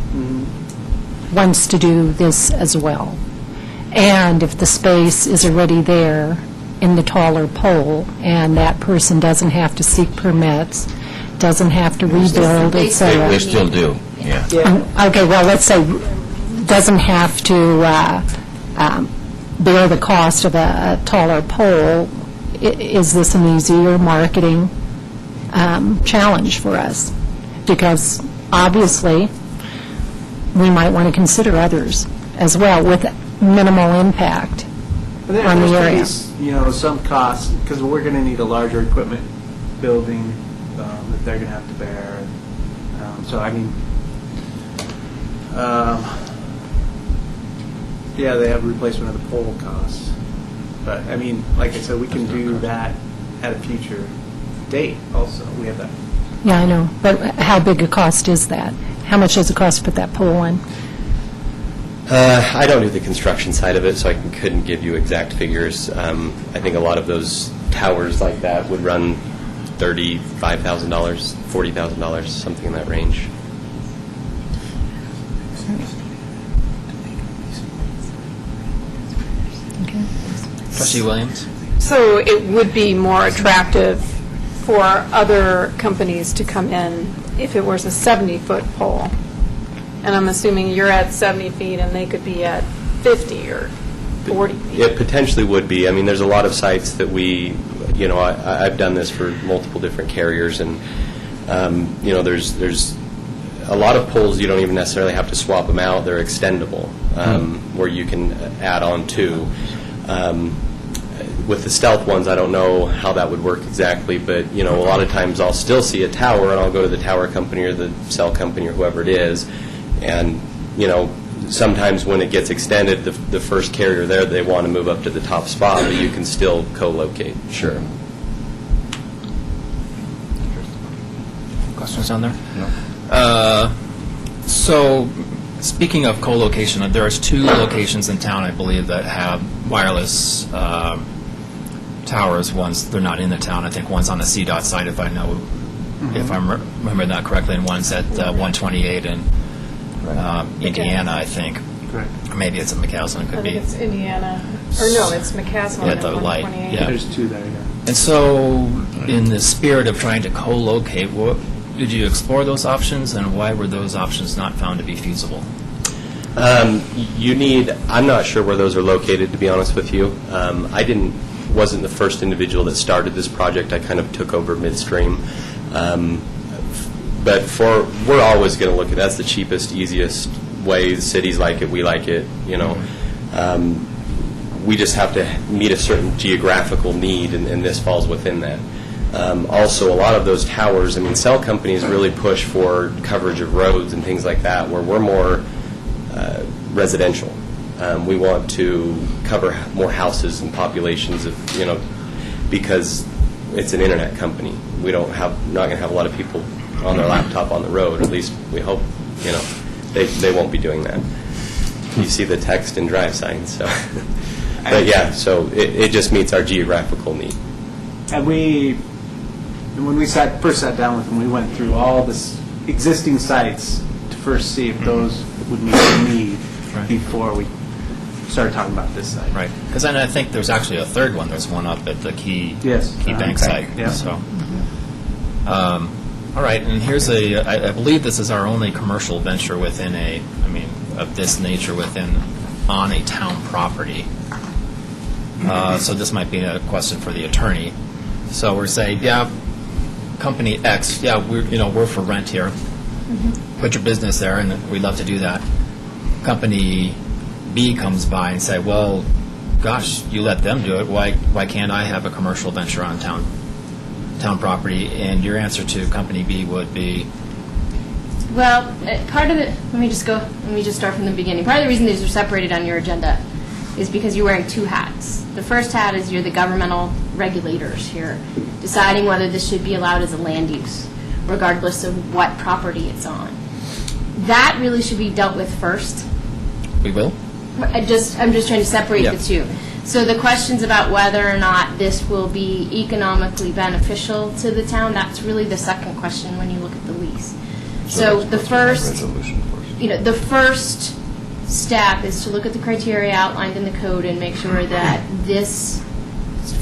S12: wants to do this as well, And if the space is already there in the taller pole, and that person doesn't have to seek permits, doesn't have to rebuild, et cetera.
S6: They still do, yeah.
S12: Okay, well, let's say, doesn't have to bear the cost of a taller pole, is this an easier marketing challenge for us? Because obviously, we might want to consider others as well with minimal impact on the area.
S1: Some costs, because we're going to need a larger equipment building that they're going to have to bear. So, I mean, yeah, they have a replacement of the pole costs. But, I mean, like I said, we can do that at a future date also. We have that.
S12: Yeah, I know. But how big a cost is that? How much does it cost to put that pole in?
S21: I don't do the construction side of it, so I couldn't give you exact figures. I think a lot of those towers like that would run $35,000, $40,000, something in that range.
S3: Trustee Williams?
S5: So it would be more attractive for other companies to come in if it was a 70-foot pole. And I'm assuming you're at 70 feet and they could be at 50 or 40 feet.
S21: It potentially would be. I mean, there's a lot of sites that we, I've done this for multiple different carriers, and, there's a lot of poles you don't even necessarily have to swap them out. They're extendable, where you can add on to. With the stealth ones, I don't know how that would work exactly, but, a lot of times I'll still see a tower, and I'll go to the tower company or the cell company or whoever it is, and, sometimes when it gets extended, the first carrier there, they want to move up to the top spot, but you can still co-locate. Sure.
S3: Questions on there? No. So, speaking of co-location, there's 2 locations in town, I believe, that have wireless towers. One's, they're not in the town. I think one's on the CDOT side, if I remember that correctly, and one's at 128 in Indiana, I think.
S1: Correct.
S3: Or maybe it's at McCaslin. It could
S5: I think
S3: be.
S5: it's Indiana, or no, it's McCaslin
S3: Yeah,
S5: at
S3: the light.
S5: 128.
S3: Yeah.
S1: There's 2 there, yeah.
S3: And so, in the spirit of trying to co-locate, did you explore those options, and why were those options not found to be feasible?
S21: I'm not sure where those are located, to be honest with you. Wasn't the first individual that started this project. I kind of took over midstream. But we're always going to look at that's the cheapest, easiest way. The cities like it, we like it. We just have to meet a certain geographical need, and this falls within that. Also, a lot of those towers, cell companies really push for coverage of roads and things like that, where we're more residential. We want to cover more houses and populations of, because it's an internet company. Not going to have a lot of people on their laptop on the road. At least we hope, they won't be doing that. You see the text and drive signs, so. But yeah, so it just meets our geographical need.
S1: And when we first sat down with them, we went through all this existing sites to first see if those would meet the need before we started talking about this site.
S3: Right. Because I think there's actually a third one. There's one up at the Key Bank site.
S1: Yeah.
S3: So, all right. And here's I believe this is our only commercial venture within of this nature on a town property. So this might be a question for the attorney. So we're saying, company X, we're for rent here. Put your business there, and we'd love to do that. Company B comes by and say, well, gosh, you let them do it. Why can't I have a commercial venture on town property? And your answer to Company B would be?
S9: Well, part of it, let me just start from the beginning. Part of the reason these are separated on your agenda is because you're wearing 2 hats. The first hat is you're the governmental regulators here, deciding whether this should be allowed as a land use, regardless of what property it's on. That really should be dealt with first.
S3: We will?
S9: I'm just trying to separate the 2. So the questions about whether or not this will be economically beneficial to the town, that's really the second question when you look at the lease. So the first step is to look at the criteria outlined in the code and make sure that this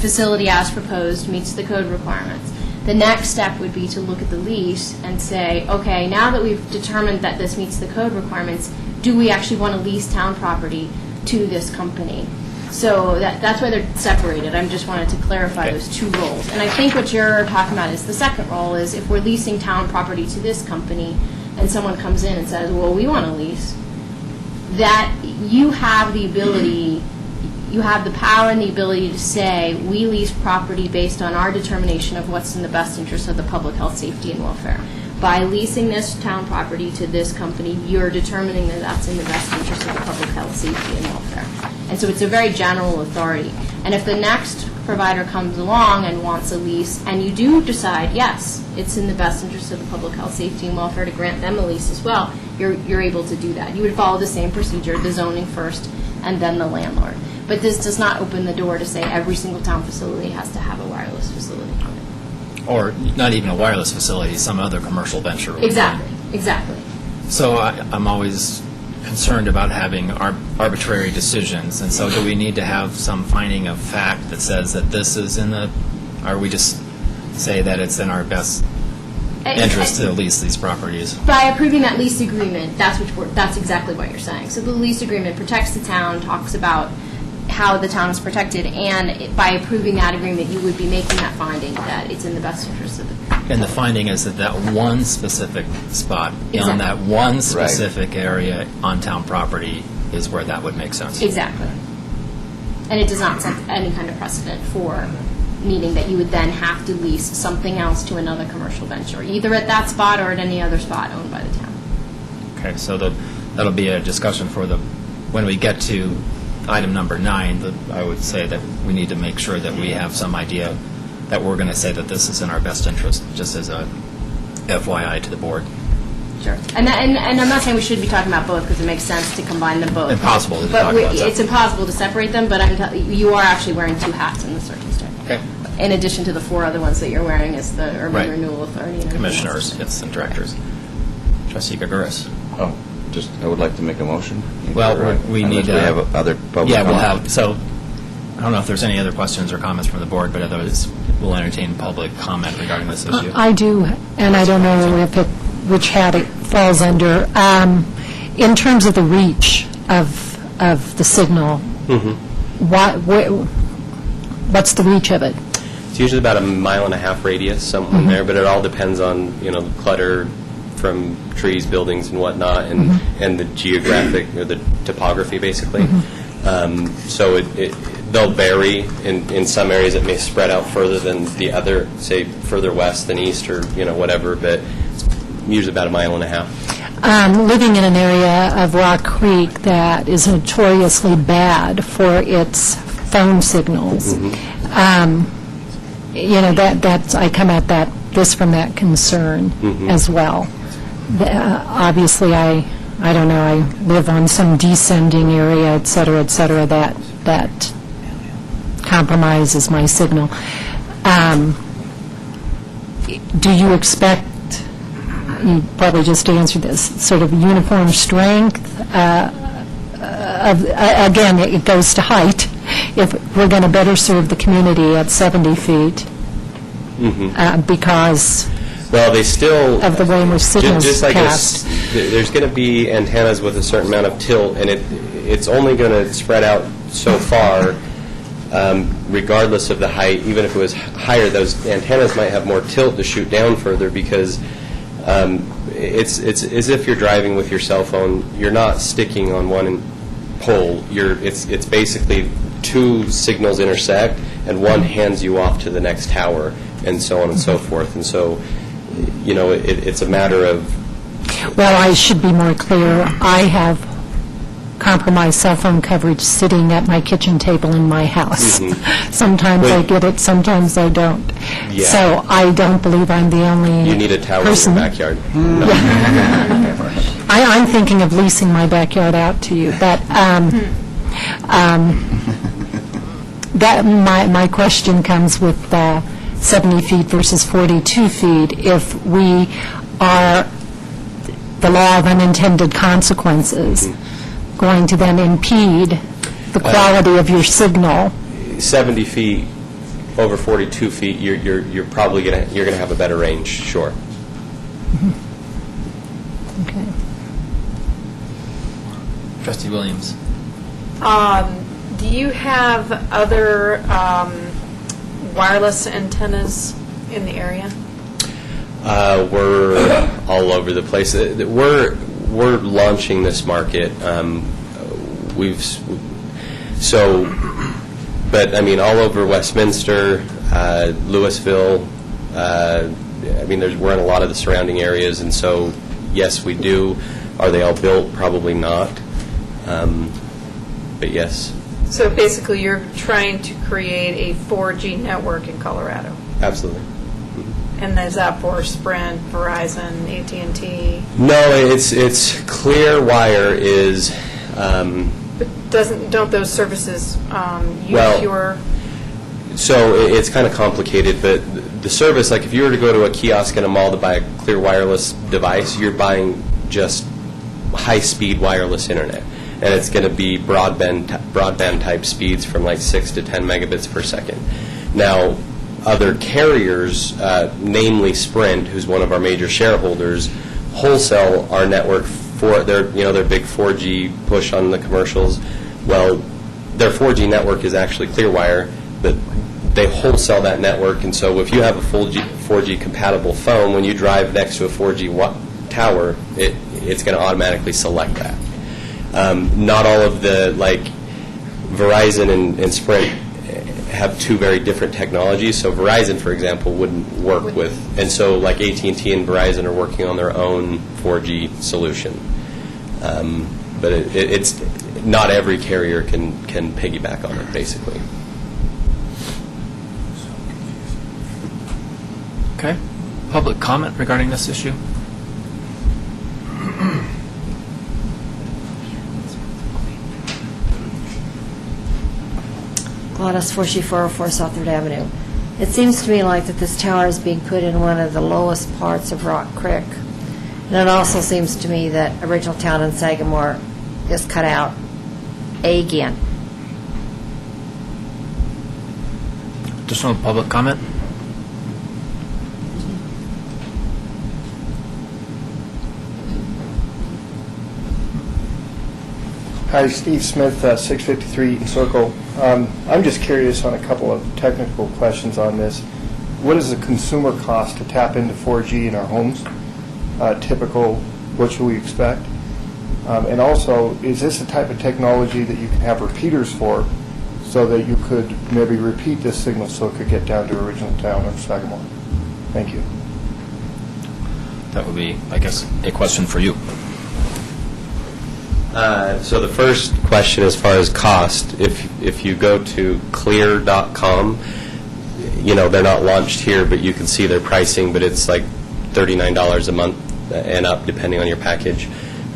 S9: facility as proposed meets the code requirements. The next step would be to look at the lease and say, okay, now that we've determined that this meets the code requirements, do we actually want to lease town property to this company? So that's why they're separated. I just wanted to clarify those two roles. And I think what you're talking about is the second role is if we're leasing town property to this company and someone comes in and says, well, we want to lease, that you have the ability, you have the power and the ability to say, we lease property based on our determination of what's in the best interest of the public health, safety, and welfare. By leasing this town property to this company, you're determining that that's in the best interest of the public health, safety, and welfare. And so it's a very general authority. And if the next provider comes along and wants a lease, and you do decide, yes, it's in the best interest of the public health, safety, and welfare to grant them a lease as well, you're able to do that. You would follow the same procedure, the zoning first, and then the landlord. But this does not open the door to say every single town facility has to have a wireless facility on it.
S3: Or not even a wireless facility, some other commercial venture.
S9: Exactly.
S3: So I'm always concerned about having arbitrary decisions, and so do we need to have some finding of fact that says that this is in the, or we just say that it's in our best interest to lease these properties?
S9: By approving that lease agreement, that's exactly what you're saying. So the lease agreement protects the town, talks about how the town is protected, and by approving that agreement, you would be making that finding that it's in the best interest of the
S3: And the finding is that one specific spot in that one specific area on town property is where that would make sense.
S9: Exactly. And it does not set any kind of precedent for meaning that you would then have to lease something else to another commercial venture, either at that spot or at any other spot owned by the town.
S3: Okay, so that'll be a discussion for when we get to item number 9, I would say that we need to make sure that we have some idea that we're going to say that this is in our best interest, just as a FYI to the board.
S9: Sure. And I'm not saying we should be talking about both because it makes sense to combine them both.
S3: Impossible to talk about that.
S9: It's impossible to separate them, but you are actually wearing two hats in this circumstance.
S3: Okay.
S9: In addition to the 4 other ones that you're wearing as the Urban Renewal Authority. And
S3: Commissioners, yes, and directors. Trustee Gagaris.
S6: I would like to make a motion.
S3: Well, we need to...
S6: we have other public
S3: Yeah, we'll
S6: comment.
S3: have... So, I don't know if there's any other questions or comments from the board, but otherwise, we'll entertain public comment regarding this issue.
S12: I do, and I don't know which hat it falls under. In terms of the reach of the signal, what's the reach of it?
S21: It's usually about 1.5 mile radius, somewhere there, but it all depends on, the clutter from trees, buildings, and whatnot, and the geographic, or the topography, basically. So they'll vary. In some areas, it may spread out further than the other, say, further west than east, or whatever. But it's usually about 1.5 miles.
S12: Living in an area of Rock Creek that is notoriously bad for its phone signals, that's I come at this from that concern as well. Obviously, I don't know, I live on some descending area, et cetera, that compromises my signal. Do you expect, you probably just answered this, sort of uniform strength? Again, it goes to height. If we're going to better serve the community at 70 feet, because...
S21: Well, they still...
S12: Of the way in which signals
S21: just like
S12: cast.
S21: There's going to be antennas with a certain amount of tilt, and it's only going to spread out so far, regardless of the height. Even if it was higher, those antennas might have more tilt to shoot down further, because it's as if you're driving with your cell phone. You're not sticking on one pole. It's basically 2 signals intersect, and one hands you off to the next tower, and so on and so forth. And so... it's a matter of...
S12: Well, I should be more clear. I have compromised cell phone coverage sitting at my kitchen table in my house. Sometimes I get it, sometimes I don't.
S21: Yeah.
S12: So I don't believe I'm the only
S21: You need a tower
S12: person.
S21: in your backyard. No.
S12: I'm thinking of leasing my backyard out to you. But my question comes with 70 feet versus 42 feet. If we are the law of unintended consequences, going to then impede the quality of your signal?
S21: 70 feet over 42 feet, you're probably going to have a better range, sure.
S12: Okay.
S3: Trustee Williams.
S5: Do you have other wireless antennas in the area?
S21: We're all over the place. We're launching this market. But I mean, all over Westminster, Louisville. We're in a lot of the surrounding areas, and so yes, we do. Are they all built? Probably not. But yes.
S5: So basically, you're trying to create a 4G network in Colorado.
S21: Absolutely.
S5: And is that for Sprint, Verizon, AT&T?
S21: No, it's Clearwire is.
S5: Don't those services use your?
S21: So it's kind of complicated, but the service, like if you were to go to a kiosk in a mall to buy a clear wireless device, you're buying just high-speed wireless internet, and it's going to be broadband type speeds from like 6 to 10 megabits per second. Now, other carriers, namely Sprint, who's one of our major shareholders, wholesale our network for their big 4G push on the commercials. Well, their 4G network is actually Clearwire, but they wholesale that network, and so if you have a 4G compatible phone, when you drive next to a 4G tower, it's going to automatically select that. Not all of the, like, Verizon and Sprint have two very different technologies. So Verizon, for example, wouldn't work with, and so like AT&T and Verizon are working on their own 4G solution. But it's not every carrier can piggyback on it, basically.
S3: Okay. Public comment regarding this issue?
S15: Gladys Forshey, 404 South 3rd Avenue. It seems to me like that this tower is being put in one of the lowest parts of Rock Creek. And it also seems to me that original town in Sagamore is cut out again.
S3: Additional public comment?
S7: Hi, Steve Smith, 653 Eaton Circle. I'm just curious on a couple of technical questions on this. What is the consumer cost to tap into 4G in our homes? Typical, what should we expect? And also, is this the type of technology that you can have repeaters for so that you could maybe repeat this signal so it could get down to original town of Sagamore? Thank you.
S3: That would be, I guess, a question for you.
S21: So the first question, as far as cost, if you go to clear.com, they're not launched here, but you can see their pricing, but it's like $39 a month and up, depending on your package.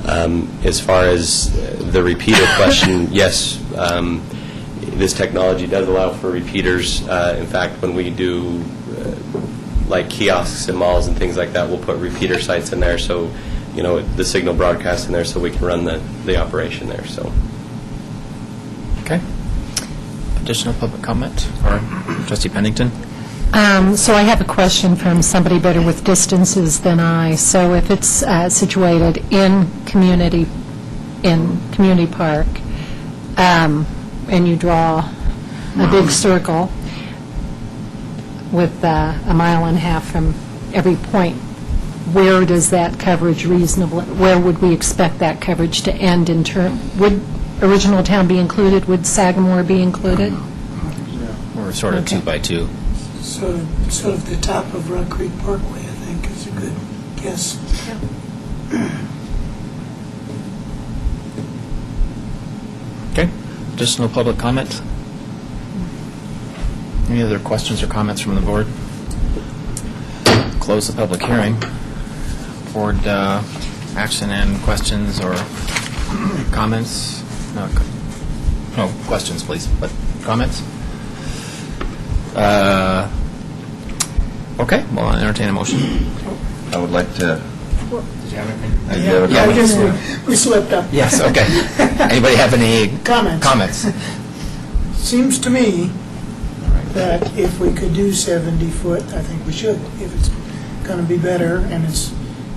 S21: As far as the repeater question, yes, this technology does allow for repeaters. In fact, when we do like kiosks in malls and things like that, we'll put repeater sites in there, so the signal broadcasts in there, so we can run the operation there. So.
S3: Okay. Additional public comment, or Trustee Pennington?
S12: So I have a question from somebody better with distances than I. So if it's situated in community park, and you draw a big circle with a mile and a half from every point, where does that coverage where would we expect that coverage to end in term? Would original town be included? Would Sagamore be included?
S3: Or sort of 2 by 2.
S8: Sort of the top of Rock Creek Parkway, I think, is a good guess.
S3: Okay. Additional public comment? Any other questions or comments from the board? Close the public hearing. Board action and questions or comments? No questions, please, but comments? Okay, well, I'll entertain a motion.
S6: I would like to
S8: Yeah, I guess we slipped up.
S3: Yes, okay. Anybody have any comments?
S8: Seems to me that if we could do 70 foot, I think we should. If it's going to be better, and it's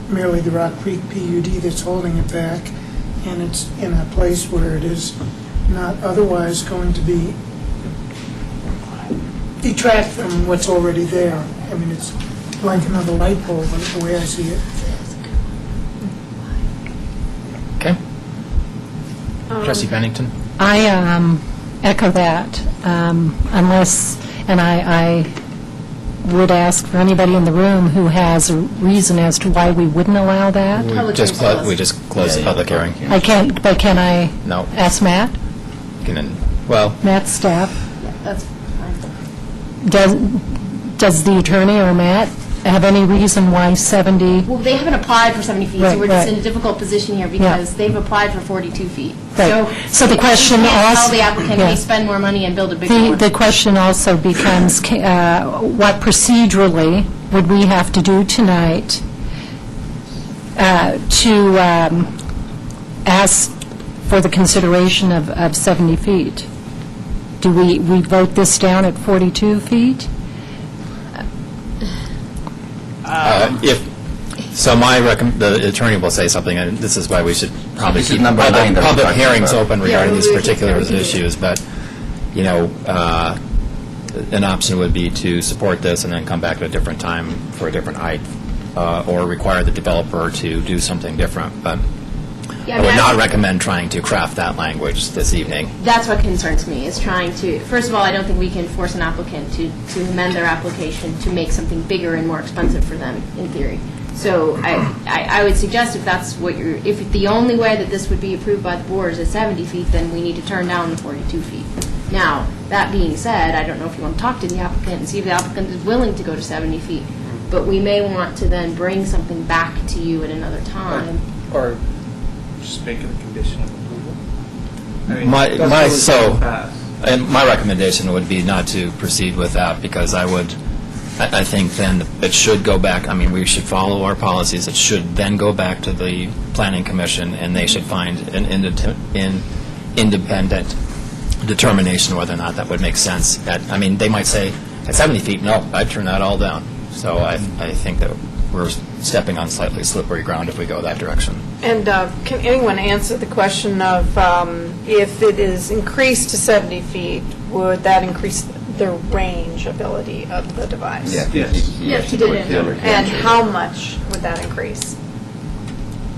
S8: merely the Rock Creek PUD that's holding it back, and it's in a place where it is not otherwise going to be detract from what's already there. I mean, it's like another light pole, but the way I see it.
S3: Okay. Trustee Bennington?
S12: I echo that, unless, and I would ask for anybody in the room who has a reason as to why we wouldn't allow that.
S3: We just closed the public hearing.
S12: I can't, but can I
S3: No.
S12: ask Matt?
S3: Well,
S12: Matt's staff?
S9: That's fine.
S12: Does the attorney or Matt have any reason why 70?
S9: Well, they haven't applied for 70 feet,
S12: Right,
S9: so we're just
S12: right.
S9: in a difficult position here because they've applied for 42 feet.
S12: Right. So the question
S9: you can't
S12: also...
S9: tell the applicant,
S12: yeah.
S9: hey, spend more money and build a bigger one.
S12: The question also becomes, what procedurally would we have to do tonight to ask for the consideration of 70 feet? Do we vote this down at 42 feet?
S3: the attorney will say something, and this is why we should probably
S6: This is
S3: keep
S6: number 9 that we're
S3: public
S6: talking
S3: hearings
S6: about.
S3: open regarding these particular issues, but, an option would be to support this and then come back at a different time for a different height, or require the developer to do something different, but I would not recommend trying to craft that language this evening.
S9: That's what concerns me, is trying to, first of all, I don't think we can force an applicant to amend their application to make something bigger and more expensive for them, in theory. So I would suggest if that's what if the only way that this would be approved by the board is at 70 feet, then we need to turn down the 42 feet. Now, that being said, I don't know if you want to talk to the applicant and see if the applicant is willing to go to 70 feet, but we may want to then bring something back to you at another time.
S1: Or just make it a condition of approval?
S3: My recommendation would be not to proceed with that, because I think then it should go back, we should follow our policies, it should then go back to the Planning Commission, and they should find an independent determination whether or not that would make sense. They might say, at 70 feet, no, I'd turn that all down. So I think that we're stepping on slightly slippery ground if we go that direction.
S5: And can anyone answer the question of if it is increased to 70 feet, would that increase the range ability of the device?
S9: Yes, you did.
S5: And how much would that increase?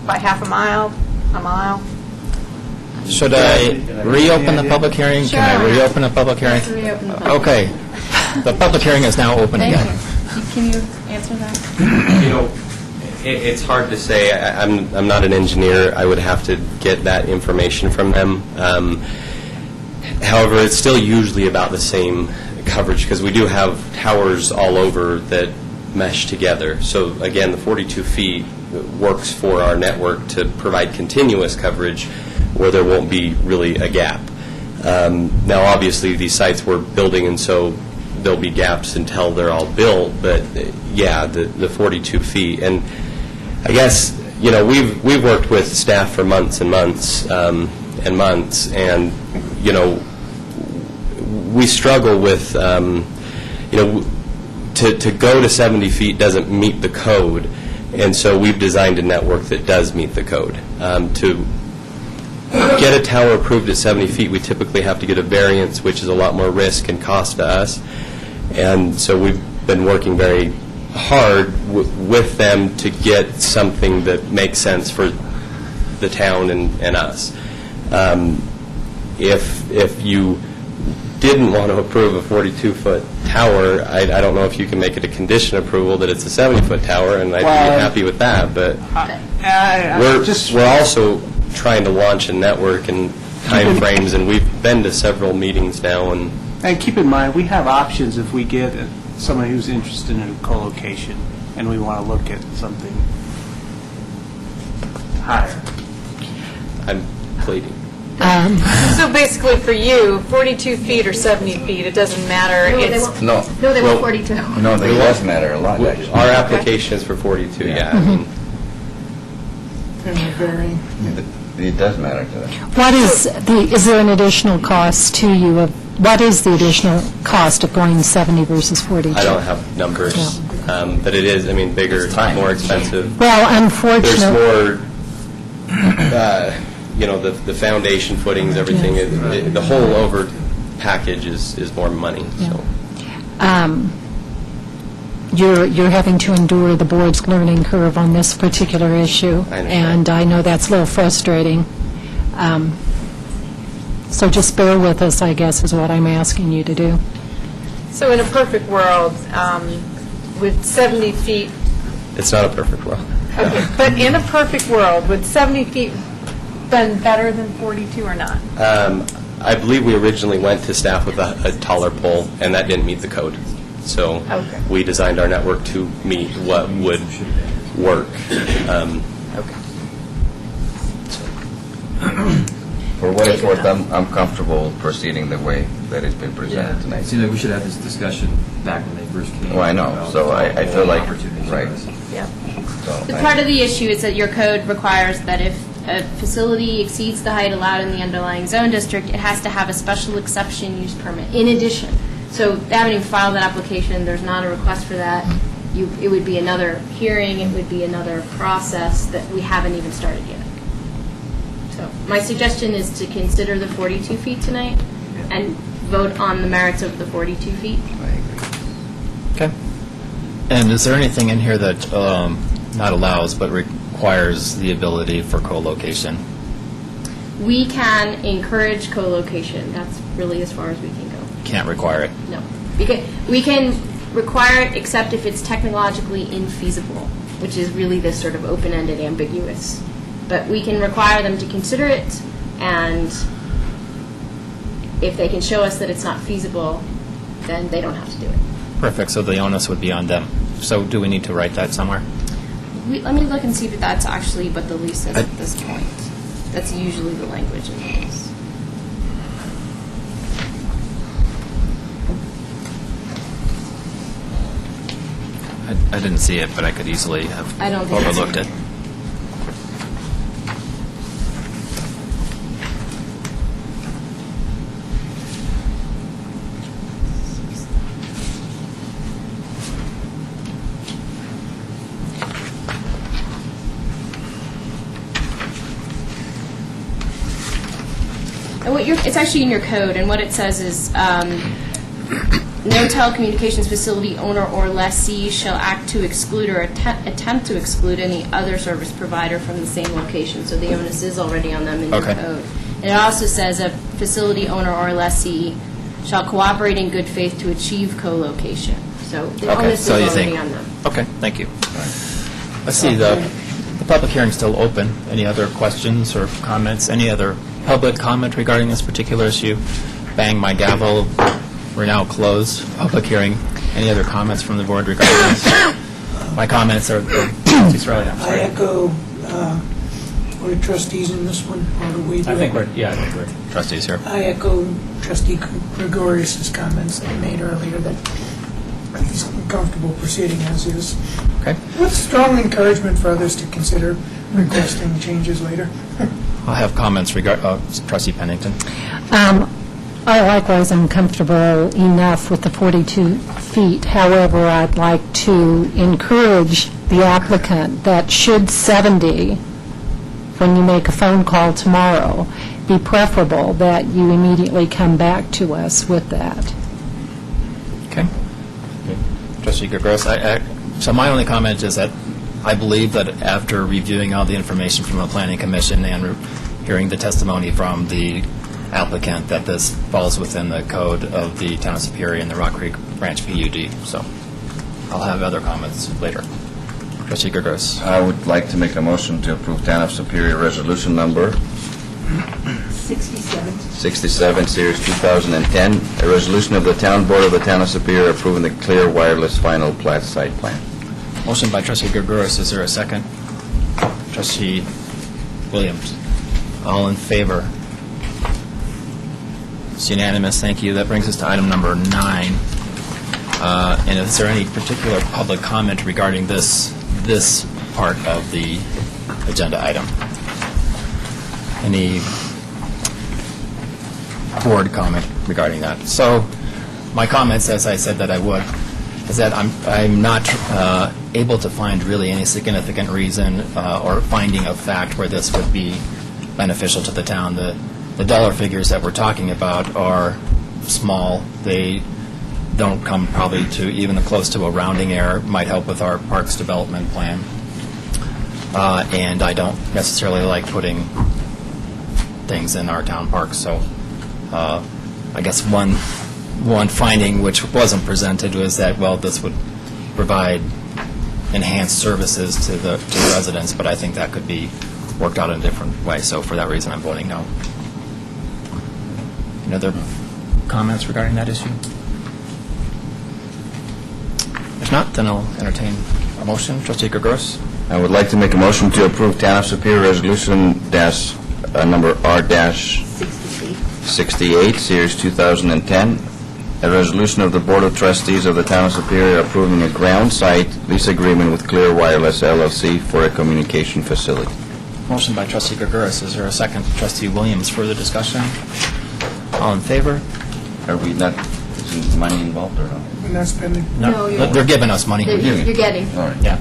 S5: By half a mile? A mile?
S3: Should I reopen the public hearing? Can I reopen the public hearing?
S9: Let's reopen the public
S3: Okay. The public hearing is now open
S9: Thank
S3: again.
S9: you. Can you answer that?
S21: It's hard to say. I'm not an engineer. I would have to get that information from them. However, it's still usually about the same coverage, because we do have towers all over that mesh together. So again, the 42 feet works for our network to provide continuous coverage where there won't be really a gap. Now, obviously, these sites we're building, and so there'll be gaps until they're all built, but yeah, the 42 feet. And I guess, we've worked with staff for months and months and months, and, we struggle with, to go to 70 feet doesn't meet the code, and so we've designed a network that does meet the code. To get a tower approved at 70 feet, we typically have to get a variance, which is a lot more risk and cost to us. And so we've been working very hard with them to get something that makes sense for the town and us. If you didn't want to approve a 42-foot tower, I don't know if you can make it a condition approval that it's a 70-foot tower, and I'd be happy with that. But we're also trying to launch a network and time frames, and we've been to several meetings now. And
S1: keep in mind, we have options if we get somebody who's interested in a co-location and we want to look at something higher.
S21: I'm pleading.
S5: So basically for you, 42 feet or 70 feet, it doesn't matter.
S21: No,
S9: they were 42.
S6: No, it does matter a lot, actually.
S21: Our application is for 42, yeah.
S8: varying.
S6: It does matter to them.
S12: What is there an additional cost to you what is the additional cost of going 70 versus 42?
S21: I don't have numbers, but it is, bigger, more expensive.
S12: Well, unfortunately.
S21: There's more, the foundation footings, everything, the whole over package is more money, so.
S12: You're having to endure the board's learning curve on this particular issue.
S21: I understand.
S12: And I know that's a little frustrating. So just bear with us, I guess, is what I'm asking you to do.
S5: So in a perfect world, with 70 feet,
S21: It's not a perfect world.
S5: okay, but in a perfect world, would 70 feet been better than 42 or not?
S21: I believe we originally went to staff with a taller pole, and that didn't meet the code. So
S5: Okay.
S21: we designed our network to meet what would work.
S6: For what it's worth, I'm comfortable proceeding the way that it's been presented
S11: It
S6: tonight.
S11: seems like we should have this discussion back when they first came.
S6: Oh, I know.
S11: about
S6: So I feel like,
S11: opportunities for
S6: right.
S11: us.
S5: Yeah.
S6: So,
S9: The part of the issue is that your code requires that if a facility exceeds the height allowed in the underlying zone district, it has to have a special exception use permit in addition. So they haven't even filed that application, there's not a request for that. It would be another hearing, it would be another process that we haven't even started yet. So my suggestion is to consider the 42 feet tonight and vote on the merits of the 42 feet.
S3: Okay. And is there anything in here that not allows but requires the ability for co-location?
S9: We can encourage co-location, that's really as far as we can go.
S3: Can't require it.
S9: No. We can require it except if it's technologically infeasible, which is really this sort of open-ended ambiguous. But we can require them to consider it, and if they can show us that it's not feasible, then they don't have to do it.
S3: Perfect, so the onus would be on them. So do we need to write that somewhere?
S9: Let me look and see if that's actually what the lease says at this point. That's usually the language in the lease.
S3: I didn't see it, but I could easily have
S9: I don't think it's
S3: overlooked
S9: in
S3: it.
S9: And it's actually in your code, and what it says is, no telecommunications facility owner or lessee shall act to exclude or attempt to exclude any other service provider from the same location. So the onus is already on them in your
S3: Okay.
S9: code. And it also says a facility owner or lessee shall cooperate in good faith to achieve co-location. So the
S3: Okay,
S9: onus is
S3: so you
S9: already
S3: think,
S9: on them.
S3: okay, thank you. Let's see, the public hearing's still open. Any other questions or comments? Any other public comment regarding this particular issue? Bang my gavel. We're now closed. Public hearing. Any other comments from the board regarding this? My comments are, Trustee Riley, I'm
S8: I
S3: sorry.
S8: echo, we're trustees in this one, or do we?
S3: I think we're trustees here.
S8: I echo Trustee Gregorius's comments that he made earlier, that he's comfortable proceeding as is.
S3: Okay.
S8: With strong encouragement for others to consider requesting changes later.
S3: I'll have comments regarding, Trustee Pennington.
S12: I likewise am comfortable enough with the 42 feet. However, I'd like to encourage the applicant that should 70, when you make a phone call tomorrow, be preferable that you immediately come back to us with that.
S3: Okay. Trustee Gregorius, so my only comment is that I believe that after reviewing all the information from the Planning Commission and hearing the testimony from the applicant, that this falls within the code of the Town of Superior and the Rock Creek Ranch PUD. So I'll have other comments later. Trustee Gregorius.
S6: I would like to make a motion to approve Town of Superior Resolution Number 67, Series 2010, a resolution of the Town Board of the Town of Superior approving the Clear Wireless Final Plat Site Plan.
S3: Motion by Trustee Gregorius. Is there a second? Trustee Williams. All in favor? It's unanimous. Thank you. That brings us to item number 9. And is there any particular public comment regarding this part of the agenda item? any board comment regarding that. So my comments, as I said that I would, is that I'm not able to find really any significant reason or finding of fact where this would be beneficial to the town. The dollar figures that we're talking about are small. They don't come probably to even close to a rounding error. Might help with our parks development plan. And I don't necessarily like putting things in our town parks. So I guess one finding which wasn't presented was that, well, this would provide enhanced services to the residents, but I think that could be worked out in a different way. So for that reason, I'm voting no. Any other comments regarding that issue? If not, then I'll entertain a motion. Trustee Gregorus?
S6: I would like to make a motion to approve Town of Superior Resolution number R-68, Series 2010, a resolution of the Board of Trustees of the Town of Superior approving a ground site lease agreement with Clear Wireless LLC for a communication facility.
S3: Motion by Trustee Gregorus. Is there a second? Trustee Williams, further discussion? All in favor?
S6: Are we not, isn't money involved or not?
S8: We're not spending.
S3: No, they're giving us money.
S9: You're getting.
S6: All right.
S3: Yeah.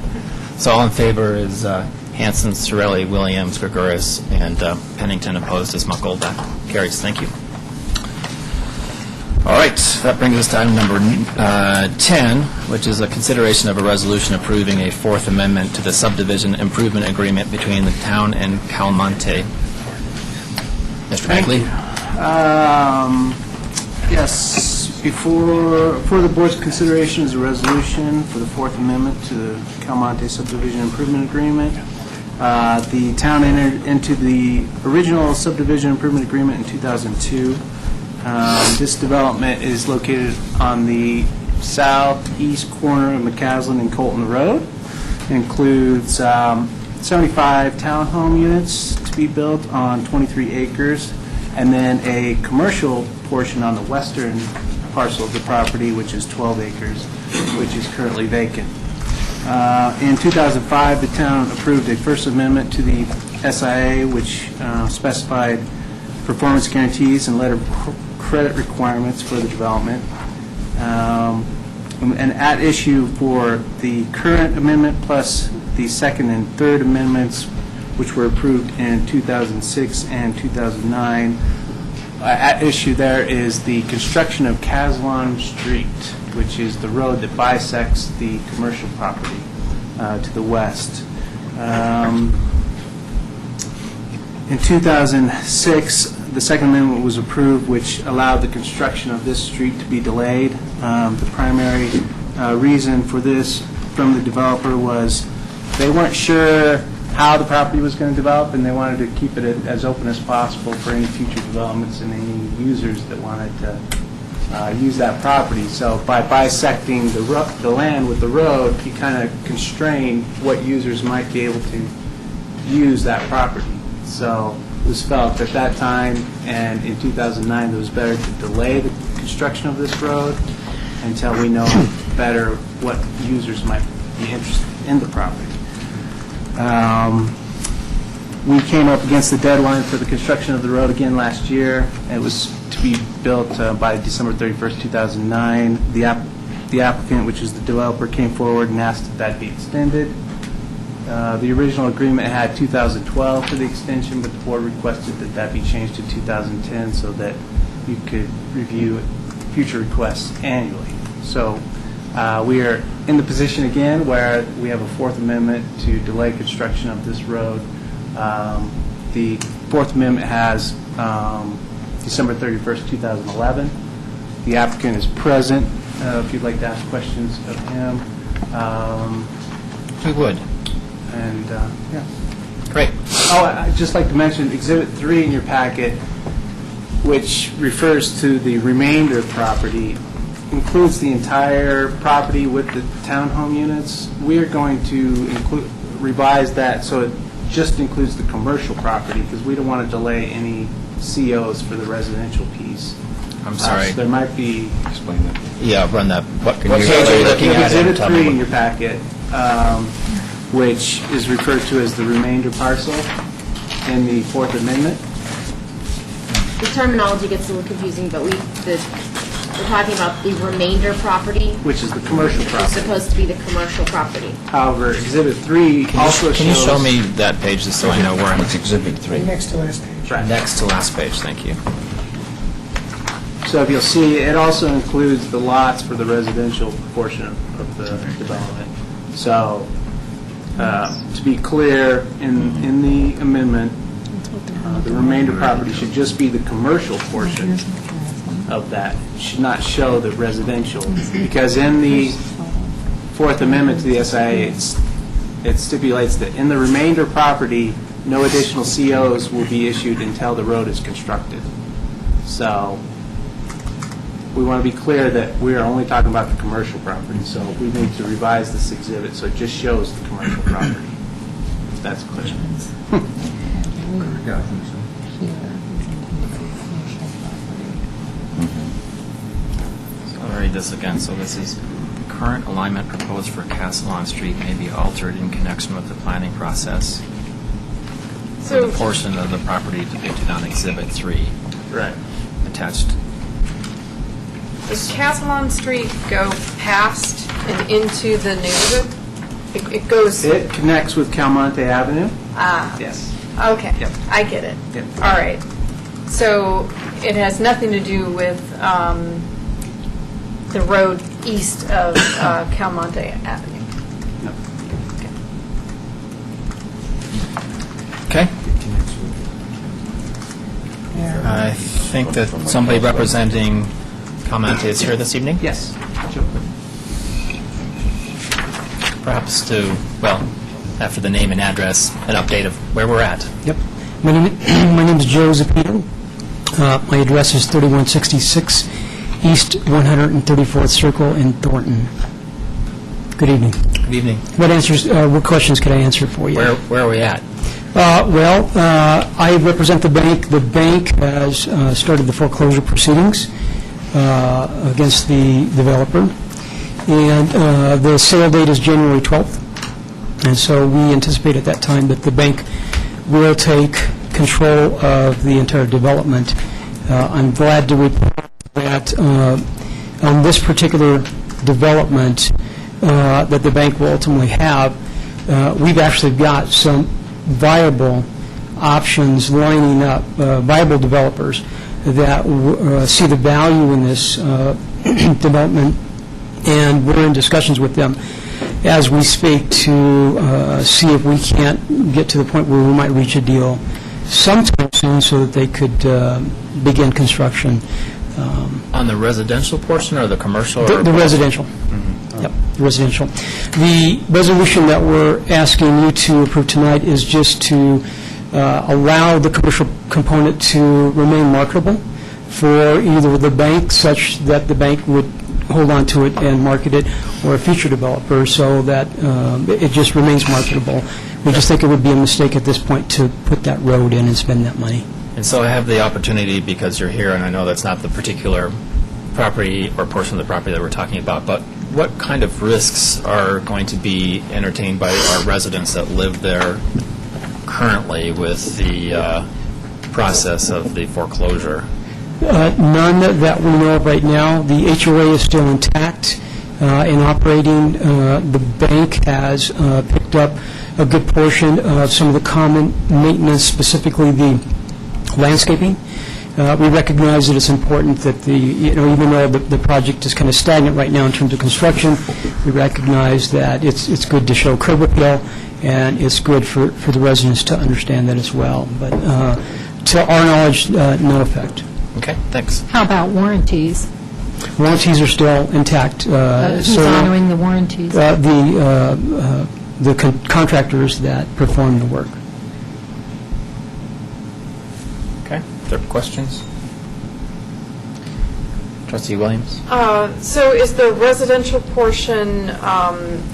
S3: So all in favor is Hanson, Sorelli, Williams, Gregorus, and Pennington. Opposed is Muckle. That carries. Thank you. All right. That brings us to item number 10, which is a consideration of a resolution approving a Fourth Amendment to the subdivision improvement agreement between the town and Calmonte. Mr. Beckley?
S1: Yes, for the board's consideration is a resolution for the Fourth Amendment to the Calmonte Subdivision Improvement Agreement. The town entered into the original subdivision improvement agreement in 2002. This development is located on the southeast corner of McCaslin and Colton Road. It includes 75 townhome units to be built on 23 acres, and then a commercial portion on the western parcel of the property, which is 12 acres, which is currently vacant. In 2005, the town approved a First Amendment to the SIA, which specified performance guarantees and letter of credit requirements for the development. And at issue for the current amendment plus the Second and Third Amendments, which were approved in 2006 and 2009, at issue there is the construction of Caslon Street, which is the road that bisects the commercial property to the west. In 2006, the Second Amendment was approved, which allowed the construction of this street to be delayed. The primary reason for this from the developer was they weren't sure how the property was going to develop, and they wanted to keep it as open as possible for any future developments and any users that wanted to use that property. So by bisecting the land with the road, you kind of constrain what users might be able to use that property. So it was felt at that time and in 2009 that it was better to delay the construction of this road until we know better what users might be interested in the property. We came up against the deadline for the construction of the road again last year. It was to be built by December 31st, 2009. The applicant, which is the developer, came forward and asked that that be extended. The original agreement had 2012 for the extension, but the board requested that that be changed to 2010 so that you could review future requests annually. So we are in the position again where we have a Fourth Amendment to delay construction of this road. The Fourth Amendment has December 31st, 2011. The applicant is present. If you'd like to ask questions of him.
S3: We would.
S1: And, yeah.
S3: Great.
S1: Oh, I'd just like to mention Exhibit 3 in your packet, which refers to the remainder property, includes the entire property with the townhome units. We are going to revise that so it just includes the commercial property because we don't want to delay any COs for the residential piece.
S3: I'm sorry.
S1: So there might be...
S6: Explain that.
S3: Yeah, run that. What
S1: page are you looking at? Exhibit 3 in your packet, which is referred to as the remainder parcel in the Fourth Amendment.
S9: terminology gets a little confusing, but we're talking about the remainder property.
S1: Which is the commercial
S9: It's
S1: property.
S9: supposed to be the commercial property.
S1: However, Exhibit 3 also shows...
S3: Can you show me that page just so I know where I'm...
S6: It's Exhibit 3.
S8: Next to last page.
S1: Right.
S3: Next to last page, thank you.
S1: So if you'll see, it also includes the lots for the residential portion of the development. So, to be clear, in the amendment, the remainder property should just be the commercial portion of that. It should not show the residential, because in the Fourth Amendment to the SIA, it stipulates that in the remainder property, no additional COs will be issued until the road is constructed. So, we want to be clear that we are only talking about the commercial property, so we need to revise this exhibit so it just shows the commercial property, if that's clear.
S3: So I'll read this again. So this is, current alignment proposed for Castellon Street may be altered in connection with the planning process. So the portion of the property depicted on Exhibit 3.
S1: Right.
S3: Attached.
S5: Does Castellon Street go past and into the neighborhood? It goes...
S1: It connects with Calmonte Avenue?
S5: Ah.
S1: Yes.
S5: Okay.
S1: Yep.
S5: I get it.
S1: Yep.
S5: All right. So it has nothing to do with the road east of Calmonte Avenue?
S1: No.
S3: Okay. I think that somebody representing Calmonte is here this evening.
S1: Yes.
S3: Perhaps to, well, after the name and address, an update of where we're at.
S4: Yep. My name is Joe Zapito. My address is 3166 East 134th Circle in Thornton. Good evening.
S3: Good evening.
S4: What questions could I answer for you?
S3: Where are we at?
S4: I represent the bank. The bank has started the foreclosure proceedings against the developer, and the sale date is January 12th. And so we anticipate at that time that the bank will take control of the entire development. I'm glad to report that on this particular development that the bank will ultimately have, we've actually got some viable options lining up, viable developers that see the value in this development, and we're in discussions with them as we speak to see if we can't get to the point where we might reach a deal sometime soon so that they could begin construction.
S3: On the residential portion or the commercial?
S4: The residential. Yep, the residential. The resolution that we're asking you to approve tonight is just to allow the commercial component to remain marketable for either the bank, such that the bank would hold on to it and market it, or a future developer, so that it just remains marketable. We just think it would be a mistake at this point to put that road in and spend that money.
S3: And so I have the opportunity, because you're here, and I know that's not the particular property or portion of the property that we're talking about, but what kind of risks are going to be entertained by our residents that live there currently with the process of the foreclosure?
S4: None that we know of right now. The HOA is still intact and operating. The bank has picked up a good portion of some of the common maintenance, specifically the landscaping. We recognize that it's important that even though the project is kind of stagnant right now in terms of construction, we recognize that it's good to show curb appeal, and it's good for the residents to understand that as well. But to our knowledge, no effect.
S3: Okay, thanks.
S12: How about warranties?
S4: Warranties are still intact.
S12: Who's honoring the warranties?
S4: The contractors that perform the work.
S3: Okay, there are questions? Trustee Williams?
S5: So is the residential portion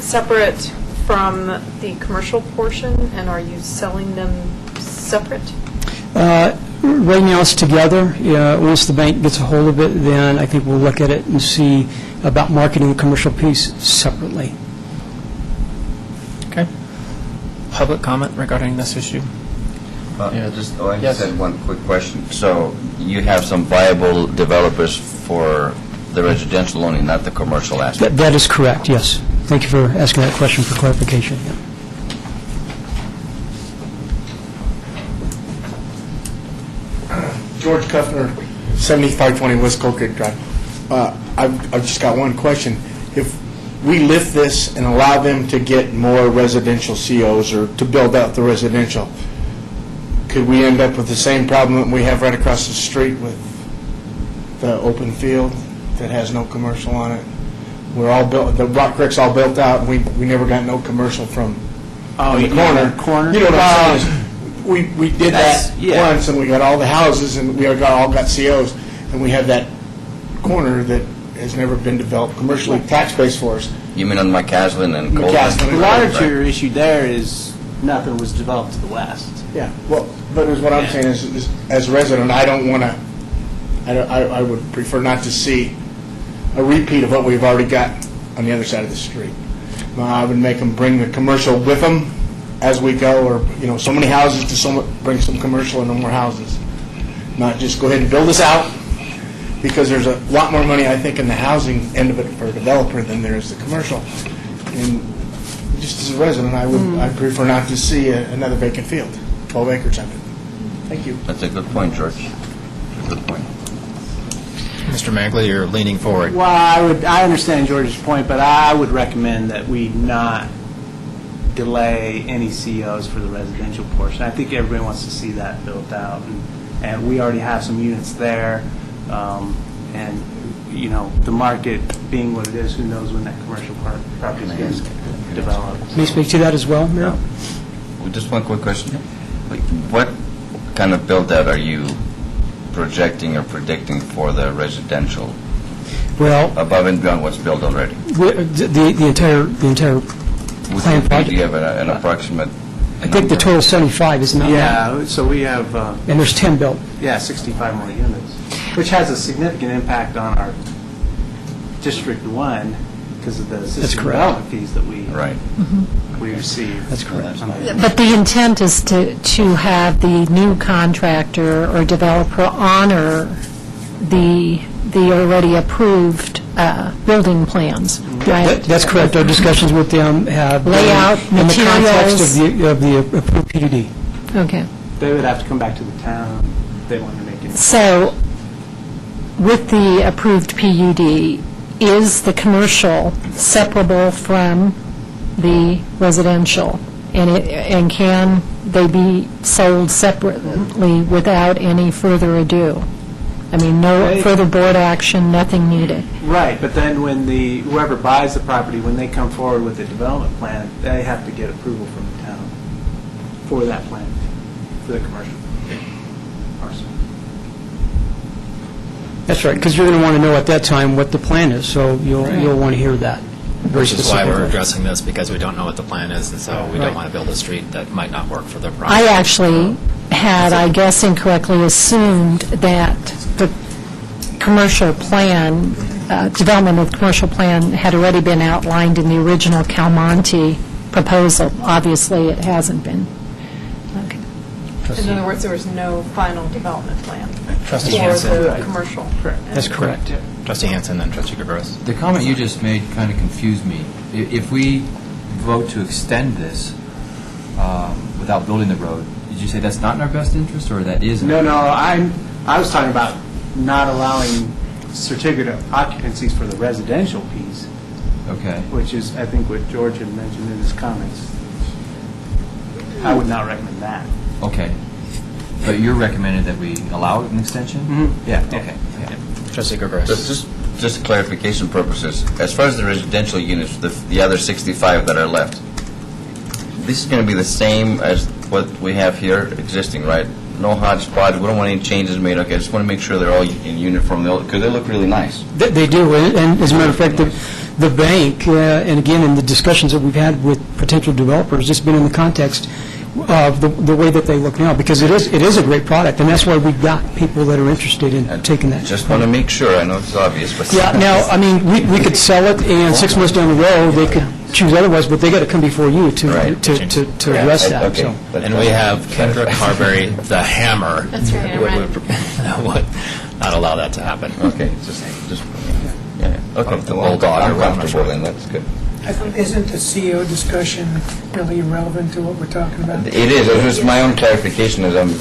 S5: separate from the commercial portion, and are you selling them separate?
S4: Right now it's together. Once the bank gets a hold of it, then I think we'll look at it and see about marketing the commercial piece separately.
S3: Okay. Public comment regarding this issue?
S16: Yeah,
S6: I just had one quick question. So you have some viable developers for the residential only, not the commercial aspect?
S4: That is correct, yes. Thank you for asking that question for clarification. Yeah.
S10: George Kuffner, 7520 West Cold Creek Drive. I've just got one question. If we lift this and allow them to get more residential COs or to build out the residential, could we end up with the same problem that we have right across the street with the open field that has no commercial on it? We're all built, the Rock Creek's all built out, and we never got no commercial from the corner. You know what I'm saying? We did that once, and we got all the houses, and we all got COs, and we have that corner that has never been developed commercially, tax base for us.
S6: You mean on McCaslin and Colton?
S1: The larger issue there is nothing was developed to the west.
S10: Yeah, well, but what I'm saying is, as a resident, I don't want to, I would prefer not to see a repeat of what we've already got on the other side of the street. I would make them bring the commercial with them as we go, or, so many houses to bring some commercial and no more houses. Not just go ahead and build this out, because there's a lot more money, I think, in the housing end of it for a developer than there is the commercial. And just as a resident, I'd prefer not to see another vacant field, 12 acres of it. Thank you.
S6: That's a good point, George. Good point.
S3: Mr. Magley, you're leaning forward.
S1: Well, I understand George's point, but I would recommend that we not delay any COs for the residential portion. I think everybody wants to see that built out, and we already have some units there, and the market being what it is, who knows when that commercial property is going to develop.
S4: May I speak to that as well, Mayor?
S6: Well, just one quick question. What kind of build-out are you projecting or predicting for the residential?
S4: Well,
S6: above and beyond what's built already?
S4: The entire plan project.
S6: Do you have an approximate?
S4: I think the total is 75, isn't that?
S1: Yeah, so we have...
S4: and there's 10 built.
S1: Yeah, 65 more units, which has a significant impact on our District 1 because of the system development fees that we receive.
S4: That's correct.
S12: But the intent is to have the new contractor or developer honor the already approved building plans, right?
S4: That's correct. Our discussions with them have
S12: layout,
S4: in
S12: materials.
S4: the context of the approved PDD.
S12: Okay.
S1: They would have to come back to the town if they wanted to make it.
S12: So, with the approved PUD, is the commercial separable from the residential? And can they be sold separately without any further ado? I mean, no further board action, nothing needed.
S1: Right, but then when whoever buys the property, when they come forward with the development plan, they have to get approval from the town for that plan, for the commercial parcel.
S4: That's right, because you're going to want to know at that time what the plan is, so you'll want to hear that.
S3: Which is why we're addressing this, because we don't know what the plan is, and so we don't want to build a street that might not work for the project.
S12: I actually had, I guess incorrectly, assumed that the commercial plan, development of the commercial plan had already been outlined in the original Calmonte proposal. Obviously, it hasn't been. Okay.
S5: In other words, there was no final development plan
S3: Trustee
S5: for
S3: Hanson.
S5: the commercial.
S4: That's correct.
S3: Trustee Hanson and Trustee Gabros.
S11: The comment you just made kind of confused me. If we vote to extend this without building the road, did you say that's not in our best interest, or that is?
S1: No, I was talking about not allowing certificate of occupancies for the residential piece.
S11: Okay.
S1: Which is, I think, what George had mentioned in his comments. I would not recommend that.
S11: Okay. But you're recommending that we allow an extension?
S1: Mm-hmm. Yeah.
S11: Okay.
S3: Trustee Gabros.
S6: Just clarification purposes, as far as the residential units, the other 65 that are left, this is going to be the same as what we have here existing, right? No hodgepodge. We don't want any changes made. Okay, I just want to make sure they're all in uniform because they look really nice.
S4: They do, and as a matter of fact, the bank, and again, in the discussions that we've had with potential developers, it's been in the context of the way that they look now, because it is a great product, and that's why we've got people that are interested in taking that. Just
S6: want to make sure. I know it's obvious, but
S4: yeah. Now, I mean, we could sell it, and 6 months down the road, they could choose otherwise, but they got to come before you to address that,
S21: Okay.
S4: so.
S3: And we have Kendra Carberry, the hammer.
S9: That's right,
S3: would not allow that to happen.
S21: Okay, just, yeah, okay.
S3: The bulldog or
S21: I'm
S3: whatever.
S21: comfortable then, that's good.
S8: Isn't the CEO discussion really relevant to what we're talking about?
S21: It is, it was my own clarification as I'm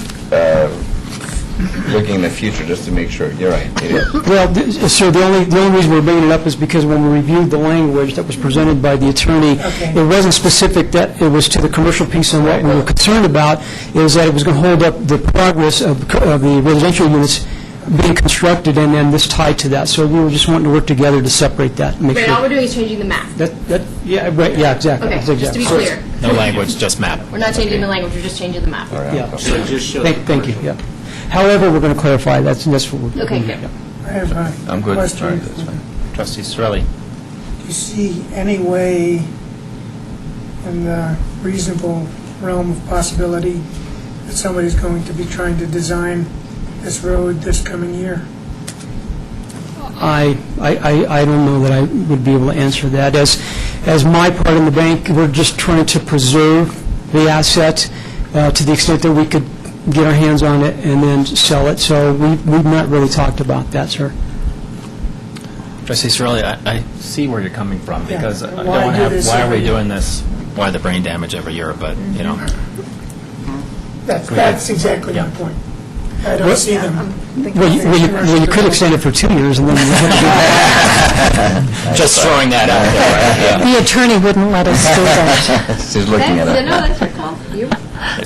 S21: looking in the future, just to make sure. You're right, it is.
S4: Well, sir, the only reason we're bringing it up is because when we reviewed the language that was presented by the attorney, it wasn't specific that it was to the commercial piece, and what we were concerned about is that it was going to hold up the progress of the residential units being constructed, and then this tied to that. So we were just wanting to work together to separate that and make
S9: Right,
S4: sure.
S9: all we're doing is changing the map.
S4: Yeah, right, yeah, exactly.
S9: Okay,
S4: That's
S9: just to be
S4: exactly.
S9: clear.
S3: No language, just map.
S9: We're not changing the language, we're just changing the map.
S4: Yeah.
S1: So just show
S4: Thank you, yeah. However, we're going to clarify, that's what we're doing.
S9: Okay, good.
S8: I have a
S21: I'm good. All right,
S8: question.
S21: that's fine.
S3: Trustee Sorelli.
S8: Do you see any way in the reasonable realm of possibility that somebody's going to be trying to design this road this coming year?
S4: I don't know that I would be able to answer that. As my part in the bank, we're just trying to preserve the asset to the extent that we could get our hands on it and then sell it. So we've not really talked about that, sir.
S3: Trustee Sorelli, I see where you're coming from, because I don't
S8: Why
S3: want
S8: do
S3: to
S8: this
S3: have, why are we
S8: every
S3: doing this? Why the brain damage every year? But, you know.
S8: That's exactly my point. I don't see them.
S4: Well, you could extend it for 2 years and then you have to
S3: Just throwing that out there.
S12: The attorney wouldn't let us do that.
S21: She's looking at it.
S9: No, that's your call. You.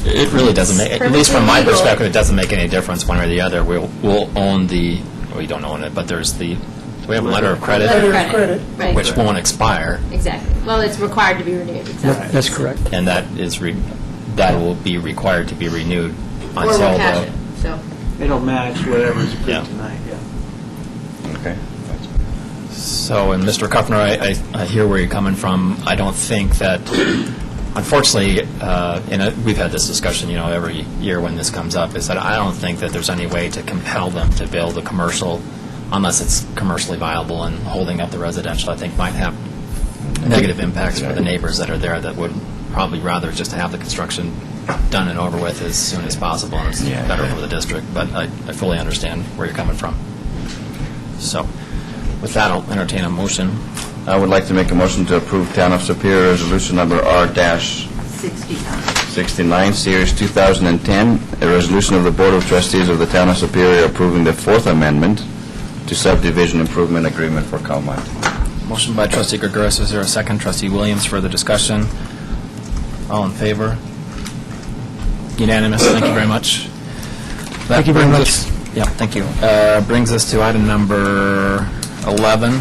S3: It really doesn't make, at least from my perspective, it doesn't make any difference one way or the other. We'll own the, we don't own it, but there's the, we have a letter of credit,
S9: Letter of credit. Right.
S3: which won't expire,
S9: Exactly. Well, it's required to be renewed, exactly.
S4: That's correct.
S3: and that will be required to be renewed
S9: Or
S3: until
S9: we'll cash
S3: the...
S9: it, so.
S1: It'll match whatever's approved
S3: Yeah.
S1: tonight, yeah.
S21: Okay.
S3: So, and Mr. Kuffner, I hear where you're coming from. I don't think that, unfortunately, we've had this discussion, every year when this comes up, is that I don't think that there's any way to compel them to build a commercial, unless it's commercially viable, and holding up the residential, I think, might have negative impacts for the neighbors that are there that would probably rather just have the construction done and over with as soon as possible, and it's better for the district. But I fully understand where you're coming from. So, with that, I'll entertain a motion.
S6: I would like to make a motion to approve Town of Superior Resolution Number R-69, Series 2010, a resolution of the Board of Trustees of the Town of Superior approving the Fourth Amendment to Subdivision Improvement Agreement for Calmont.
S3: Motion by Trustee Gregorius. Is there a second? Trustee Williams, further discussion? All in favor? Unanimous. Thank you very much.
S4: Thank you very much.
S3: Yeah, thank you. Brings us to item number 11,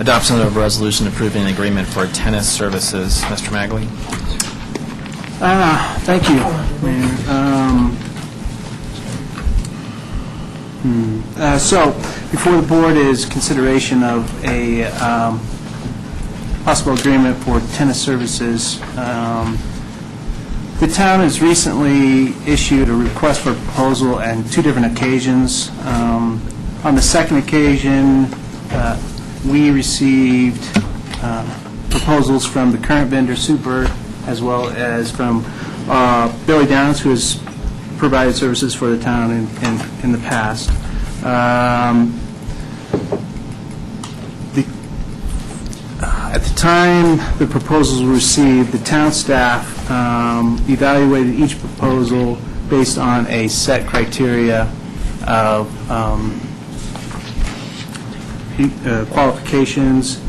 S3: adoption of a resolution approving an agreement for tennis services. Mr. Magley?
S1: Thank you, Mayor. So, before the board is consideration of a possible agreement for tennis services. The town has recently issued a request for proposal on 2 different occasions. On the second occasion, we received proposals from the current vendor, Super, as well as from Billy Downs, who has provided services for the town in the past. At the time the proposals were received, the town staff evaluated each proposal based on a set criteria of qualifications.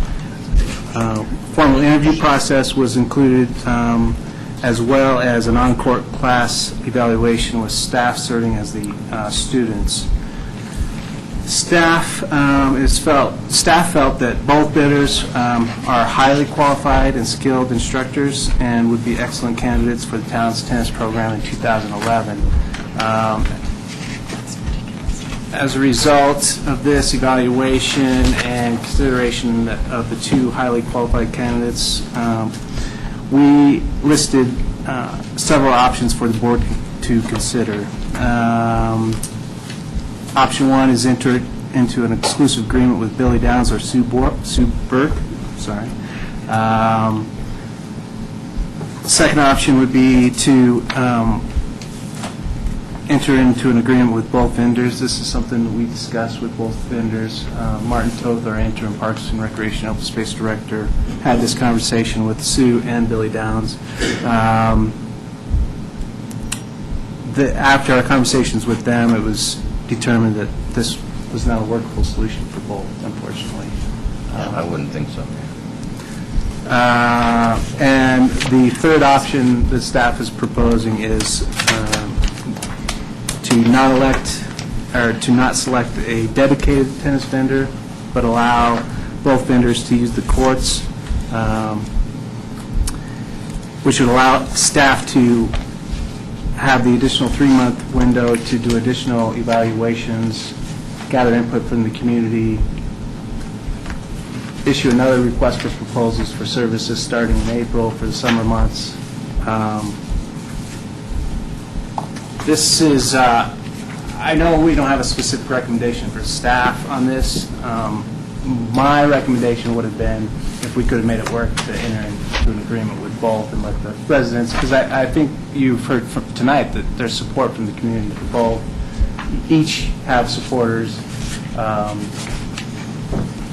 S1: Formal interview process was included, as well as an on-court class evaluation with staff serving as the students. Staff felt that both bidders are highly qualified and skilled instructors and would be excellent candidates for the town's tennis program in 2011. As a result of this evaluation and consideration of the 2 highly qualified candidates, we listed several options for the board to consider. Option 1 is enter into an exclusive agreement with Billy Downs or Sue Burke, Second option would be to enter into an agreement with both vendors. This is something that we discussed with both vendors. Martin Toth, our interim Parks and Recreation Open Space Director, had this conversation with Sue and Billy Downs. After our conversations with them, it was determined that this was not a workable solution for both, unfortunately.
S6: I wouldn't think so.
S1: And the third option that staff is proposing is to not elect, or to not select a dedicated tennis vendor, but allow both vendors to use the courts, which would allow staff to have the additional 3-month window to do additional evaluations, gather input from the community, issue another request for proposals for services starting in April for the summer months. This is, I know we don't have a specific recommendation for staff on this. My recommendation would have been if we could have made it work to enter into an agreement with both and let the residents, because I think you've heard from tonight that there's support from the community for both. Each have supporters.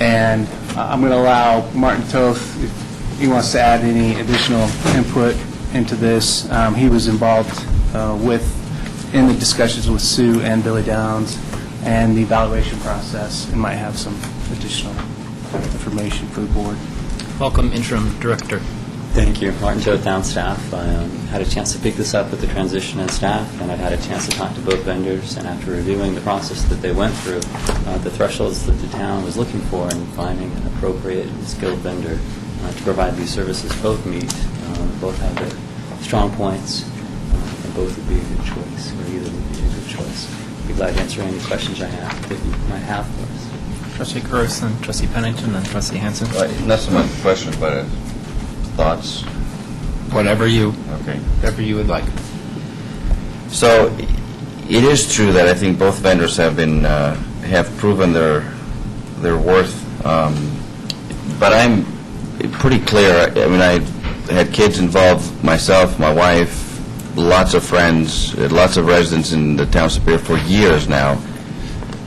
S1: And I'm going to allow Martin Toth, if he wants to add any additional input into this. He was involved in the discussions with Sue and Billy Downs and the evaluation process, and might have some additional information for the board.
S3: Welcome, Interim Director.
S14: Thank you. Martin Toth, town staff. I had a chance to pick this up with the transition and staff, and I've had a chance to talk to both vendors, and after reviewing the process that they went through, the thresholds that the town was looking for in finding an appropriate and skilled vendor to provide these services both meet. Both have their strong points, and both would be a good choice, or either would be a good choice. I'd be glad to answer any questions that you might have for us.
S3: Trustee Gross, and Trustee Pennington, and Trustee Hansen.
S6: Not so much questions, but thoughts?
S3: Whatever you would like.
S6: So it is true that I think both vendors have proven their worth, but I'm pretty clear. I mean, I had kids involved, myself, my wife, lots of friends, lots of residents in the town of Superior for years now,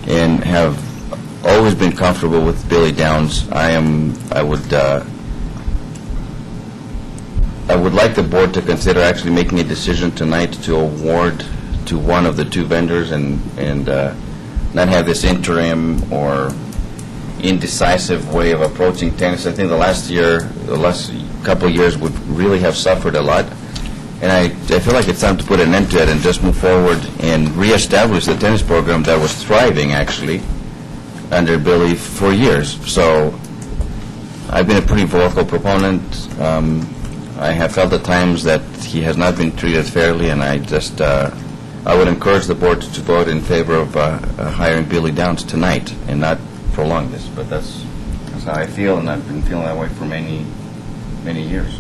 S6: and have always been comfortable with Billy Downs. I would like the board to consider actually making a decision tonight to award to one of the two vendors and not have this interim or indecisive way of approaching tennis. I think the last couple of years would really have suffered a lot. And I feel like it's time to put an end to it and just move forward and reestablish the tennis program that was thriving, actually, under Billy for years. So I've been a pretty vocal proponent. I have felt at times that he has not been treated fairly, and I would encourage the board to vote in favor of hiring Billy Downs tonight and not prolong this. But that's how I feel, and I've been feeling that way for many, many years.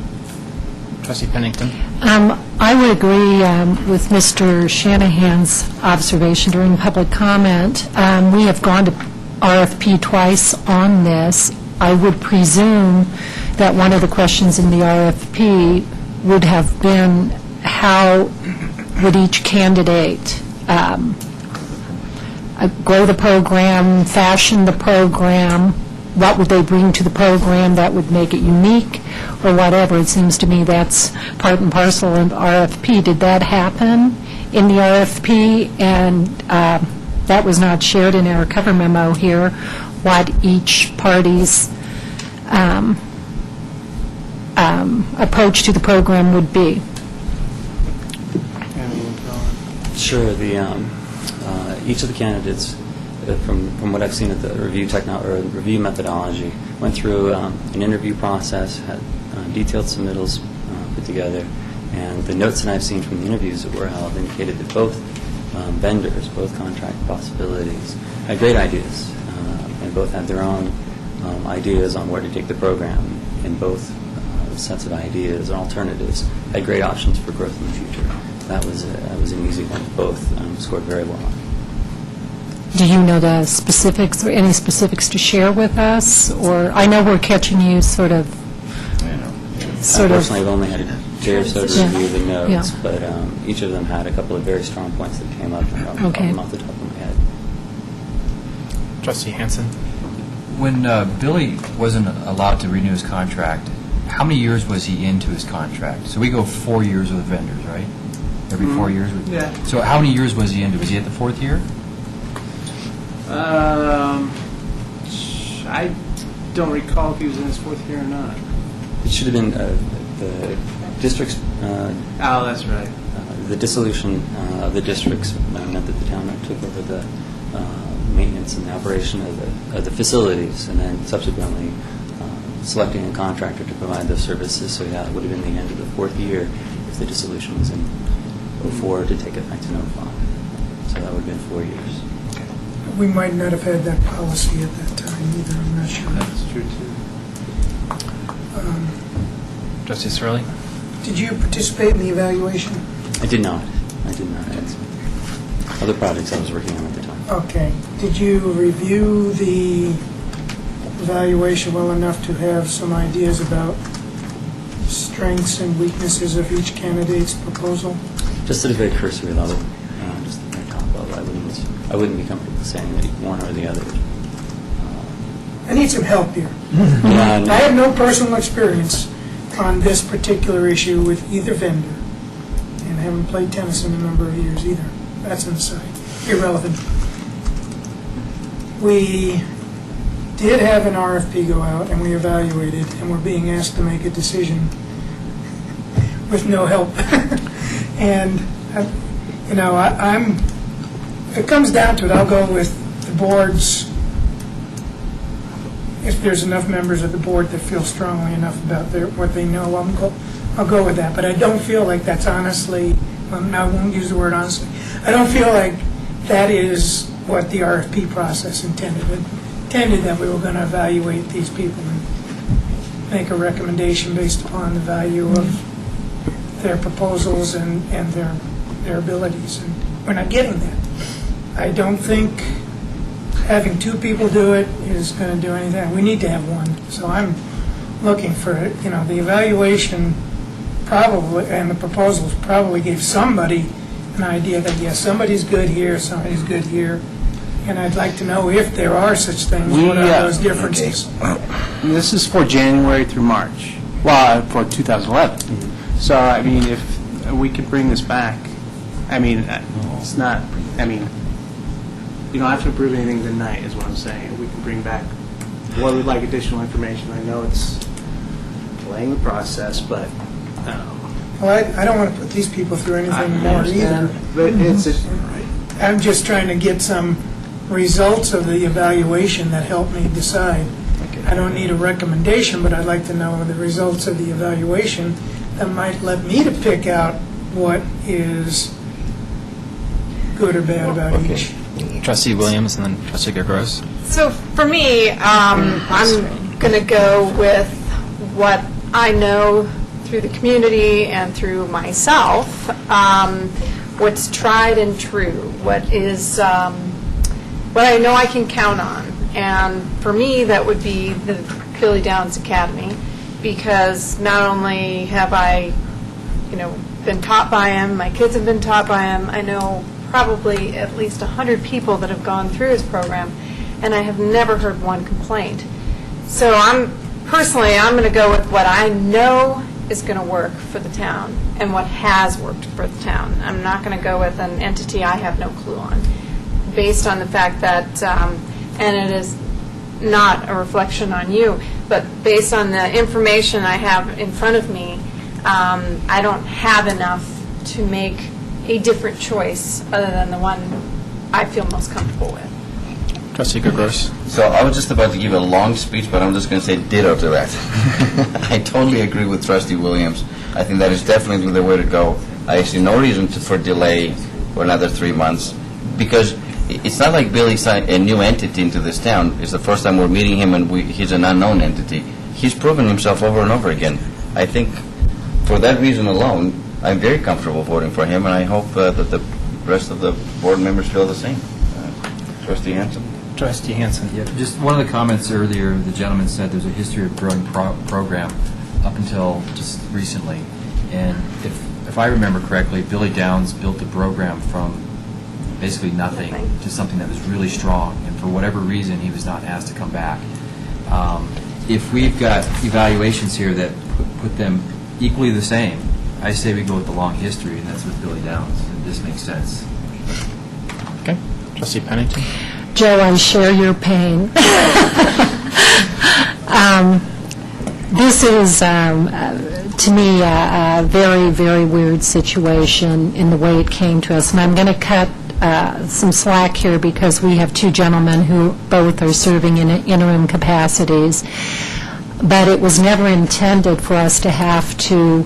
S3: Trustee Pennington.
S12: I would agree with Mr. Shanahan's observation during public comment. We have gone to RFP twice on this. I would presume that one of the questions in the RFP would have been how would each candidate grow the program, fashion the program, what would they bring to the program that would make it unique, or whatever. It seems to me that's part and parcel of RFP. Did that happen in the RFP? And that was not shared in our cover memo here, what each party's approach to the program would be.
S14: Sure. Each of the candidates, from what I've seen at the review methodology, went through an interview process, had detailed submittals put together, and the notes that I've seen from the interviews that were held indicated that both vendors, both contract possibilities, had great ideas, and both had their own ideas on where to take the program, and both sets of ideas and alternatives had great options for growth in the future. That was an easy one. Both scored very well on.
S12: Do you know the specifics, or any specifics to share with us? Or I know we're catching you sort of sort of...
S14: Unfortunately, I've only had a day or so to
S12: Yeah.
S14: review the notes,
S12: Yeah.
S14: but each of them had a couple of very strong points that came up, and I'll pop
S12: Okay.
S14: them off the top of my head.
S2: Trustee Hansen?
S11: When Billy wasn't allowed to renew his contract, how many years was he into his contract? So we go 4 years with vendors, right? Every 4 years?
S1: Yeah.
S11: So how many years was he into? Was he at the 4th year?
S1: I don't recall if he was in his 4th year or not.
S14: It should have been the district's...
S1: Oh, that's right.
S14: The dissolution of the districts meant that the town took over the maintenance and the operation of the facilities, and then subsequently selecting a contractor to provide those services. So yeah, it would have been the end of the 4th year if the dissolution was in 04 to take effect in 05. So that would have been 4 years.
S8: We might not have had that policy at that time either, I'm not sure.
S1: That's true, too.
S2: Trustee Surley?
S8: Did you participate in the evaluation?
S14: I did not. I did not. I had some other projects I was working on at the time.
S8: Okay. Did you review the evaluation well enough to have some ideas about strengths and weaknesses of each candidate's proposal?
S14: Just at a very cursory level, just at the very top level. I wouldn't be comfortable saying that one or the other.
S8: I need some help here.
S14: Yeah,
S8: I have no personal experience on this particular issue with either vendor, and I haven't played tennis in a number of years either. That's an aside. Irrelevant. We did have an RFP go out, and we evaluated, and we're being asked to make a decision with no help. And, if it comes down to it, I'll go with the board's, if there's enough members of the board that feel strongly enough about what they know, I'll go with that. But I don't feel like that's honestly, I won't use the word honestly, I don't feel like that is what the RFP process intended. It intended that we were going to evaluate these people and make a recommendation based upon the value of their proposals and their abilities. And we're not getting that. I don't think having two people do it is going to do anything. We need to have one. So I'm looking for, the evaluation probably, and the proposals probably gave somebody an idea that, yes, somebody's good here, somebody's good here. And I'd like to know if there are such things, what are those differences?
S1: This is for January through March, for 2011. So, if we could bring this back, it's not, you don't have to approve anything tonight, is what I'm saying. We can bring back, what we'd like additional information. I know it's delaying the process, but...
S8: Well, I don't want to put these people through anything more either.
S1: But
S8: I'm just trying to get some results of the evaluation that help me decide. I don't need a recommendation, but I'd like to know the results of the evaluation that might let me to pick out what is good or bad about each.
S2: Trustee Williams and then Trustee Gross.
S5: So for me, I'm going to go with what I know through the community and through myself, what's tried and true, what I know I can count on. And for me, that would be the Billy Downs Academy, because not only have I, been taught by him, my kids have been taught by him, I know probably at least 100 people that have gone through his program, and I have never heard one complaint. So I'm going to go with what I know is going to work for the town and what has worked for the town. I'm not going to go with an entity I have no clue on, based on the fact that, and it is not a reflection on you, but based on the information I have in front of me, I don't have enough to make a different choice other than the one I feel most comfortable with.
S2: Trustee Gross.
S6: So I was just about to give a long speech, but I'm just going to say ditto to that. I totally agree with Trustee Williams. I think that is definitely the way to go. I see no reason for delay for another 3 months, because it's not like Billy's a new entity into this town. It's the first time we're meeting him, and he's an unknown entity. He's proven himself over and over again. I think for that reason alone, I'm very comfortable voting for him, and I hope that the rest of the board members feel the same. Trustee Hansen?
S2: Trustee Hansen.
S11: Yeah, just one of the comments earlier, the gentleman said there's a history of growing program. up until just recently. And if I remember correctly, Billy Downs built the program from basically nothing to something that was really strong. And for whatever reason, he was not asked to come back. If we've got evaluations here that put them equally the same, I say we go with the long history, and that's with Billy Downs. And this makes sense.
S2: Okay. Trustee Pennington?
S12: Joe, I share your pain. This is, to me, a very, very weird situation in the way it came to us. And I'm going to cut some slack here because we have two gentlemen who both are serving in interim capacities. But it was never intended for us to have to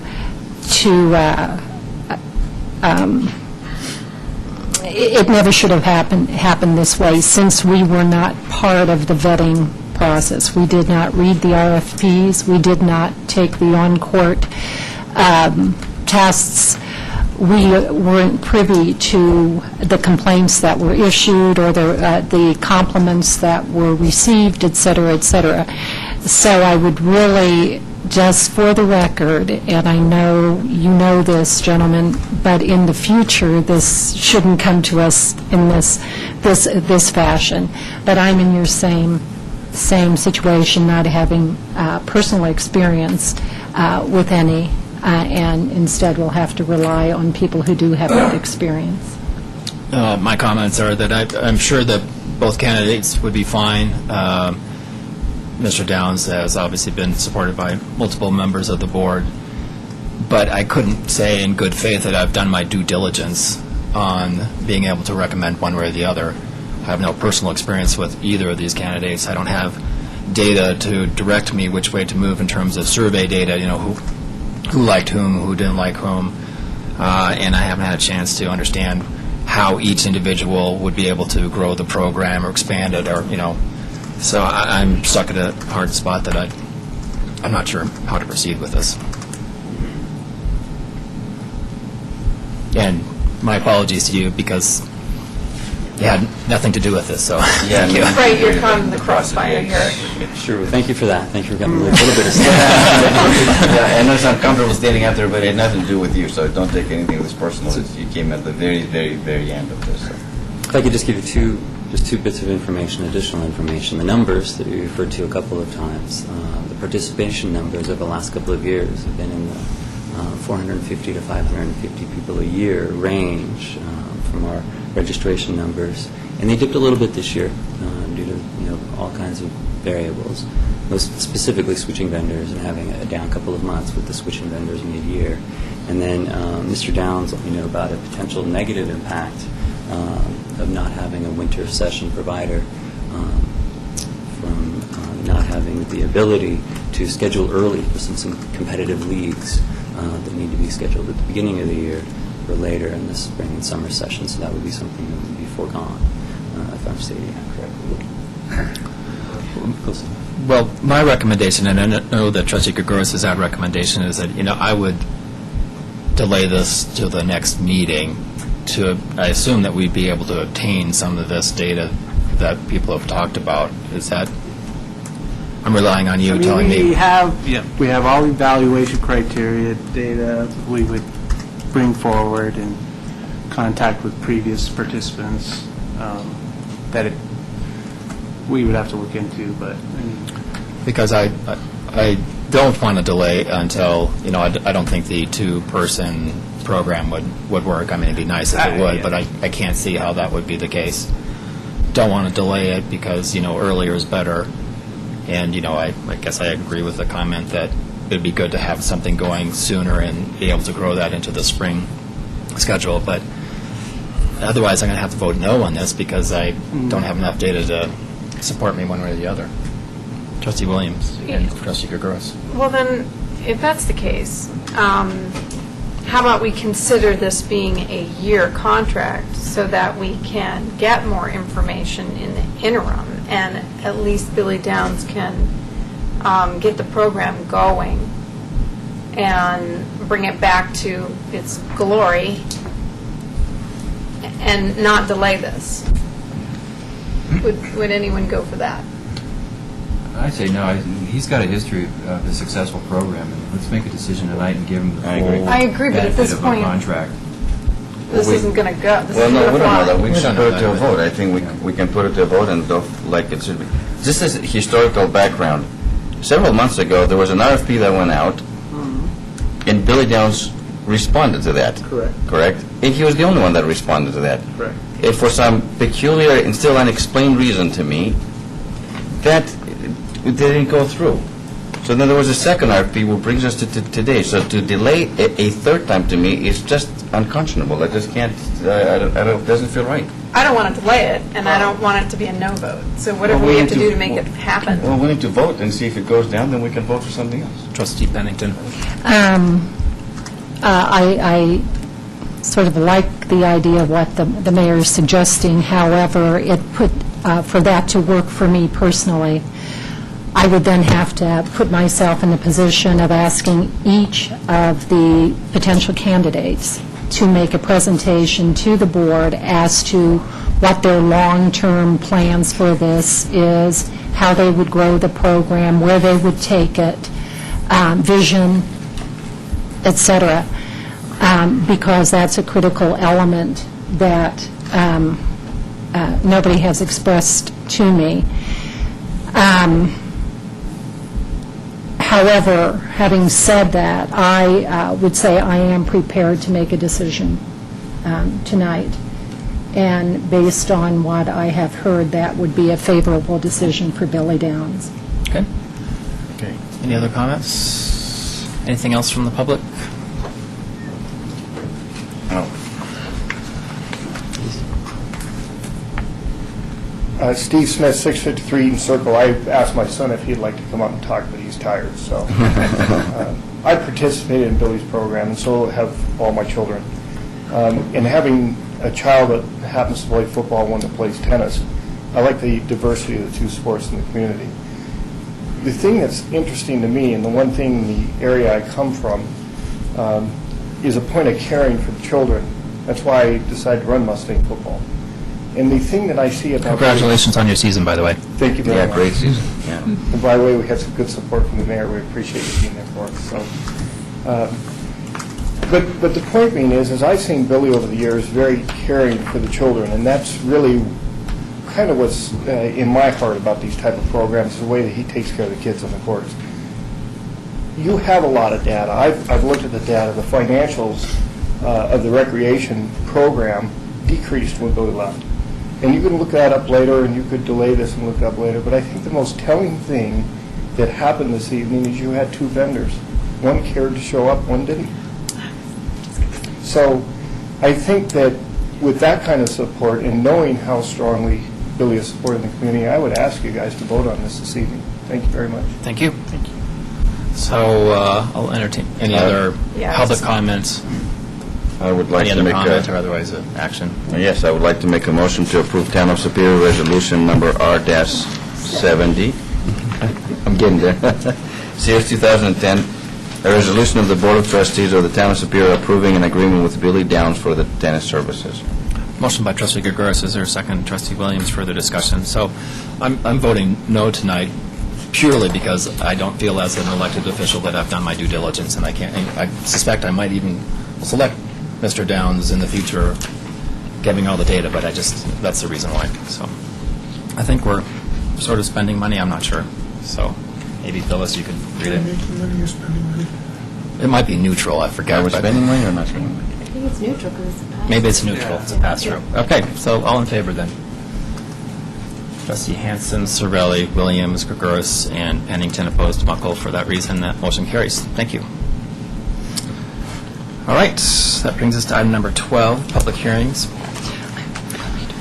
S12: it never should have happened this way, since we were not part of the vetting process. We did not read the RFPs. We did not take the on-court tests. We weren't privy to the complaints that were issued or the compliments that were received, et cetera, et cetera. So I would really, just for the record, and I know you know this, gentlemen, but in the future, this shouldn't come to us in this fashion. But I'm in your same situation, not having personal experience with any, and instead we'll have to rely on people who do have that experience.
S3: My comments are that I'm sure that both candidates would be fine. Mr. Downs has obviously been supported by multiple members of the board, but I couldn't say in good faith that I've done my due diligence on being able to recommend one way or the other. I have no personal experience with either of these candidates. I don't have data to direct me which way to move in terms of survey data, who liked whom, who didn't like whom, and I haven't had a chance to understand how each individual would be able to grow the program or expand it, or, so I'm stuck at a hard spot that I'm not sure how to proceed with this. And my apologies to you because you had nothing to do with this, so thank you.
S5: Right, you're caught in the crossfire here.
S14: Sure, thank you for that. Thank you for giving me a little bit of stuff.
S6: Yeah, I know it's uncomfortable standing out there, but it had nothing to do with you, so don't take anything of this personal. You came at the very, very, very end of this. So.
S14: If I could just give you two bits of information, additional information. The numbers that we referred to a couple of times, the participation numbers over the last couple of years have been in the 450 to 550 people a year range from our registration numbers, and they dipped a little bit this year due to all kinds of variables. Most specifically, switching vendors and having a down couple of months with the switching vendors mid-year. And then Mr. Downs let me know about a potential negative impact of not having a winter session provider, from not having the ability to schedule early for some competitive leagues that need to be scheduled at the beginning of the year or later in the spring and summer session. So that would be something that would be foregone, if I'm stating that correctly.
S3: Well, my recommendation, and I know that Trustee Gregorus's recommendation, is that I would delay this to the next meeting. I assume that we'd be able to obtain some of this data that people have talked about. Is that? I'm relying on you telling me.
S1: We have all evaluation criteria data we would bring forward in contact with previous participants that we would have to look into, but
S3: because I don't want to delay until I don't think the two-person program would work. I mean, it'd be nice if it would, but I can't see how that would be the case. Don't want to delay it because earlier is better, and I guess I agree with the comment that it'd be good to have something going sooner and be able to grow that into the spring schedule. But otherwise, I'm going to have to vote no on this because I don't have enough data to support me one way or the other. Trustee Williams and Trustee Gregorus.
S5: Well, then, if that's the case, how about we consider this being a year contract so that we can get more information in the interim, and at least Billy Downs can get the program going and bring it back to its glory and not delay this? Would anyone go for that?
S11: I say no. He's got a history of a successful program, and let's make a decision tonight and give him the full
S5: I agree, but at
S11: benefit
S5: this
S11: of a
S5: point-
S11: contract.
S5: This isn't going to go. This
S6: Well,
S5: is
S6: no,
S5: gonna
S6: we don't know
S5: fly.
S6: that. We
S3: We
S6: should
S3: don't
S6: put
S3: know
S6: it to a
S3: that.
S6: vote. I think we can put it to a vote and like it should be. Just as historical background, several months ago, there was an RFP that went out, and Billy Downs responded to that. Correct? And he was the only one that responded to that.
S7: Correct.
S6: If for some peculiar and still unexplained reason to me, that didn't go through. So then there was a second RFP, which brings us to today. So to delay a third time to me is just unconscionable. I just can't, it doesn't feel right.
S5: I don't want to delay it, and I don't want it to be a no vote. So whatever
S6: Well,
S5: we
S6: we
S5: have
S6: need
S5: to
S6: to-
S5: do to make it happen.
S6: Well, we need to vote and see if it goes down, then we can vote for something else.
S3: Trustee Pennington.
S12: I sort of like the idea of what the mayor is suggesting. However, for that to work for me personally, I would then have to put myself in the position of asking each of the potential candidates to make a presentation to the board as to what their long-term plans for this is, how they would grow the program, where they would take it, vision, et cetera, because that's a critical element that nobody has expressed to me. However, having said that, I would say I am prepared to make a decision tonight, and based on what I have heard, that would be a favorable decision for Billy Downs.
S3: Okay. Any other comments? Anything else from the public?
S7: Steve Smith, 653 Eaton Circle. I asked my son if he'd like to come up and talk, but he's tired, so. I participated in Billy's program, and so have all my children. And having a child that happens to play football and one that plays tennis, I like the diversity of the two sports in the community. The thing that's interesting to me, and the one thing in the area I come from, is a point of caring for the children. That's why I decided to run Mustang football. And the thing that I see about...
S3: Congratulations on your season, by the way.
S7: Thank you very much.
S6: Yeah, great season. Yeah.
S7: And by the way, we had some good support from the mayor. We appreciate you being there for us. So, but the point being is I've seen Billy over the years very caring for the children, and that's really kind of what's in my heart about these type of programs, is the way that he takes care of the kids on the courts. You have a lot of data. I've looked at the data. The financials of the recreation program decreased when Billy left. And you can look that up later, and you could delay this and look it up later, but I think the most telling thing that happened this evening is you had two vendors. One cared to show up, one didn't. So I think that with that kind of support and knowing how strongly Billy is supporting the community, I would ask you guys to vote on this evening. Thank you very much.
S3: Thank you. So I'll entertain any other public comments.
S6: I would like
S3: Any
S6: to
S3: other
S6: make
S3: comment or otherwise action?
S6: Yes, I would like to make a motion to approve Town of Superior Resolution Number R-70. I'm getting there. Series 2010, a resolution of the Board of Trustees of the Town of Superior approving an agreement with Billy Downs for the tennis services.
S3: Motion by Trustee Gregorus. Is there a second? Trustee Williams, further discussion. So I'm voting no tonight purely because I don't feel as an elected official that I've done my due diligence, and I suspect I might even select Mr. Downs in the future, giving all the data, but that's the reason why. So I think we're sort of spending money, I'm not sure. So maybe, Phyllis, you could read it. It might be neutral, I forget.
S6: Are we spending money or not spending money?
S9: I think it's neutral because it's a pass.
S3: Maybe it's neutral, it's a pass-through. Okay, so all in favor then? Trustee Hanson, Sorelli, Williams, Gregorus, and Pennington opposed to Muckle. For that reason, that motion carries. Thank you. All right, that brings us to item number 12, public hearings.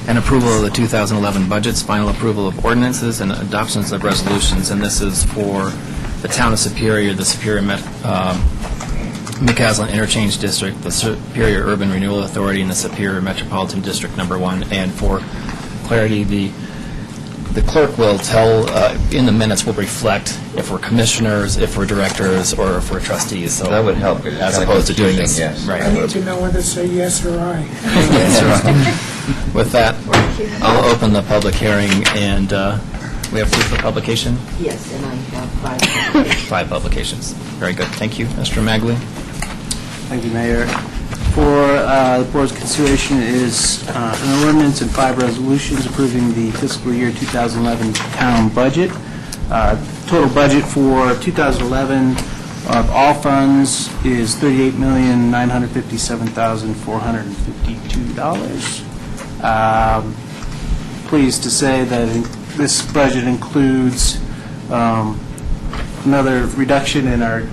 S3: And approval of the 2011 budgets, final approval of ordinances, and adoptions of resolutions. And this is for the Town of Superior, the Superior McCaslin Interchange District, the Superior Urban Renewal Authority, and the Superior Metropolitan District Number 1. And for clarity, the clerk will tell, in the minutes will reflect if we're commissioners, if we're directors, or if we're trustees. So
S6: that would help.
S3: As opposed to doing this.
S6: Yes.
S3: Right.
S8: I need to know whether to say yes or aye.
S3: With that, I'll open the public hearing, and
S17: We have 2 for publication?
S13: Yes, and I have 5.
S17: 5 publications. Very good. Thank you. Mr. Magley?
S1: Thank you, Mayor. For the board's consideration is an ordinance and 5 resolutions approving the fiscal year 2011 town budget. Total budget for 2011 of all funds is $38,957,452. Pleased to say that this budget includes another reduction in our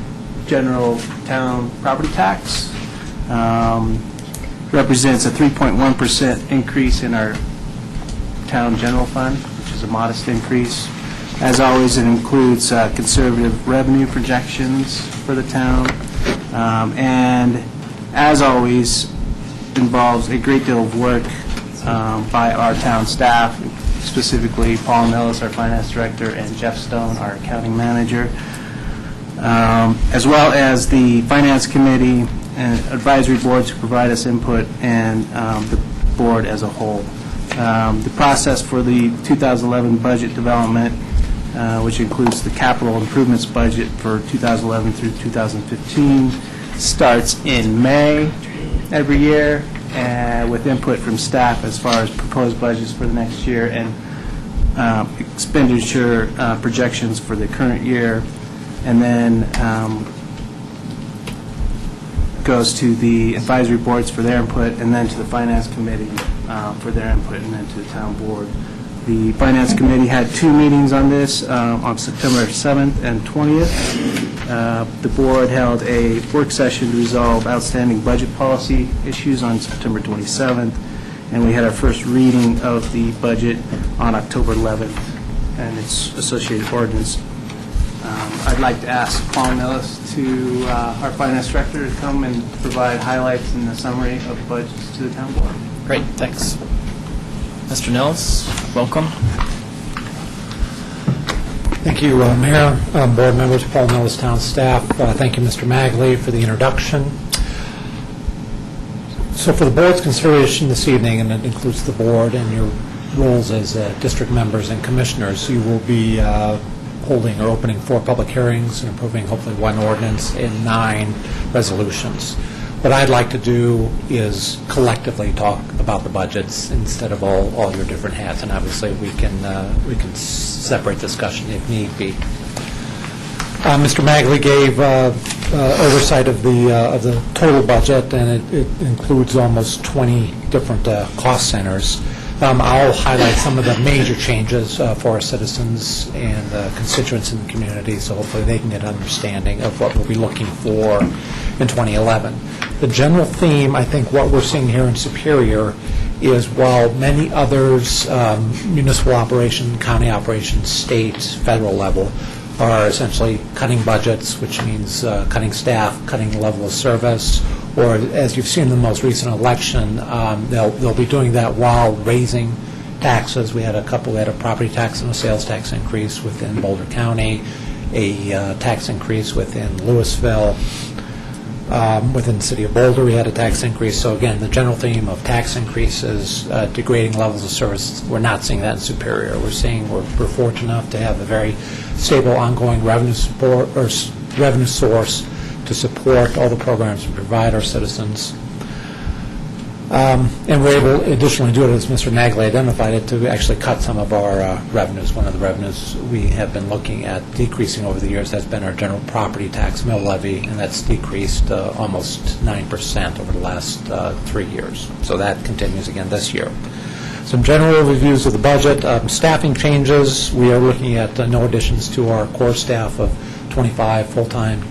S1: general town property tax. Represents a 3.1% increase in our town general fund, which is a modest increase. As always, it includes conservative revenue projections for the town, and as always, involves a great deal of work by our town staff, specifically Paul Nellis, our finance director, and Jeff Stone, our accounting manager, as well as the finance committee and advisory boards who provide us input, and the board as a whole. The process for the 2011 budget development, which includes the capital improvements budget for 2011 through 2015, starts in May every year, with input from staff as far as proposed budgets for the next year and expenditure projections for the current year, and then goes to the advisory boards for their input, and then to the finance committee for their input, and then to the town board. The finance committee had 2 meetings on this on September 7th and 20th. The board held a work session to resolve outstanding budget policy issues on September 27th, and we had our first reading of the budget on October 11th and its associated ordinance. I'd like to ask Paul Nellis, our finance director, to come and provide highlights and a summary of budgets to the town board.
S17: Great, thanks. Mr. Nellis, welcome.
S22: Thank you, Mayor, board members, Paul Nellis, town staff. Thank you, Mr. Magley, for the introduction. So for the board's consideration this evening, and it includes the board and your roles as district members and commissioners, you will be holding or opening 4 public hearings and approving hopefully 1 ordinance and 9 resolutions. What I'd like to do is collectively talk about the budgets instead of all your different hats, and obviously we can separate discussion if need be. Mr. Magley gave oversight of the total budget, and it includes almost 20 different cost centers. I'll highlight some of the major changes for our citizens and constituents in the community, so hopefully they can get an understanding of what we'll be looking for in 2011. The general theme, I think what we're seeing here in Superior is while many others, municipal operation, county operations, state, federal level, are essentially cutting budgets, which means cutting staff, cutting the level of service, or as you've seen in the most recent election, they'll be doing that while raising taxes. We had a property tax and a sales tax increase within Boulder County, a tax increase within Louisville. Within the city of Boulder, we had a tax increase. So again, the general theme of tax increases, degrading levels of service, we're not seeing that in Superior. We're fortunate enough to have a very stable, ongoing revenue source to support all the programs we provide our citizens. And we're able, additionally, to do it, as Mr. Magley identified it, to actually cut some of our revenues. One of the revenues we have been looking at decreasing over the years has been our general property tax mill levy, and that's decreased almost 9% over the last 3 years. So that continues again this year. Some general overviews of the budget. Staffing changes. We are looking at no additions to our core staff of 25 full-time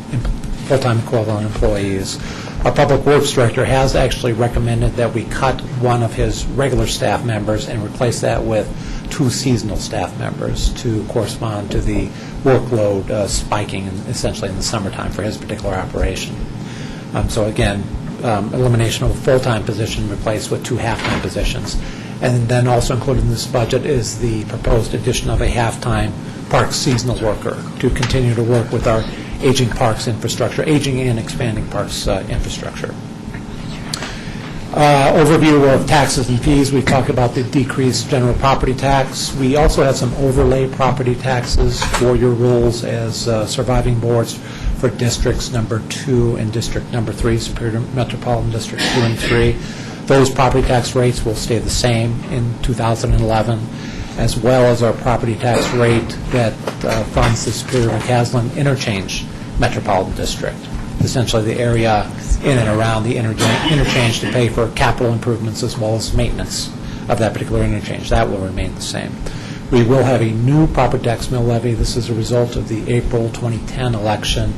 S22: equivalent employees. Our Public Works Director has actually recommended that we cut one of his regular staff members and replace that with 2 seasonal staff members to correspond to the workload spiking essentially in the summertime for his particular operation. So again, elimination of a full-time position replaced with 2 half-time positions. And then also included in this budget is the proposed addition of a half-time park seasonal worker to continue to work with our aging parks infrastructure, aging and expanding parks infrastructure. Overview of taxes and fees, we talked about the decreased general property tax. We also have some overlay property taxes for your rules as surviving boards for districts number 2 and district number 3, Superior Metropolitan District 2 and 3. Those property tax rates will stay the same in 2011, as well as our property tax rate that funds the Superior McCaslin Interchange Metropolitan District, essentially the area in and around the interchange to pay for capital improvements as well as maintenance of that particular interchange. That will remain the same. We will have a new property tax mill levy. This is a result of the April 2010 election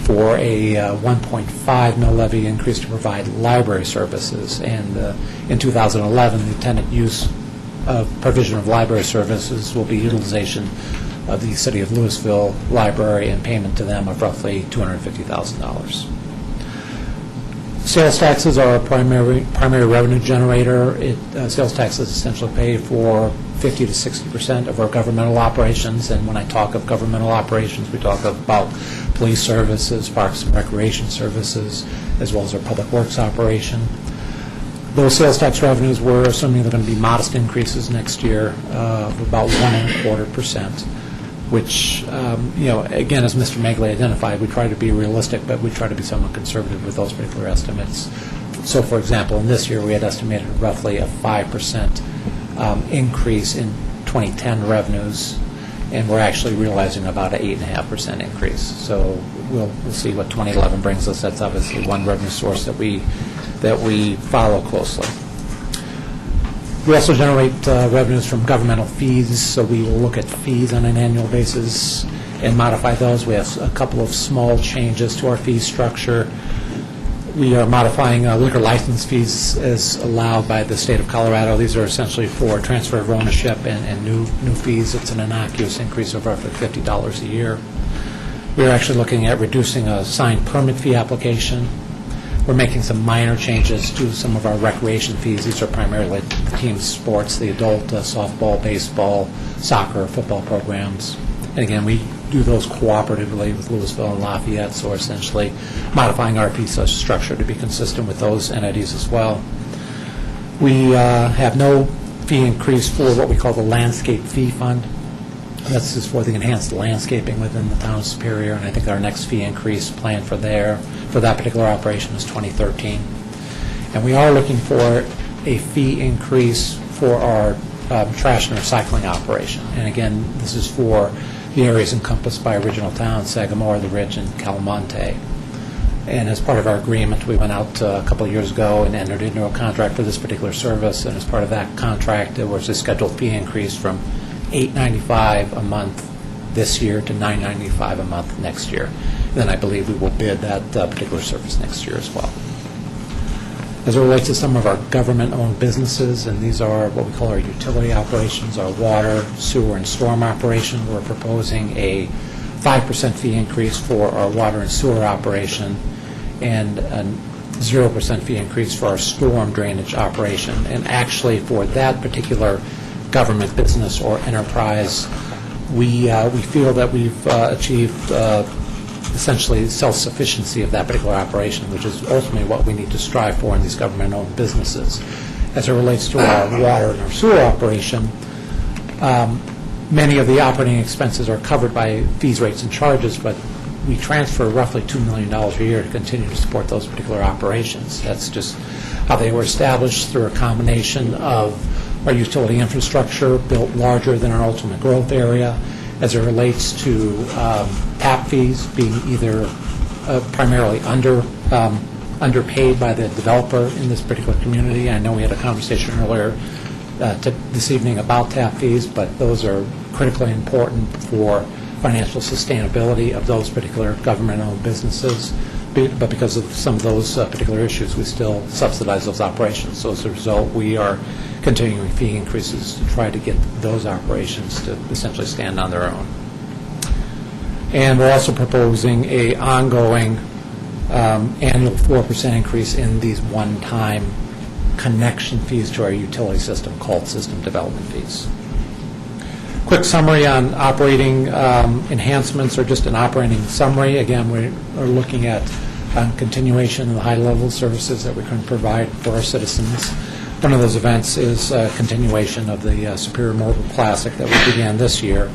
S22: for a 1.5 mill levy increase to provide library services. And in 2011, the intended use of provision of library services will be utilization of the City of Louisville Library and payment to them of roughly $250,000. Sales taxes are a primary revenue generator. Sales taxes essentially pay for 50 to 60% of our governmental operations, and when I talk of governmental operations, we talk about police services, parks and recreation services, as well as our public works operation. Those sales tax revenues, we're assuming they're going to be modest increases next year of about 1.25%. Which, again, as Mr. Magley identified, we try to be realistic, but we try to be somewhat conservative with those particular estimates. So, for example, in this year, we had estimated roughly a 5% increase in 2010 revenues, and we're actually realizing about an 8.5% increase. So we'll see what 2011 brings us. That's obviously one revenue source that we follow closely. We also generate revenues from governmental fees, so we will look at fees on an annual basis and modify those. We have a couple of small changes to our fee structure. We are modifying liquor license fees as allowed by the state of Colorado. These are essentially for transfer of ownership and new fees. It's an innocuous increase of roughly $50 a year. We're actually looking at reducing a signed permit fee application. We're making some minor changes to some of our recreation fees. These are primarily team sports, the adult softball, baseball, soccer, football programs. And again, we do those cooperatively with Louisville and Lafayette, so we're essentially modifying our fee structure to be consistent with those entities as well. We have no fee increase for what we call the landscape fee fund. That's just for the enhanced landscaping within the town of Superior, and I think our next fee increase planned for that particular operation is 2013. And we are looking for a fee increase for our trash and recycling operation. And again, this is for the areas encompassed by original towns, Sagamore, The Ridge, and Calamonte. And as part of our agreement, we went out a couple of years ago and entered into a contract for this particular service, and as part of that contract, there was a scheduled fee increase from $8.95 a month this year to $9.95 a month next year. And then I believe we will bid that particular service next year as well. As it relates to some of our government-owned businesses, and these are what we call our utility operations, our water, sewer, and storm operation, we're proposing a 5% fee increase for our water and sewer operation and a 0% fee increase for our storm drainage operation. And actually, for that particular government business or enterprise, we feel that we've achieved essentially self-sufficiency of that particular operation, which is ultimately what we need to strive for in these government-owned businesses. As it relates to our water and our sewer operation, many of the operating expenses are covered by fees, rates, and charges, but we transfer roughly $2 million a year to continue to support those particular operations. That's just how they were established through a combination of our utility infrastructure built larger than our ultimate growth area, as it relates to tap fees being either primarily underpaid by the developer in this particular community. I know we had a conversation earlier this evening about tap fees, but those are critically important for financial sustainability of those particular government-owned businesses. But because of some of those particular issues, we still subsidize those operations. So as a result, we are continuing fee increases to try to get those operations to essentially stand on their own. And we're also proposing a ongoing annual 4% increase in these one-time connection fees to our utility system called system development fees. Quick summary on operating enhancements, or just an operating summary. Again, we are looking at continuation of the high-level services that we can provide for our citizens. One of those events is a continuation of the Superior Mobile Classic that we began this year.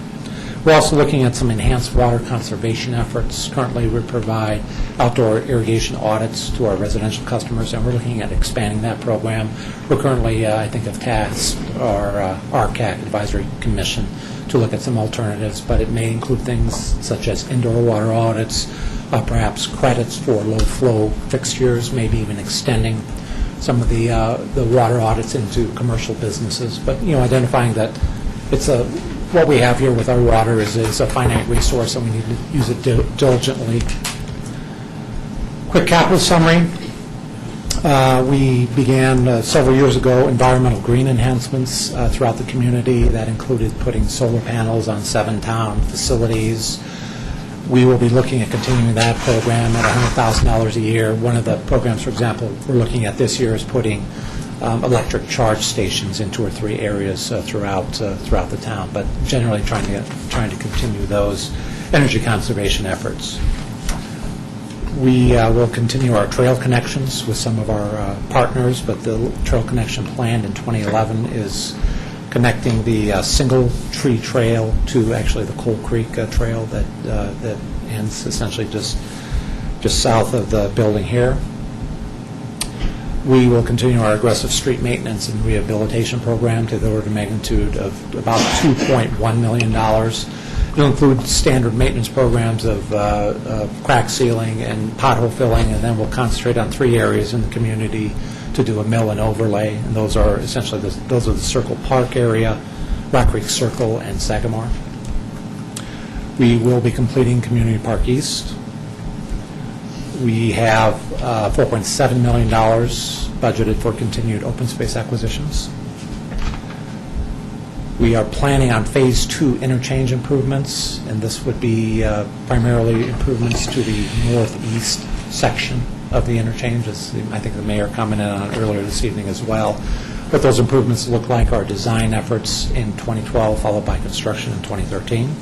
S22: We're also looking at some enhanced water conservation efforts. Currently, we provide outdoor irrigation audits to our residential customers, and we're looking at expanding that program. We're currently, I think, have tasked our RCAC Advisory Commission to look at some alternatives, but it may include things such as indoor water audits, perhaps credits for low-flow fixtures, maybe even extending some of the water audits into commercial businesses. But, identifying that it's what we have here with our water is a finite resource, and we need to use it diligently. Quick capital summary. We began several years ago environmental green enhancements throughout the community. That included putting solar panels on 7 town facilities. We will be looking at continuing that program at $100,000 a year. One of the programs, for example, we're looking at this year is putting electric charge stations in 2 or 3 areas throughout the town, but generally trying to continue those energy conservation efforts. We will continue our trail connections with some of our partners, but the trail connection planned in 2011 is connecting the single tree trail to actually the Coal Creek trail that ends essentially just south of the building here. We will continue our aggressive street maintenance and rehabilitation program to the order of magnitude of about $2.1 million. It'll include standard maintenance programs of crack sealing and pothole filling, and then we'll concentrate on 3 areas in the community to do a mill and overlay, and those are essentially the Circle Park area, Rock Creek Circle, and Sagamore. We will be completing Community Park East. We have $4.7 million budgeted for continued open space acquisitions. We are planning on Phase 2 interchange improvements, and this would be primarily improvements to the northeast section of the interchange, as I think the mayor commented on earlier this evening as well. What those improvements look like are design efforts in 2012, followed by construction in 2013.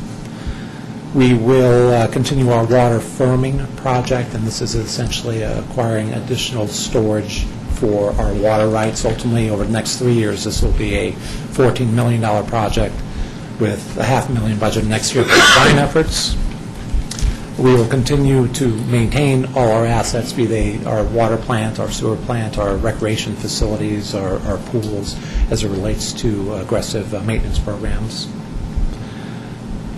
S22: We will continue our water firming project, and this is essentially acquiring additional storage for our water rights. Ultimately, over the next 3 years, this will be a $14 million project with a $500,000 budget next year for design efforts. We will continue to maintain all our assets, be they our water plant, our sewer plant, our recreation facilities, our pools, as it relates to aggressive maintenance programs.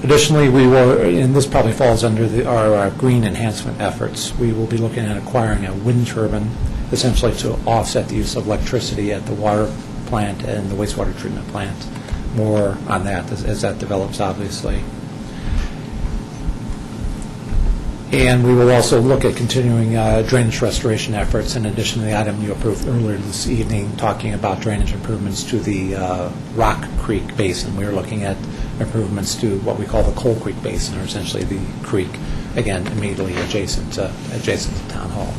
S22: Additionally, we will, and this probably falls under our green enhancement efforts, we will be looking at acquiring a wind turbine, essentially to offset the use of electricity at the water plant and the wastewater treatment plant. More on that as that develops, obviously. And we will also look at continuing drainage restoration efforts, in addition to the item you approved earlier this evening, talking about drainage improvements to the Rock Creek Basin. We are looking at improvements to what we call the Coal Creek Basin, or essentially the creek, again, immediately adjacent to Town Hall.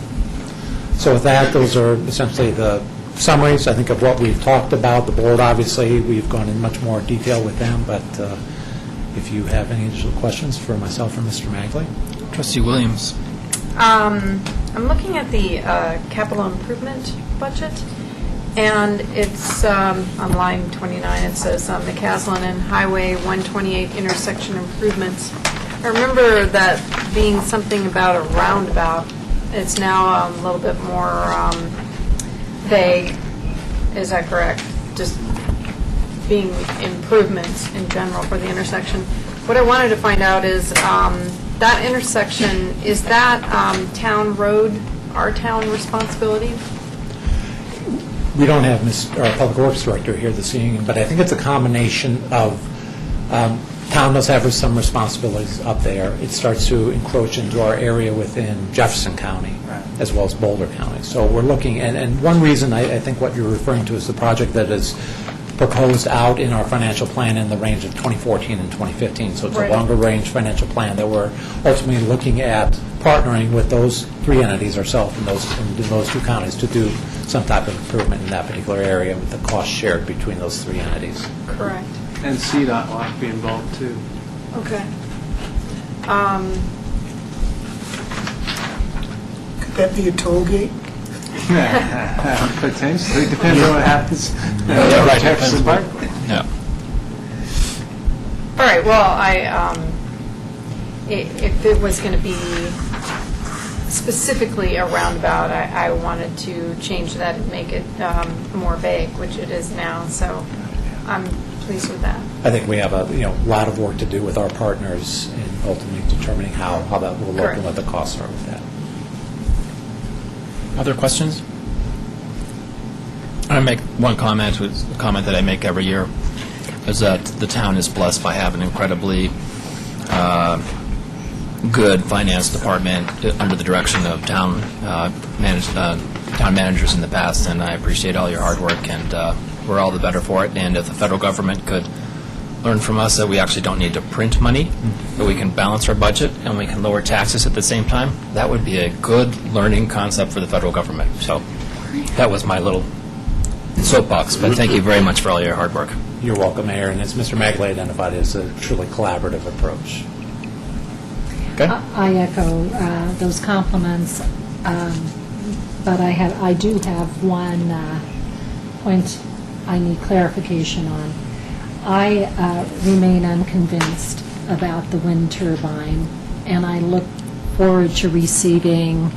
S22: So with that, those are essentially the summaries, I think, of what we've talked about. The board, obviously, we've gone in much more detail with them, but if you have any additional questions for myself or Mr. Magley.
S17: Trustee Williams.
S5: I'm looking at the capital improvement budget, and it's on line 29. It says McCaslin and Highway 128 intersection improvements. I remember that being something about a roundabout. It's now a little bit more vague. Is that correct? Just being improvements in general for the intersection. What I wanted to find out is that intersection, is that town road, our town responsibility?
S22: We don't have our Public Works Director here this evening, but I think it's a combination of town does have some responsibilities up there. It starts to encroach into our area within Jefferson County, as well as Boulder County. So we're looking, and one reason I think what you're referring to is the project that is proposed out in our financial plan in the range of 2014 and 2015. So it's a longer-range financial plan that we're ultimately looking at partnering with those 3 entities, ourselves and those 2 counties, to do some type of improvement in that particular area with the cost shared between those 3 entities.
S5: Correct.
S1: And CDOT will have to be involved, too.
S5: Okay.
S8: that be a toll gate?
S1: Potentially, depends on what happens.
S17: Yeah, right.
S1: Jefferson Parkway.
S17: Yeah.
S5: All right, well, if it was going to be specifically a roundabout, I wanted to change that and make it more vague, which it is now, so I'm pleased with that.
S22: I think we have a lot of work to do with our partners in ultimately determining how that will look and what the costs are with that.
S17: Other questions? I make one comment, which is a comment that I make every year, is that the town is blessed by having an incredibly good finance department under the direction of town managers in the past, and I appreciate all your hard work, and we're all the better for it. And if the federal government could learn from us that we actually don't need to print money, but we can balance our budget and we can lower taxes at the same time, that would be a good learning concept for the federal government. So that was my little soapbox, but thank you very much for all your hard work.
S22: You're welcome, Mayor, and as Mr. Magley identified, it's a truly collaborative approach.
S17: Okay.
S12: I echo those compliments, but I do have one point I need clarification on. I remain unconvinced about the wind turbine, and I look forward to receiving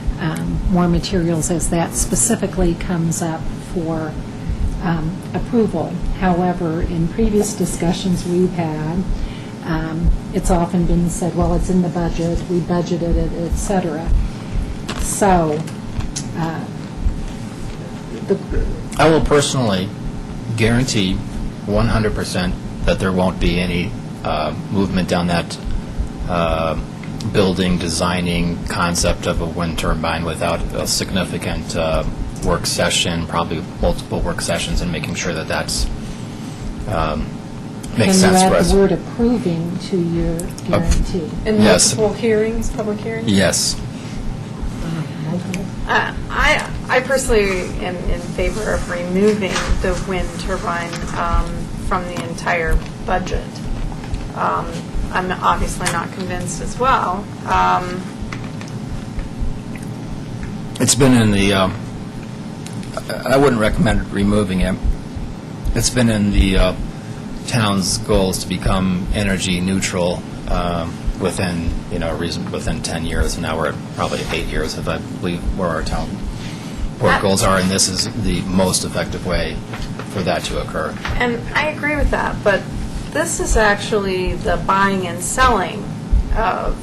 S12: more materials as that specifically comes up for approval. However, in previous discussions we've had, it's often been said, well, it's in the budget, we budgeted it, et cetera. So,
S17: I will personally guarantee 100% that there won't be any movement down that building, designing concept of a wind turbine without a significant work session, probably multiple work sessions, and making sure that that's makes sense for
S12: Can you add
S17: us.
S12: the word approving to your guarantee?
S5: And
S17: Yes.
S5: multiple hearings, public hearings?
S17: Yes.
S5: I personally am in favor of removing the wind turbine from the entire budget. I'm obviously not convinced as well.
S17: It's been in the, I wouldn't recommend removing it. It's been in the town's goals to become energy neutral within, within 10 years, and now we're at probably 8 years, if I believe where our town board goals are, and this is the most effective way for that to occur.
S5: And I agree with that, but this is actually the buying and selling of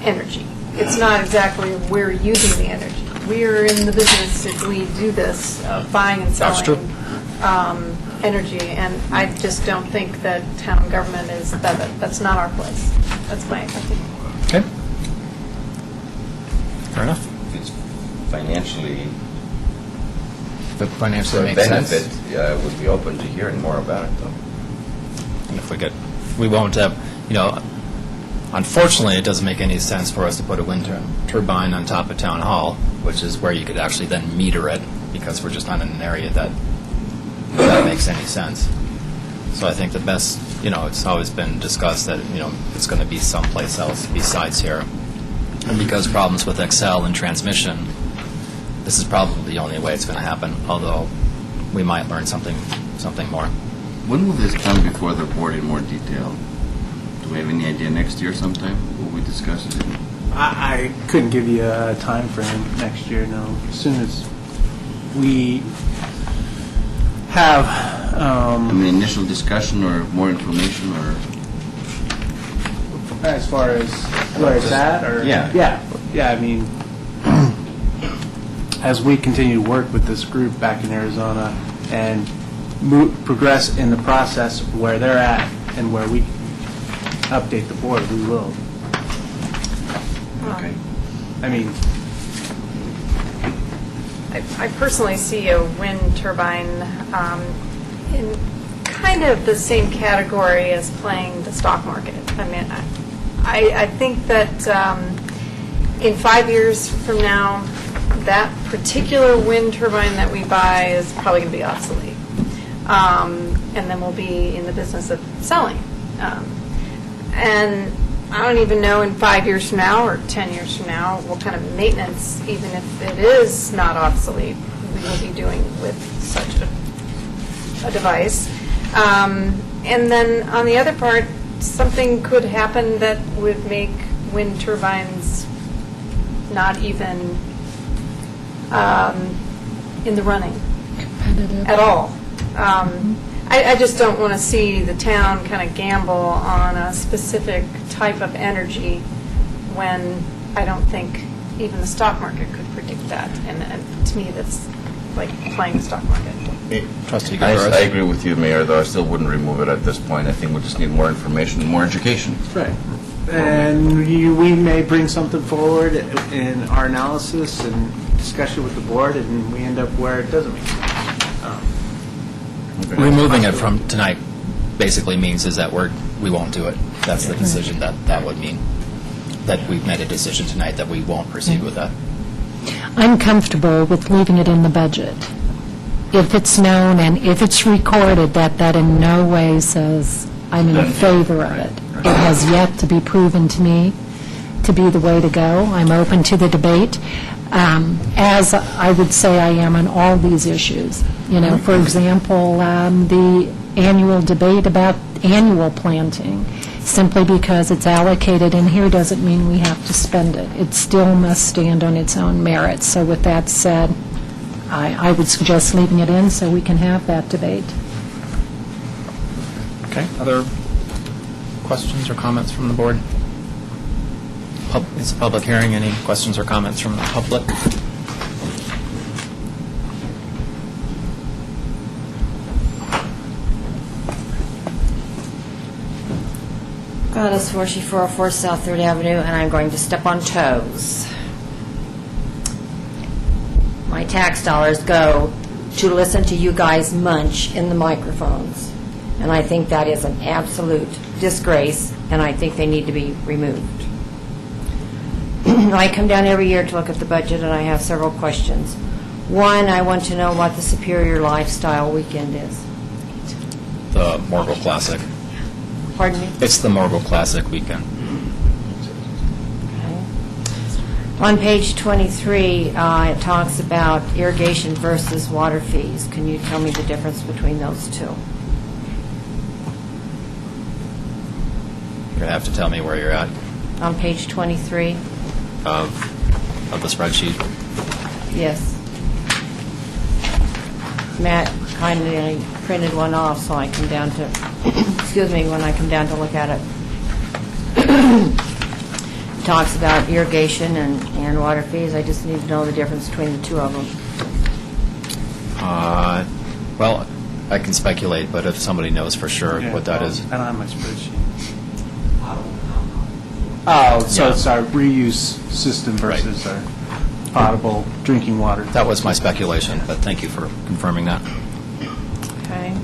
S5: energy. It's not exactly we're using the energy. We're in the business, if we do this, of buying and selling.
S17: That's true.
S5: Energy, and I just don't think that town government is, that's not our place. That's my opinion.
S17: Okay. Fair enough.
S6: If it's financially
S17: But financially
S6: a
S17: makes sense.
S6: benefit, would be open to hearing more about it, though.
S17: And if we won't have, unfortunately, it doesn't make any sense for us to put a wind turbine on top of Town Hall, which is where you could actually then meter it, because we're just not in an area that makes any sense. So I think the best, it's always been discussed that, it's going to be someplace else besides here. And because problems with Excel and transmission, this is probably the only way it's going to happen, although we might learn something more.
S6: When will this come before the board in more detail? Do we have any idea next year sometime? Will we discuss it?
S1: I couldn't give you a time frame next year, no. As soon as we have...
S6: initial discussion or more information, or...
S1: As far as where it's at, or?
S6: Yeah.
S1: Yeah, I mean, as we continue to work with this group back in Arizona and progress in the process where they're at and where we update the board, we will.
S6: Okay.
S1: I mean...
S5: I personally see a wind turbine in kind of the same category as playing the stock market. I mean, I think that in 5 years from now, that particular wind turbine that we buy is probably going to be obsolete. And then we'll be in the business of selling. And I don't even know in 5 years from now or 10 years from now what kind of maintenance, even if it is not obsolete, we will be doing with such a device. And then on the other part, something could happen that would make wind turbines not even in the running at all. I just don't want to see the town kind of gamble on a specific type of energy when I don't think even the stock market could predict that. And to me, that's like playing the stock market.
S3: Trustee
S6: I
S3: Gutierrez?
S6: agree with you, Mayor, though I still wouldn't remove it at this point. I think we just need more information and more education.
S1: Right. And we may bring something forward in our analysis and discussion with the board, and we end up where it doesn't make sense.
S3: Removing it from tonight basically means is that we won't do it. That's the decision that would mean, that we've made a decision tonight that we won't proceed with that.
S12: I'm comfortable with leaving it in the budget. If it's known and if it's recorded that in no way says I'm in favor of it. It has yet to be proven to me to be the way to go. I'm open to the debate, as I would say I am on all these issues. You know, for example, the annual debate about annual planting, simply because it's allocated in here doesn't mean we have to spend it. It still must stand on its own merits. So with that said, I would suggest leaving it in so we can have that debate.
S3: Okay. Other questions or comments from the board? It's a public hearing. Any questions or comments from the public?
S15: Gladys Forshey, 404 South 3rd Avenue, and I'm going to step on toes. My tax dollars go to listen to you guys munch in the microphones, and I think that is an absolute disgrace, and I think they need to be removed. I come down every year to look at the budget, and I have several questions. One, I want to know what the Superior Lifestyle Weekend is.
S3: The Morgul Classic.
S15: Pardon me?
S3: It's the Morgul Classic weekend.
S15: On page 23, it talks about irrigation versus water fees. Can you tell me the difference between those two?
S3: You're going to have to tell me where you're at
S15: On page 23?
S3: of the spreadsheet.
S15: Yes. Matt kindly printed one off, so I come down to, excuse me, when I come down to look at it. It talks about irrigation and water fees. I just need to know the difference between the two of them.
S3: Well, I can speculate, but if somebody knows for sure what that is.
S1: I don't have my spreadsheet. Oh, so it's our reuse system versus our potable drinking water.
S3: That was my speculation, but thank you for confirming that.
S15: Okay.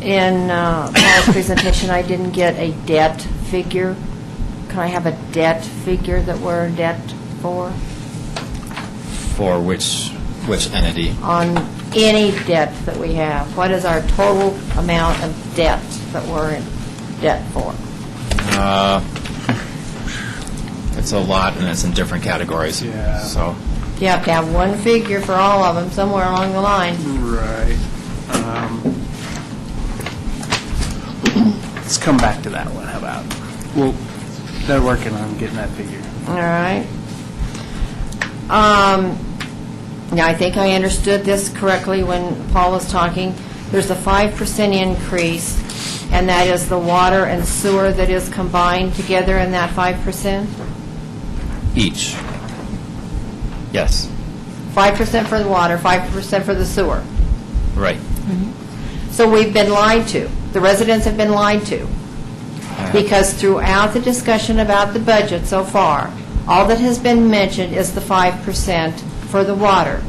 S15: In Paul's presentation, I didn't get a debt figure. Can I have a debt figure that we're in debt for?
S3: For which entity?
S15: On any debt that we have. What is our total amount of debt that we're in debt for?
S3: It's a lot, and it's in different categories.
S1: Yeah.
S3: So
S15: You have to have one figure for all of them somewhere along the line.
S1: Right. Let's come back to that one. How about? Well, they're working on getting that figure.
S15: All right. Now, I think I understood this correctly when Paul was talking. There's a 5% increase, and that is the water and sewer that is combined together in that 5%?
S3: each. Yes.
S15: 5% for the water, 5% for the sewer.
S3: Right.
S15: So we've been lied to. The residents have been lied to. Because throughout the discussion about the budget so far, all that has been mentioned is the 5% for the water.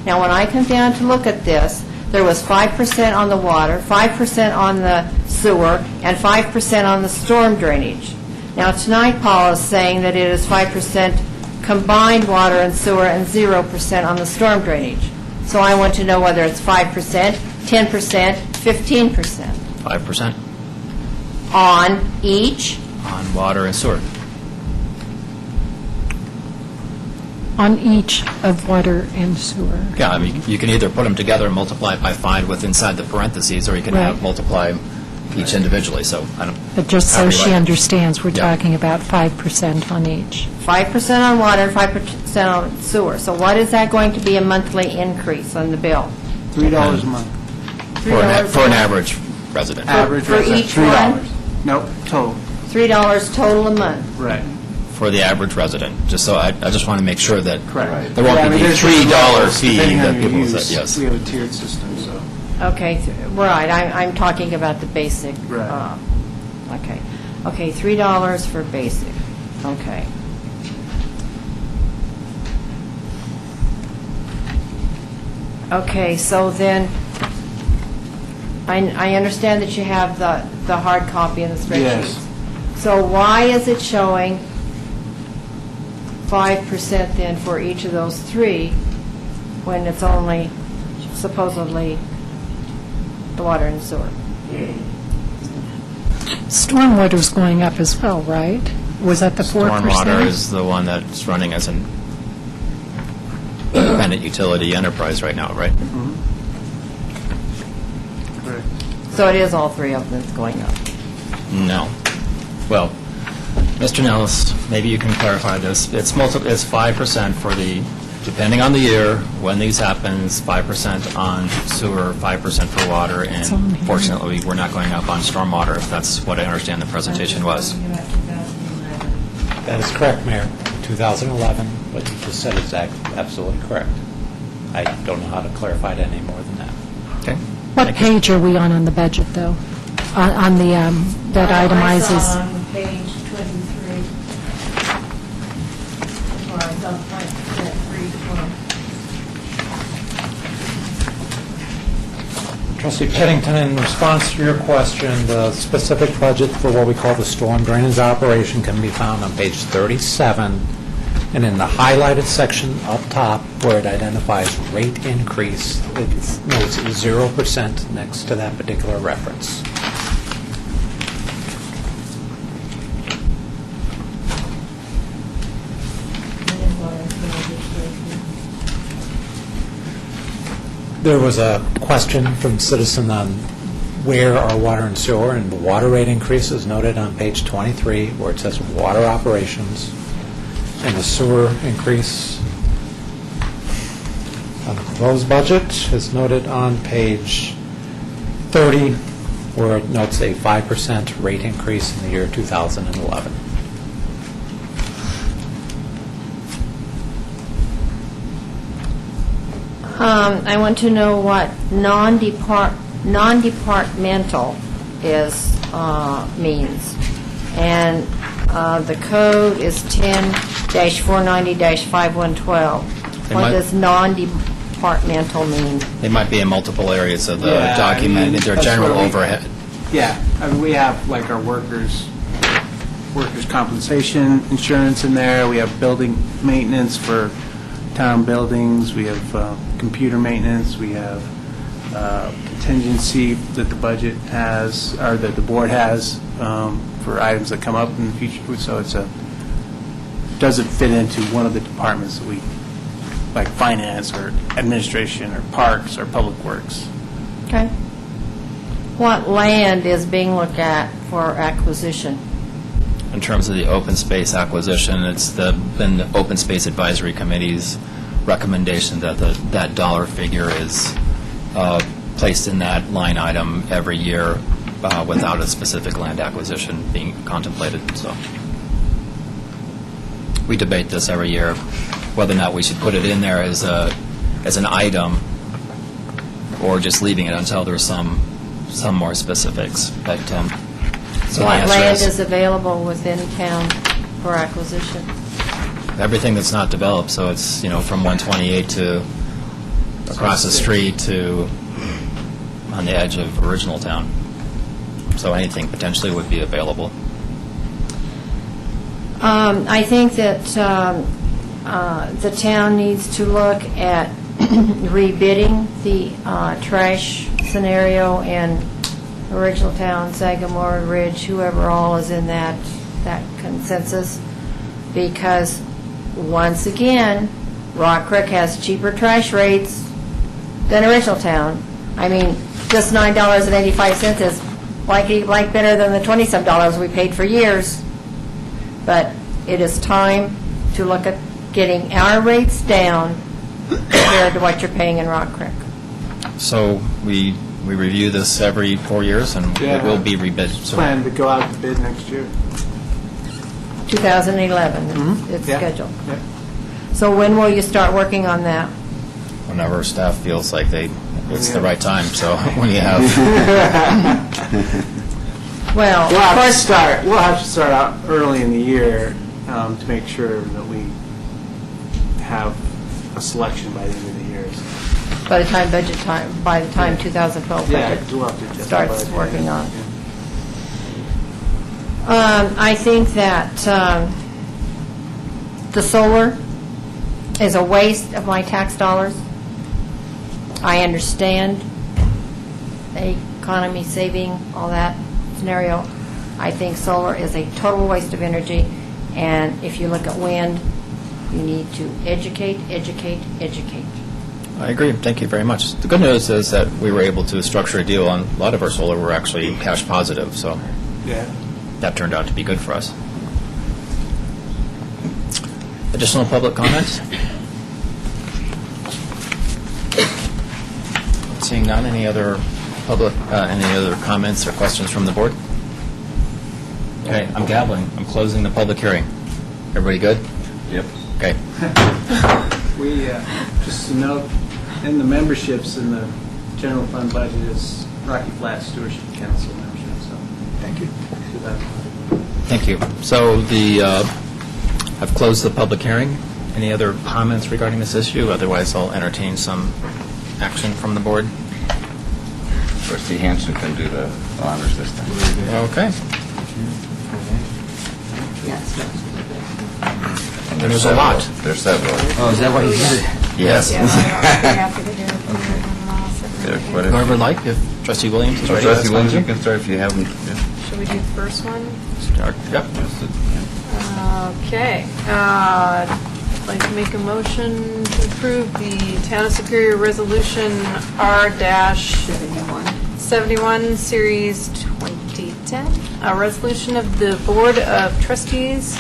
S15: Now, when I come down to look at this, there was 5% on the water, 5% on the sewer, and 5% on the storm drainage. Now, tonight, Paul is saying that it is 5% combined water and sewer and 0% on the storm drainage. So I want to know whether it's 5%, 10%, 15%.
S3: 5%.
S15: On each?
S3: On water and sewer.
S12: On each of water and sewer.
S3: Yeah, I mean, you can either put them together and multiply it by 5 with inside the parentheses, or you can
S12: Right.
S3: multiply each individually, so I don't...
S12: But just so
S3: however you
S12: she
S3: like.
S12: understands, we're
S3: Yeah.
S12: talking about 5% on each.
S15: 5% on water, 5% on sewer. So what is that going to be a monthly increase on the bill?
S1: $3 a month.
S3: For an average resident.
S1: Average
S15: For
S1: resident,
S15: each
S1: $3.
S15: one?
S1: Nope, total.
S15: $3 total a month.
S1: Right.
S3: For the average resident, just so I just want to make sure that
S1: Correct.
S3: there won't
S1: Yeah, I
S3: be
S1: mean,
S3: the
S1: there's
S3: $3
S1: levels
S3: fee
S1: depending on
S3: that
S1: your
S3: people
S1: use.
S3: say, yes.
S1: We have a tiered system, so.
S15: Okay, right, I'm talking about the basic.
S1: Right.
S15: Okay, okay, $3 for basic, okay. Okay, so then, I understand that you have the hard copy in the spreadsheet.
S1: Yes.
S15: So why is it showing 5% then for each of those three, when it's only supposedly the water and sewer?
S12: Stormwater's going up as well, right? Was that the 4%?
S3: Stormwater is the one that's running as an independent utility enterprise right now, right?
S1: Correct.
S15: So it is all three of them that's going up?
S3: No. Well, Mr. Nellis, maybe you can clarify this. It's 5% for the, depending on the year, when these happens, 5% on sewer, 5% for water,
S12: It's on
S3: and
S12: here.
S3: fortunately, we're not going up on stormwater, if that's what I understand the presentation was.
S22: That is correct, Mayor. 2011, what you just said is absolutely correct. I don't know how to clarify it any more than that.
S3: Okay.
S12: What page are we on the budget, though? On the, that itemizes?
S15: on page 23. Where I don't like that 312.
S22: Trustee Peddington, in response to your question, the specific budget for what we call the storm drainage operation can be found on page 37, and in the highlighted section up top where it identifies rate increase, it notes 0% next to that particular reference. There was a question from citizen on where are water and sewer, and the water rate increase is noted on page 23, where it says water operations, and the sewer increase on the proposed budget is noted on page 30, where it notes a 5% rate increase in the year 2011.
S15: I want to know what non-departmental means. And the code is 10-490-5112.
S3: They
S15: What
S3: might-
S15: does non-departmental mean?
S3: They might be in multiple areas of the
S1: Yeah, I
S3: document,
S1: mean,
S3: their
S1: that's
S3: general
S1: where we-
S3: overhead.
S1: Yeah, I mean, we have like our workers' compensation insurance in there, we have building maintenance for town buildings, we have computer maintenance, we have contingency that the budget has, or that the board has for items that come up in the future, so it's doesn't fit into one of the departments that we, like finance or administration or parks or public works.
S15: Okay. What land is being looked at for acquisition?
S3: In terms of the open space acquisition, it's been the Open Space Advisory Committee's recommendation that that dollar figure is placed in that line item every year without a specific land acquisition being contemplated, so. We debate this every year, whether or not we should put it in there as an item or just leaving it until there's some more specifics. But, so the
S15: What
S3: answer
S15: land is available within town for acquisition?
S3: everything that's not developed, so it's, from 128 to across the street to on the edge of original town. So anything potentially would be available.
S15: I think that the town needs to look at rebidding the trash scenario and Original Town, Sagamore, Ridge, whoever all is in that consensus, because once again, Rock Creek has cheaper trash rates than Original Town. I mean, just $9.85 is like better than the 20-some dollars we paid for years. But it is time to look at getting our rates down compared to what you're paying in Rock Creek.
S3: So we review this every 4 years, and it will be rebid. So
S1: Plan to go out to bid next year.
S15: 2011, it's
S1: Yeah.
S15: scheduled. So when will you start working on that?
S3: whenever staff feels like it's the right time. So when you have
S15: Well,
S1: We'll
S15: of
S1: have to
S15: course,
S1: start out early in the year to make sure that we have a selection by the end of the year.
S15: by the time 2012
S1: Yeah,
S15: budget
S1: we'll have to adjust the
S15: starts
S1: budget.
S15: working on. I think that the solar is a waste of my tax dollars. I understand the economy saving, all that scenario. I think solar is a total waste of energy, and if you look at wind, you need to educate, educate, educate.
S3: I agree. Thank you very much. The good news is that we were able to structure a deal on a lot of our solar. We're actually cash positive, so that turned out to be good for us. Additional public comments? Seeing none, any other comments or questions from the board? Okay, I'm gaveling. I'm closing the public hearing. Everybody good?
S6: Yep.
S3: Okay.
S1: We, just to note, in the memberships in the general fund budget is Rocky Flat Stewardship Council membership, so thank you.
S3: Thank you. So I've closed the public hearing. Any other comments regarding this issue? Otherwise, I'll entertain some action from the board.
S6: Trustee Hanson can do the honors this time.
S3: Okay.
S6: And
S3: There's a lot.
S6: There's several.
S11: Oh, is that what you did?
S3: Yes.
S6: Whoever
S3: Whoever would like, if Trustee Williams is ready.
S6: Trustee
S3: that's
S6: Williams,
S3: fine.
S6: you can start if you haven't.
S5: Should we do the first one?
S3: Start. Yep.
S5: Okay. I'd like to make a motion to approve the Town of Superior Resolution R-71, Series 2010, a resolution of the Board of Trustees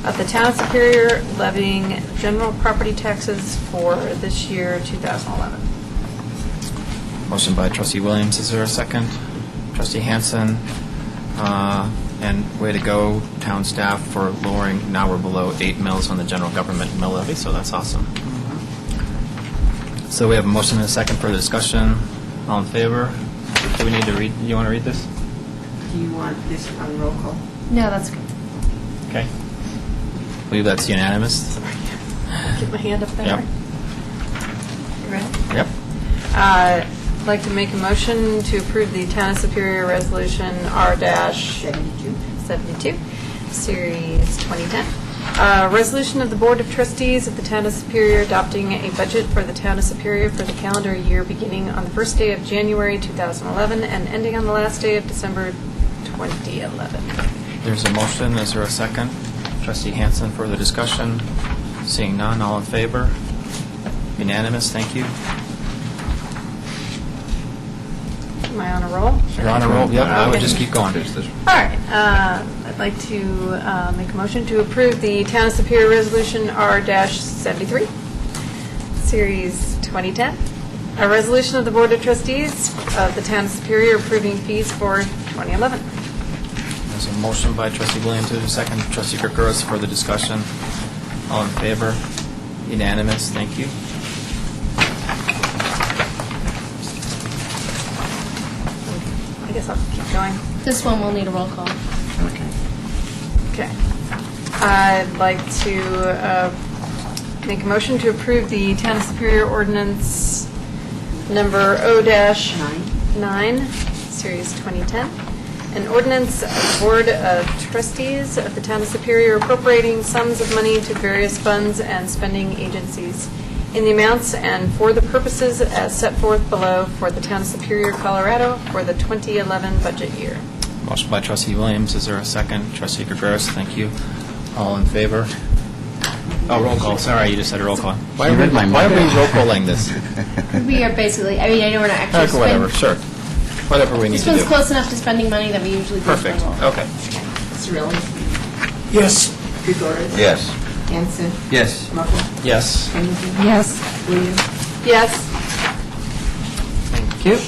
S5: of the Town of Superior levying general property taxes for this year, 2011.
S3: Motion by Trustee Williams. Is there a second? Trustee Hanson. And way to go, town staff, for lowering. Now we're below 8 mils on the general government mill levy, so that's awesome. So we have a motion and a second for the discussion. All in favor? Do we need to read? You want to read this?
S13: Do you want this on roll call?
S15: No, that's good.
S3: Okay. I believe that's unanimous.
S5: Get my hand up there.
S3: Yep.
S5: You ready?
S3: Yep.
S5: I'd like to make a motion to approve the Town of Superior Resolution R-72, Series 2010. Resolution of the Board of Trustees of the Town of Superior adopting a budget for the Town of Superior for the calendar year beginning on the first day of January 2011 and ending on the last day of December 2011.
S3: There's a motion. Is there a second? Trustee Hanson, further discussion? Seeing none, all in favor? Unanimous, thank you.
S5: Am I on a roll?
S3: You're on a roll. Yep, I would
S5: Okay.
S3: just keep going.
S5: All right. I'd like to make a motion to approve the Town of Superior Resolution R-73, Series 2010, a resolution of the Board of Trustees of the Town of Superior approving fees for 2011.
S3: There's a motion by Trustee Williams, there's a second. Trustee Kirkouros, further discussion? All in favor? Unanimous, thank you.
S5: I guess I'll keep going.
S9: This one will need a roll call.
S5: Okay. I'd like to make a motion to approve the Town of Superior Ordinance Number O-9, Series 2010, an ordinance of the Board of Trustees of the Town of Superior appropriating sums of money to various funds and spending agencies in the amounts and for the purposes as set forth below for the town of Superior, Colorado for the 2011 budget year.
S3: Motion by trustee Williams, is there a second? Trustee Gregorus, thank you. All in favor? Oh, roll call, sorry, you just said a roll call. Why are we roll calling this?
S9: We are basically, I mean, I know we're not actually
S3: Okay, whatever, sure. Whatever we need
S9: This
S3: to do.
S9: one's close enough to spending money that we usually do.
S3: Perfect, okay.
S13: Mr. Rowley?
S8: Yes.
S13: Gregorus?
S6: Yes.
S13: Hanson?
S11: Yes.
S13: Muckle?
S3: Yes.
S13: Pennington?
S12: Yes.
S13: Williams?
S5: Yes.
S3: Thank you.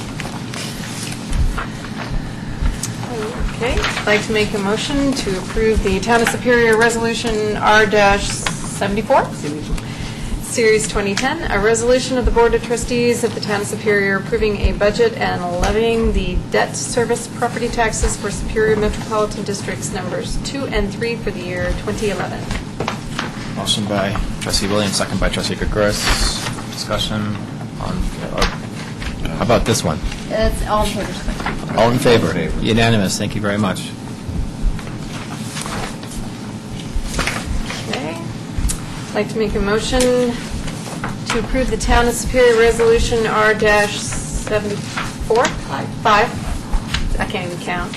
S5: Okay, I'd like to make a motion to approve the Town of Superior Resolution R-74, Series 2010, a resolution of the Board of Trustees of the Town of Superior approving a budget and levying the debt service property taxes for Superior Metropolitan Districts numbers 2 and 3 for the year 2011.
S3: Motion by trustee Williams, second by trustee Gregorus. Discussion on, how about this one?
S9: It's all in favor.
S3: All in favor? Unanimous, thank you very much.
S5: Okay. I'd like to make a motion to approve the Town of Superior Resolution R-74? 5. I can't even count.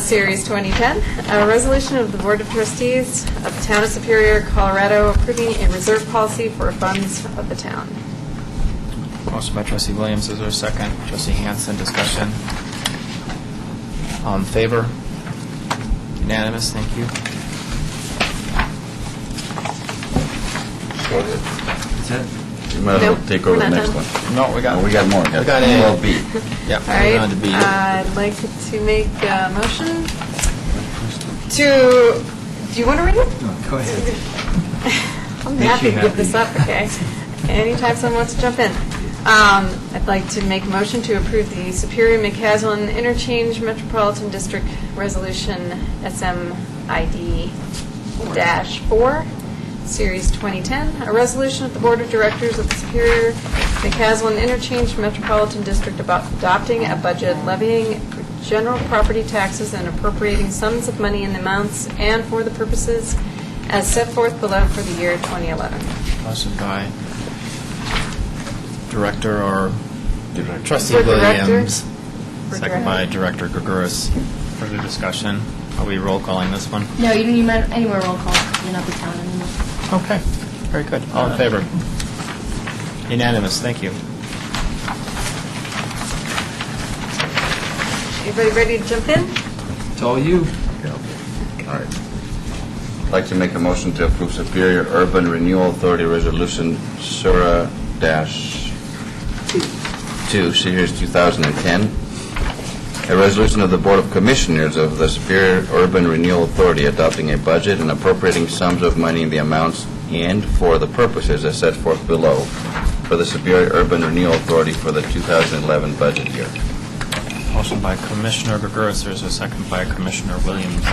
S5: Series 2010, a resolution of the Board of Trustees of the Town of Superior, Colorado, approving a reserve policy for funds of the town.
S3: Motion by trustee Williams, is there a second? Trustee Hanson, discussion. All in favor? Unanimous, thank you.
S11: That's it?
S6: You might as well
S5: Nope,
S6: take
S5: we're
S6: over the
S5: not
S6: next
S5: done.
S6: one.
S3: No, we got
S6: Oh, we got more.
S3: We got A.
S6: 12B.
S3: Yep,
S5: All
S3: moving
S5: right,
S3: on to B.
S5: I'd like to make a motion to, do you want to read it?
S11: No, go ahead.
S5: I'm
S11: Makes
S5: happy
S11: you
S5: to give this
S11: happy.
S5: up, okay? Anytime someone wants to jump in. I'd like to make a motion to approve the Superior McCaslin Interchange Metropolitan District Resolution SMID-4, Series 2010, a resolution of the Board of Directors of the Superior McCaslin Interchange Metropolitan District about adopting a budget, levying general property taxes and appropriating sums of money in the amounts and for the purposes as set forth below for the year 2011.
S3: Motion by Director or Trustee
S5: For Director.
S3: Williams.
S5: For
S3: Second by Director Gregorus. Further discussion? Are we roll calling this one?
S9: No, you don't need any more roll call. You're not the town anymore.
S3: Okay, very good. All in favor? Unanimous, thank you.
S5: Everybody ready to jump in?
S11: It's all you.
S6: All right. I'd like to make a motion to approve Superior Urban Renewal Authority Resolution SURA-2, Series 2010, a resolution of the Board of Commissioners of the Superior Urban Renewal Authority adopting a budget and appropriating sums of money in the amounts and for the purposes as set forth below for the Superior Urban Renewal Authority for the 2011 budget year.
S3: Motion by Commissioner Gregorus, there's a second by Commissioner Williams.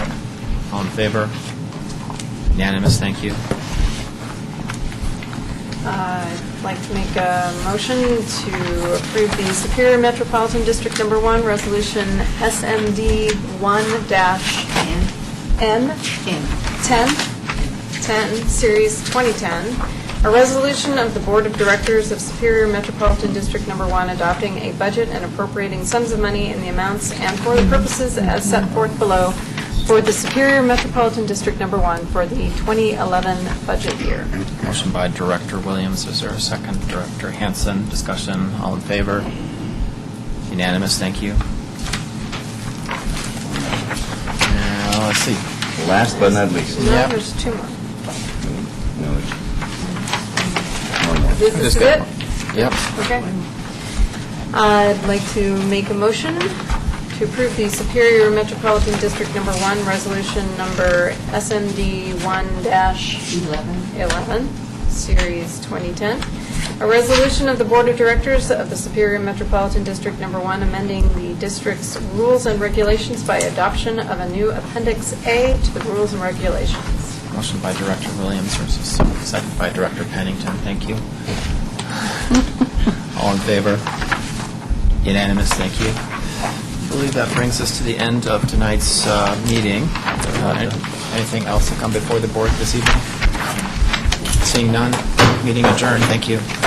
S3: All in favor? Unanimous, thank you.
S5: I'd like to make a motion to approve the Superior Metropolitan District Number 1 Resolution SMD 1-N10, Series 2010, a resolution of the Board of Directors of Superior Metropolitan District Number 1 adopting a budget and appropriating sums of money in the amounts and for the purposes as set forth below for the Superior Metropolitan District Number 1 for the 2011 budget year.
S3: Motion by Director Williams, is there a second? Director Hanson, discussion, all in favor? Unanimous, thank you. Now, let's see.
S6: Last but not least.
S5: No,
S3: Yep.
S5: there's two more.
S6: No, it's one more.
S5: This is it?
S3: Yep.
S5: Okay. I'd like to make a motion to approve the Superior Metropolitan District Number 1 Resolution Number SMD 1-11, Series 2010, a resolution of the Board of Directors of the Superior Metropolitan District Number 1 amending the district's rules and regulations by adoption of a new Appendix A to the rules and regulations.
S3: Motion by Director Williams, there's a second by Director Pennington, thank you. All in favor? Unanimous, thank you. I believe that brings us to the end of tonight's meeting. Anything else to come before the board this evening? Seeing none, meeting adjourned. Thank you.